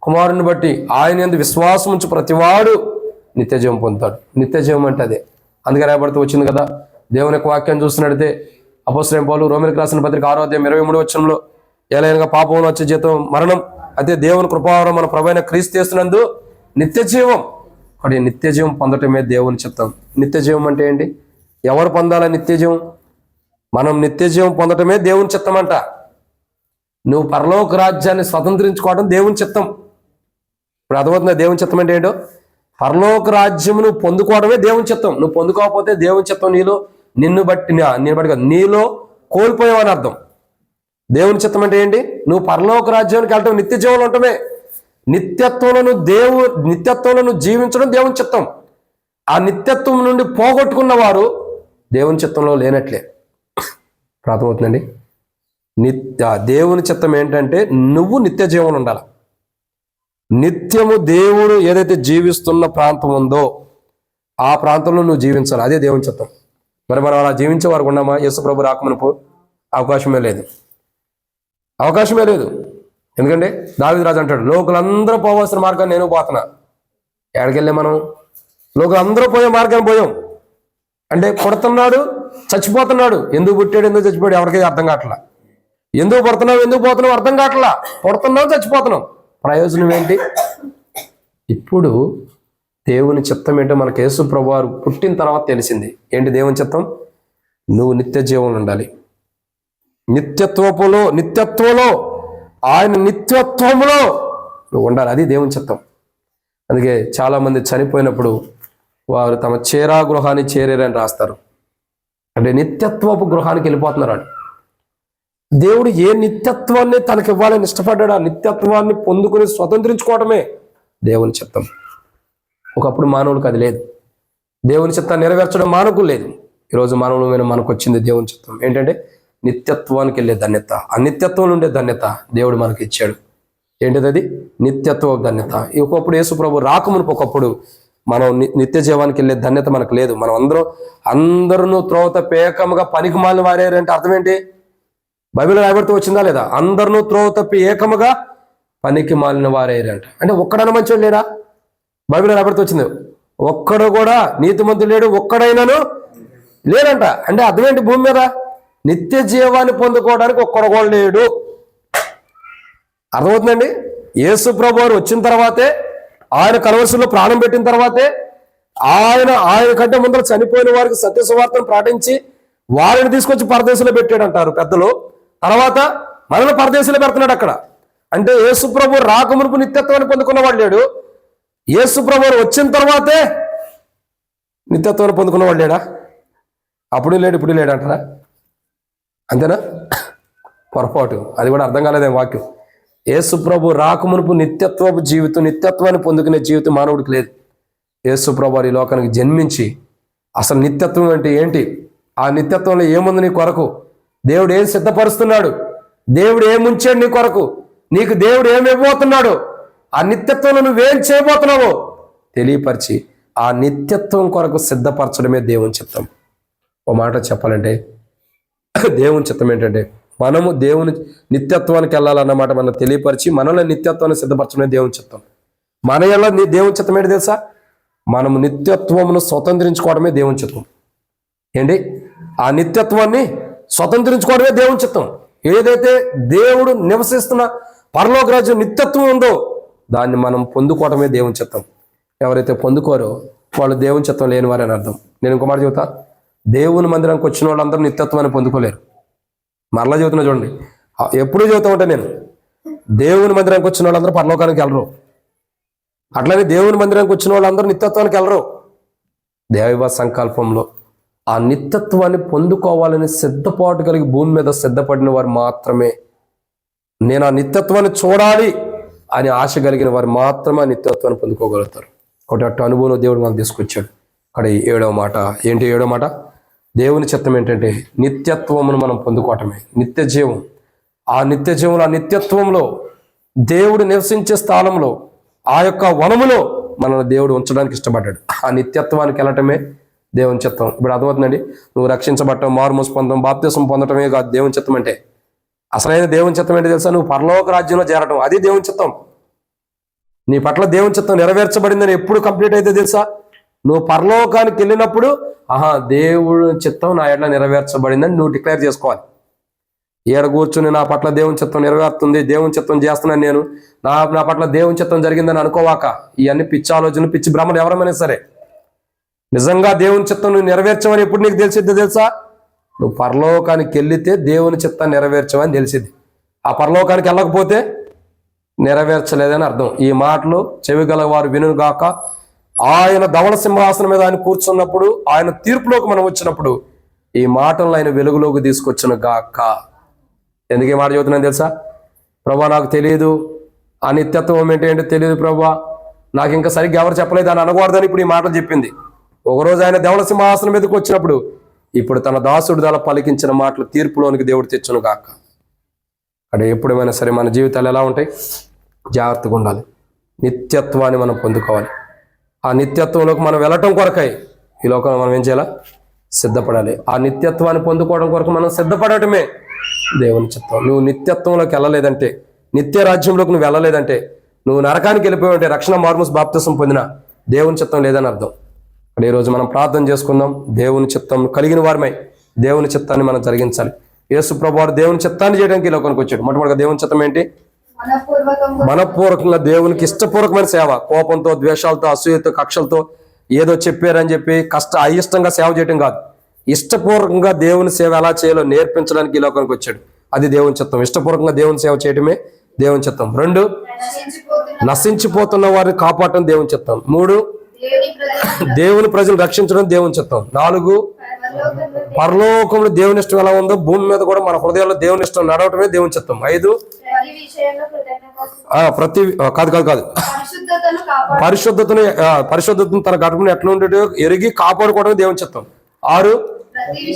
కుమారుని బట్టి ఆయన యందు విశ్వాసం ఉంచు ప్రతివాడు నిత్య జీవం పొందుతాడు. నిత్య జీవం అంటే అదే. అందుకే రాయబడుతూ వచ్చింది కదా. దేవుని యొక్క వాక్యాన్ని చూసినట్టే అపోస్తలుడైన పౌలు రోమీయులకు రాసిన పత్రిక 6వ అధ్యాయం 23వ వచనంలో, ఏలైనగా పాపం వచ్చే జీతం మరణం, అయితే దేవుని కృపావరం మన ప్రభువైన క్రీస్తు యేసునందు నిత్య జీవం. అక్కడ నిత్య జీవం పొందటమే దేవుని చిత్తం. నిత్య జీవం అంటే ఏంటి? ఎవరు పొందాలా నిత్య జీవం? మనం నిత్య జీవం పొందటమే దేవుని చిత్తం అంట. నువ్వు పరలోక రాజ్యాన్ని స్వతంత్రించుకోవడం దేవుని చిత్తం. ఇప్పుడు అర్థమవుతుందా దేవుని చిత్తం అంటే ఏంటో? పరలోక రాజ్యము నువ్వు పొందుకోవడమే దేవుని చిత్తం. నువ్వు పొందుకోకపోతే దేవుని చిత్తం నిన్ను బట్టి కాదు, నీలో కోల్పోయావని అర్థం. దేవుని చిత్తం అంటే ఏంటి? నువ్వు పరలోక రాజ్యానికి వెళ్ళటం, నిత్య జీవంలో ఉండటమే. నిత్యత్వంలో నువ్వు జీవించడం దేవుని చిత్తం. ఆ నిత్యత్వం నుండి పోగొట్టుకున్న వారు దేవుని చిత్తంలో లేనట్లే. అర్థమవుతుందండి? దేవుని చిత్తం ఏంటంటే నువ్వు నిత్య జీవనం ఉండాలి. నిత్యము దేవుడు ఏదైతే జీవిస్తున్న ప్రాంతం ఉందో ఆ ప్రాంతంలో నువ్వు జీవించాలి. అదే దేవుని చిత్తం. మరి మనం అలా జీవించే వారు ఉన్నామా? యేసు ప్రభు రాకమునుపు అవకాశమే లేదు. ఎందుకంటే దావీదు రాజు అంటాడు, లోకులందరూ పోవాల్సిన మార్గాన్ని నేను పోతున్నా. ఎక్కడికెళ్ళే మనం? లోకులందరూ పోయే మార్గాన్ని పోయాం. అంటే పుడుతున్నాడు, చచ్చిపోతున్నాడు. ఎందుకు పుట్టాడు, ఎందుకు చచ్చిపోయాడు ఎవరికీ అర్థం కావట్లా. ఎందుకు పోతున్నావు అర్థం కావట్లా. పుడుతున్నాం, చచ్చిపోతున్నాం. ప్రయోజనం ఏంటి? ఇప్పుడు దేవుని చిత్తం ఏంటో మనకు యేసు ప్రభువారు పుట్టిన తర్వాత తెలిసింది. ఏంటి దేవుని చిత్తం? నువ్వు నిత్య జీవం ఉండాలి. నిత్యత్వంలో ఆయన నిత్యత్వంలో నువ్వు ఉండాలి. అది దేవుని చిత్తం. అందుకే చాలామంది చనిపోయినప్పుడు వారు తమ గృహాన్ని చేరేరని రాస్తారు. అంటే నిత్యత్వపు గృహానికి వెళ్ళిపోతున్నారు. దేవుడు ఏ నిత్యత్వాన్ని తనకి ఇవ్వాలని ఇష్టపడ్డాడు, ఆ నిత్యత్వాన్ని పొందుకుని స్వతంత్రించుకోవడమే దేవుని చిత్తం. ఒకప్పుడు మానవులకు అది లేదు. దేవుని చిత్తాన్ని నెరవేర్చడం మానవుకు లేదు. ఈరోజు మానవుల మీద మనకు వచ్చింది దేవుని చిత్తం. ఏంటంటే నిత్యత్వానికి వెళ్ళే ధన్యత, ఆ నిత్యత్వంలో ఉండే ధన్యత దేవుడు మనకి ఇచ్చాడు. ఏంటిది? అది నిత్యత్వ ధన్యత. ఒకప్పుడు యేసు ప్రభు రాకమునుపు ఒకప్పుడు మనం నిత్య జీవానికి వెళ్ళే ధన్యత మనకు లేదు. మనం అందరూ త్రోవ తప్పి పనికి మాలిన వారేరంటే అర్థం ఏంటి? బైబిల్లో రాయబడుతూ వచ్చిందా లేదా? అందరూ త్రోవ తప్పి ఏకముగా పనికి మాలిన వారేరంట. అంటే ఒక్కడైనా మంచోడు లేడా? బైబిల్లో రాయబడుతూ వచ్చింది. ఒక్కడు కూడా నీతిమంతుడు లేడు, ఒక్కడైనాను లేడంట. అంటే అర్థం ఏంటి? భూమి మీద నిత్య జీవాన్ని పొందుకోవడానికి ఒక్కడు కూడా లేడు. అర్థమవుతుందండి? యేసు ప్రభు వారు వచ్చిన తర్వాతే, ఆయన కలవరిశిలో ప్రాణం పెట్టిన తర్వాతే, ఆయన కంటే ముందర చనిపోయిన వారికి సత్య సువార్తను ప్రకటించి వారిని తీసుకొచ్చి పరదేశంలో పెట్టాడు అంటారు పెద్దలు. తర్వాత మనల్ని పరదేశంలో పెడుతున్నాడు అక్కడ. అంటే యేసు ప్రభు రాకమునుపు నిత్యత్వాన్ని పొందుకున్నవాడు లేడు, యేసు ప్రభు వచ్చిన తర్వాతే నిత్యత్వాన్ని పొందుకున్నవాడు లేడా? అప్పుడు లేడు ఇప్పుడు లేడు అంటారా? అంతేనా? పొరపాటు. అది కూడా అర్థం కాలేదేం వాక్యం. యేసు ప్రభు రాకమునుపు నిత్యత్వపు జీవితం, నిత్యత్వాన్ని పొందుకునే జీవితం మానవుడికి లేదు. యేసు ప్రభు ఈ లోకానికి జన్మించి అసలు నిత్యత్వం అంటే ఏంటి, ఆ నిత్యత్వంలో ఏముంది నీ కొరకు, దేవుడు ఏం సిద్ధపరుస్తున్నాడు, దేవుడు ఏముంచాడు నీ కొరకు, నీకు దేవుడు ఏమి ఇవ్వబోతున్నాడు, ఆ నిత్యత్వంలో నువ్వేం చేయబోతున్నావో తెలియపరిచి ఆ నిత్యత్వం కొరకు సిద్ధపరచడమే దేవుని చిత్తం. ఓ మాట చెప్పాలంటే దేవుని చిత్తం ఏంటంటే మనము దేవుని నిత్యత్వానికి వెళ్ళాలన్నమాట మనం తెలియపరిచి మనల్ని నిత్యత్వాన్ని సిద్ధపరచడమే దేవుని చిత్తం. మన ఎలా దేవుని చిత్తం ఏంటి తెలుసా? మనము నిత్యత్వమును స్వతంత్రించుకోవడమే దేవుని చిత్తం. ఏంటి? ఆ నిత్యత్వాన్ని స్వతంత్రించుకోవడమే దేవుని చిత్తం. ఏదైతే దేవుడు నివసిస్తున్న పరలోక రాజ్యం నిత్యత్వం ఉందో దాన్ని మనం పొందుకోవడమే దేవుని చిత్తం. ఎవరైతే పొందుకోరో వాళ్ళు దేవుని చిత్తం లేని వారని అర్థం. నేను ఇంకో మాట చెబుతా, దేవుని మందిరానికి వచ్చిన వాళ్ళందరూ నిత్యత్వాన్ని పొందుకోలేరు. మరలా చెబుతున్నా చూడండి, ఎప్పుడు చెబుతా ఉంటా నేను, దేవుని మందిరానికి వచ్చిన వాళ్ళందరూ పరలోకానికి వెళ్ళరు, అట్లనే దేవుని మందిరానికి వచ్చిన వాళ్ళందరూ నిత్యత్వానికి వెళ్ళరు. దైవ సంకల్పంలో ఆ నిత్యత్వాన్ని పొందుకోవాలని సిద్ధపాటు కలిగి భూమి మీద సిద్ధపడిన వారు మాత్రమే, నేను ఆ నిత్యత్వాన్ని చూడాలి అని ఆశ కలిగిన వారు మాత్రమే ఆ నిత్యత్వాన్ని పొందుకోగలుగుతారు. ఒకటి అట్టు అనుభవం దేవుడు మనకు తీసుకొచ్చాడు. అక్కడ 7వ మాట ఏంటి? 7వ మాట దేవుని చిత్తం ఏంటంటే నిత్యత్వమును మనం పొందుకోవటమే, నిత్య జీవం. ఆ నిత్య జీవంలో, ఆ నిత్యత్వంలో దేవుడు నివసించే స్థానంలో, ఆ యొక్క వనములో మనల్ని దేవుడు ఉంచడానికి ఇష్టపడ్డాడు. ఆ నిత్యత్వానికి వెళ్ళటమే దేవుని చిత్తం. ఇప్పుడు అర్థమవుతుందండి, నువ్వు రక్షించబడటం, మారుమూసి పొందడం, బాప్తిసం పొందటమే కాదు దేవుని చిత్తం అంటే. అసలైన దేవుని చిత్తం ఏంటి తెలుసా? నువ్వు పరలోక రాజ్యంలో చేరటం, అది దేవుని చిత్తం. నీ పట్ల దేవుని చిత్తం నెరవేర్చబడిందని ఎప్పుడు కంప్లీట్ అయితే తెలుసా? నువ్వు పరలోకానికి వెళ్ళినప్పుడు దేవుడి చిత్తం నా ఎట్లా నెరవేర్చబడిందని నువ్వు డిక్లేర్ చేసుకోవాలి. ఈడ కూర్చుని నా పట్ల దేవుని చిత్తం నెరవేరుతుంది, దేవుని చిత్తం చేస్తున్నాను నేను, నా పట్ల దేవుని చిత్తం జరిగిందని అనుకోవాక. ఇవన్నీ పిచ్చి ఆలోచనలు, పిచ్చి భ్రమలు ఎవరైనా సరే. నిజంగా దేవుని చిత్తం నువ్వు నెరవేర్చమని ఎప్పుడు నీకు తెలిసిద్ది తెలుసా? నువ్వు పరలోకానికి వెళితే దేవుని చిత్తాన్ని నెరవేర్చమని తెలిసింది. ఆ పరలోకానికి వెళ్ళకపోతే నెరవేర్చలేదని అర్థం. ఈ మాటలు చెవిగల వారు వినుగాక. ఆయన ధవళ సింహాసనం మీద ఆయన కూర్చున్నప్పుడు, ఆయన తీర్పులోకి మనం వచ్చినప్పుడు ఈ మాటలను ఆయన వెలుగులోకి తీసుకొచ్చిన గాక. ఎందుకు ఈ మాట చెబుతున్నాను తెలుసా? ప్రభా నాకు తెలియదు, ఆ నిత్యత్వం ఏంటంటే తెలియదు ప్రభా, నాకు ఇంకా సరిగ్గా ఎవరు చెప్పలేదు అని అనకూడదని ఇప్పుడు ఈ మాటలు చెప్పింది. ఒకరోజు ఆయన ధవళ సింహాసనం మీదకి వచ్చినప్పుడు ఇప్పుడు తన దాసుడు దళ పలికించిన మాటలు తీర్పులోనికి దేవుడు తెచ్చును గాక. అక్కడ ఎప్పుడైనా సరే మన జీవితాలు ఎలా ఉంటాయి? జాగ్రత్తగా ఉండాలి. నిత్యత్వాన్ని మనం పొందుకోవాలి. ఆ నిత్యత్వంలోకి మనం వెళ్ళటం కొరకై ఈ లోకంలో మనం ఏం చేయాలా? సిద్ధపడాలి. ఆ నిత్యత్వాన్ని పొందుకోవడం కొరకు మనం సిద్ధపడటమే దేవుని చిత్తం. నువ్వు నిత్యత్వంలోకి వెళ్ళలేదంటే, నిత్య రాజ్యంలోకి నువ్వు వెళ్ళలేదంటే, నువ్వు నరకానికి వెళ్ళిపోయావంటే, రక్షణ మారుమూసి బాప్తిసం పొందిన దేవుని చిత్తం లేదని అర్థం. ఇక్కడ ఈరోజు మనం ప్రార్థన చేసుకుందాం. దేవుని చిత్తం కలిగిన వారమై దేవుని చిత్తాన్ని మనం జరిగించాలి. యేసు ప్రభువారు దేవుని చిత్తాన్ని చేయడానికి ఈ లోకానికి వచ్చాడు. మొట్టమొదటిగా దేవుని చిత్తం ఏంటి? మనపూర్వకంగా దేవునికి ఇష్టపూర్వకమైన సేవ. కోపంతో, ద్వేషాలతో, అసూయతో, కక్షలతో ఏదో చెప్పారని చెప్పి అయిష్టంగా సేవ చేయటం కాదు. ఇష్టపూర్వకంగా దేవుని సేవ ఎలా చేయాలో నేర్పించడానికి ఈ లోకానికి వచ్చాడు. అది దేవుని చిత్తం. ఇష్టపూర్వకంగా దేవుని సేవ చేయటమే దేవుని చిత్తం. 2, నశించిపోతున్న వారిని కాపాడటం దేవుని చిత్తం. 3, దేవుని ప్రజలు రక్షించడం దేవుని చిత్తం. 4, పరలోకంలో దేవుని ఇష్టం ఎలా ఉందో భూమి మీద కూడా మన హృదయాల్లో దేవుని ఇష్టం నడవటమే దేవుని చిత్తం. 5, పరిశుద్ధతను తన గర్భం ఎట్లా ఉండేటో ఎరిగి కాపాడుకోవడమే దేవుని చిత్తం. 6,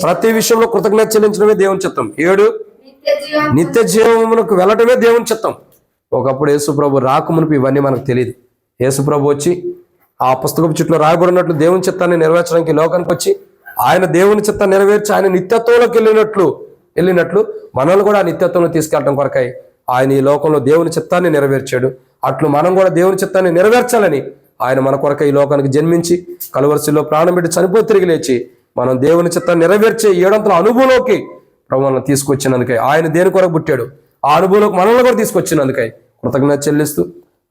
ప్రతి విషయంలో కృతజ్ఞత చెల్లించడమే దేవుని చిత్తం. 7, నిత్య జీవమునకు వెళ్ళటమే దేవుని చిత్తం. ఒకప్పుడు యేసుప్రభు రాకమునుపు ఇవన్నీ మనకు తెలియదు. యేసుప్రభు వచ్చి ఆ పుస్తకపు చుట్టూ రాయబడినట్లు దేవుని చిత్తాన్ని నెరవేర్చడానికి లోకానికి వచ్చి ఆయన దేవుని చిత్తాన్ని నెరవేర్చి ఆయన నిత్యత్వంలోకి వెళ్ళినట్లు మనల్ని కూడా ఆ నిత్యత్వంలో తీసుకెళ్ళడం కొరకై ఆయన ఈ లోకంలో దేవుని చిత్తాన్ని నెరవేర్చాడు. అట్లు మనం కూడా దేవుని చిత్తాన్ని నెరవేర్చాలని ఆయన మన కొరకై ఈ లోకానికి జన్మించి కలువరిశిలో ప్రాణం పెట్టి చనిపోయి తిరిగి లేచి మనం దేవుని చిత్తాన్ని నెరవేర్చే 7 అనుభవంలోకి ప్రభువును తీసుకొచ్చినందుకై, ఆయన దేని కొరకు పుట్టాడు ఆ అనుభవంలోకి మనల్ని కూడా తీసుకొచ్చినందుకై కృతజ్ఞత చెల్లిస్తూ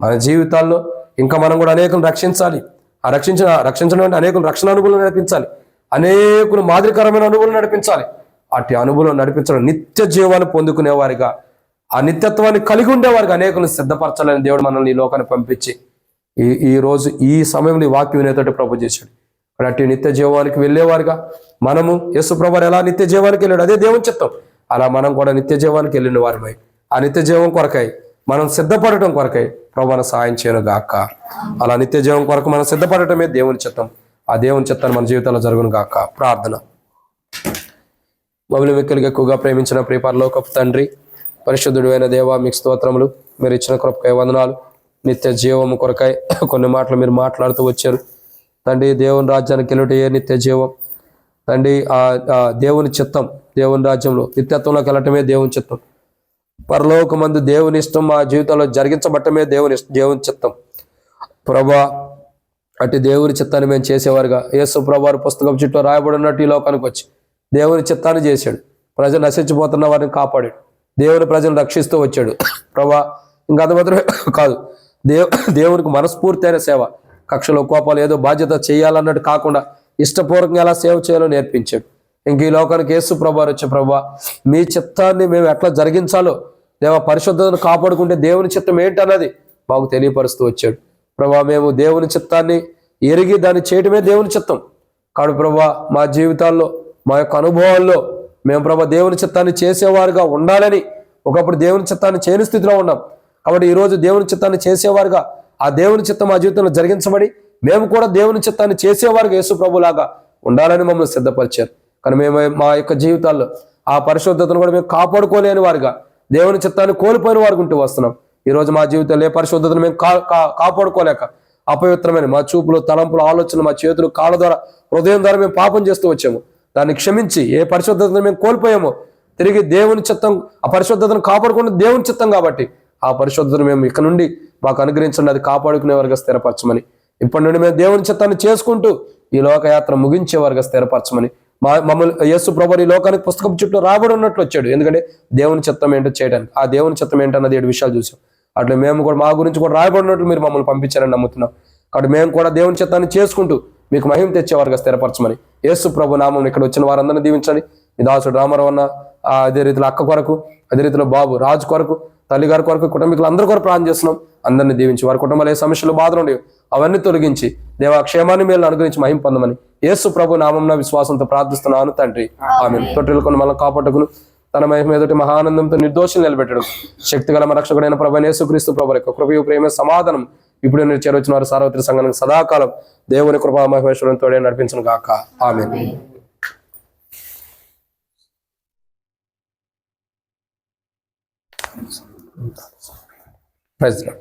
మన జీవితాల్లో ఇంకా మనం కూడా అనేకులను రక్షించాలి. ఆ రక్షించడం అంటే అనేకులు రక్షణ అనుభవం నడిపించాలి, అనేకులు మాదిరికరమైన అనుభవం నడిపించాలి. అటు అనుభవం నడిపించడం నిత్య జీవాన్ని పొందుకునేవారిగా, ఆ నిత్యత్వాన్ని కలిగి ఉండేవారిగా అనేకులను సిద్ధపరచాలని దేవుడు మనల్ని ఈ లోకాన్ని పంపించి ఈ రోజు ఈ సమయంలో ఈ వాక్యం వినేటట్టు ప్రభు చేశాడు. అటు నిత్య జీవానికి వెళ్ళేవారుగా మనము, యేసు ప్రభువు ఎలా నిత్య జీవానికి వెళ్ళాడు అదే దేవుని చిత్తం, అలా మనం కూడా నిత్య జీవానికి వెళ్ళిన వారమై ఆ నిత్య జీవం కొరకై మనం సిద్ధపడటం కొరకై ప్రభు మన సహాయం చేయను గాక. అలా నిత్య జీవం కొరకు మనం సిద్ధపడటమే దేవుని చిత్తం. ఆ దేవుని చిత్తాన్ని మన జీవితంలో జరుగును గాక. ప్రార్థన. మమ్మల్ని మిక్కిలిగా ఎక్కువగా ప్రేమించిన ప్రియ పరలోకపు తండ్రి, పరిశుద్ధుడు అయిన దేవా, మీకు స్తోత్రములు. మీరు ఇచ్చిన కృపకై వందనాలు. నిత్య జీవము కొరకై కొన్ని మాటలు మీరు మాట్లాడుతూ వచ్చారు తండ్రి. దేవుని రాజ్యానికి వెళ్ళటం ఏ నిత్య జీవం తండ్రి, ఆ దేవుని చిత్తం, దేవుని రాజ్యంలో నిత్యత్వంలోకి వెళ్ళటమే దేవుని చిత్తం. పరలోకమందు దేవుని ఇష్టం మా జీవితంలో జరిగించబట్టమే దేవుని చిత్తం. ప్రభా, అటు దేవుని చిత్తాన్ని మేము చేసేవారుగా యేసు ప్రభువారు పుస్తకం చుట్టూ రాయబడినట్టు ఈ లోకానికి వచ్చి దేవుని చిత్తాన్ని చేశాడు. ప్రజలు నశించిపోతున్న వారిని కాపాడాడు. దేవుని ప్రజలను రక్షిస్తూ వచ్చాడు. ప్రభా, ఇంకా అది మాత్రమే కాదు, దేవునికి మనస్ఫూర్తి అయిన సేవ, కక్షలో కోపాలు ఏదో బాధ్యత చేయాలన్నట్టు కాకుండా ఇష్టపూర్వకంగా ఎలా సేవ చేయాలో నేర్పించాడు. ఇంక ఈ లోకానికి యేసు ప్రభువారు వచ్చే ప్రభా, మీ చిత్తాన్ని మేము ఎట్లా జరిగించాలో దేవ, పరిశుద్ధతను కాపాడుకుంటే దేవుని చిత్తం ఏంటన్నది మాకు తెలియపరుస్తూ వచ్చాడు. ప్రభా, మేము దేవుని చిత్తాన్ని ఎరిగి దాన్ని చేయటమే దేవుని చిత్తం. కాబట్టి ప్రభా, మా జీవితాల్లో మా యొక్క అనుభవాల్లో మేము ప్రభా దేవుని చిత్తాన్ని చేసేవారుగా ఉండాలని ఒకప్పుడు దేవుని చిత్తాన్ని చేయని స్థితిలో ఉన్నాం. కాబట్టి ఈరోజు దేవుని చిత్తాన్ని చేసేవారుగా, ఆ దేవుని చిత్తం మా జీవితంలో జరిగించబడి మేము కూడా దేవుని చిత్తాన్ని చేసేవారుగా యేసు ప్రభులాగా ఉండాలని మమ్మల్ని సిద్ధపరిచారు. కానీ మేము మా యొక్క జీవితాల్లో ఆ పరిశుద్ధతను కూడా మేము కాపాడుకోలేని వారుగా, దేవుని చిత్తాన్ని కోల్పోయిన వారికి ఉంటూ వస్తున్నాం. ఈరోజు మా జీవితంలో ఏ పరిశుద్ధతను మేము కాపాడుకోలేక అపవిత్రమైన మా చూపులు, తలంపులు, ఆలోచనలు, మా చేతులు, కాళ్ళ ద్వారా, హృదయం ద్వారా మేము పాపం చేస్తూ వచ్చాము. దాన్ని క్షమించి ఏ పరిశుద్ధతను మేము కోల్పోయామో తిరిగి దేవుని చిత్తం, ఆ పరిశుద్ధతను కాపాడుకున్న దేవుని చిత్తం కాబట్టి ఆ పరిశుద్ధతను మేము ఇక నుండి మాకు అనుగ్రహించండి, అది కాపాడుకునే వారుగా స్థిరపరచమని, ఇప్పటి నుండి మేము దేవుని చిత్తాన్ని చేసుకుంటూ ఈ లోకయాత్ర ముగించే వారుగా స్థిరపరచమని, మమ్మల్ని యేసు ప్రభువు ఈ లోకానికి పుస్తకం చుట్టూ రాబడి ఉన్నట్లు వచ్చాడు. ఎందుకంటే దేవుని చిత్తం ఏంటో చేయడానికి, ఆ దేవుని చిత్తం ఏంటన్నది 7 విషయాలు చూసాం. అట్లా మేము కూడా మా గురించి కూడా రాయబడినట్లు మీరు మమ్మల్ని పంపించారని నమ్ముతున్నాం. కాబట్టి మేము కూడా దేవుని చిత్తాన్ని చేసుకుంటూ మీకు మహిమ తెచ్చేవారుగా స్థిరపరచమని యేసు ప్రభు నామం ఇక్కడ వచ్చిన వారందరినీ దీవించండి. ఈ దాసుడు రామారావు అన్న, అదే రీతిలో అక్క కొరకు, అదే రీతిలో బాబు రాజు కొరకు, తల్లిగారి కొరకు, కుటుంబీకులు అందరి కొరకు ప్రార్థన చేస్తున్నాం. అందరినీ దీవించి వారి కుటుంబాలు ఏ సమస్యలు, బాధలు ఉండేవి అవన్నీ తొలగించి దేవా క్షేమాన్ని మేలు అనుగ్రహించి మహిమ పొందమని యేసు ప్రభు నామంన విశ్వాసంతో ప్రార్థిస్తున్నాను తండ్రి. ఆమేన్. తొట్టిల్కొని మనం కాపాడుకును తన మహిమ ఎదుటి మహానందంతో నిర్దోషులు నిలబెట్టడం శక్తిగల మన రక్షకుడైన ప్రభువైన యేసుక్రీస్తు ప్రభు యొక్క కృపయు ప్రేమ సమాధానం ఇప్పుడు నేను చేరొచ్చిన వారు సార్వత్రిక సంఘానికి సదాకాలం దేవుని కృపా మహేశ్వరుని తోడే నడిపించును గాక. ఆమేన్. Praise lord.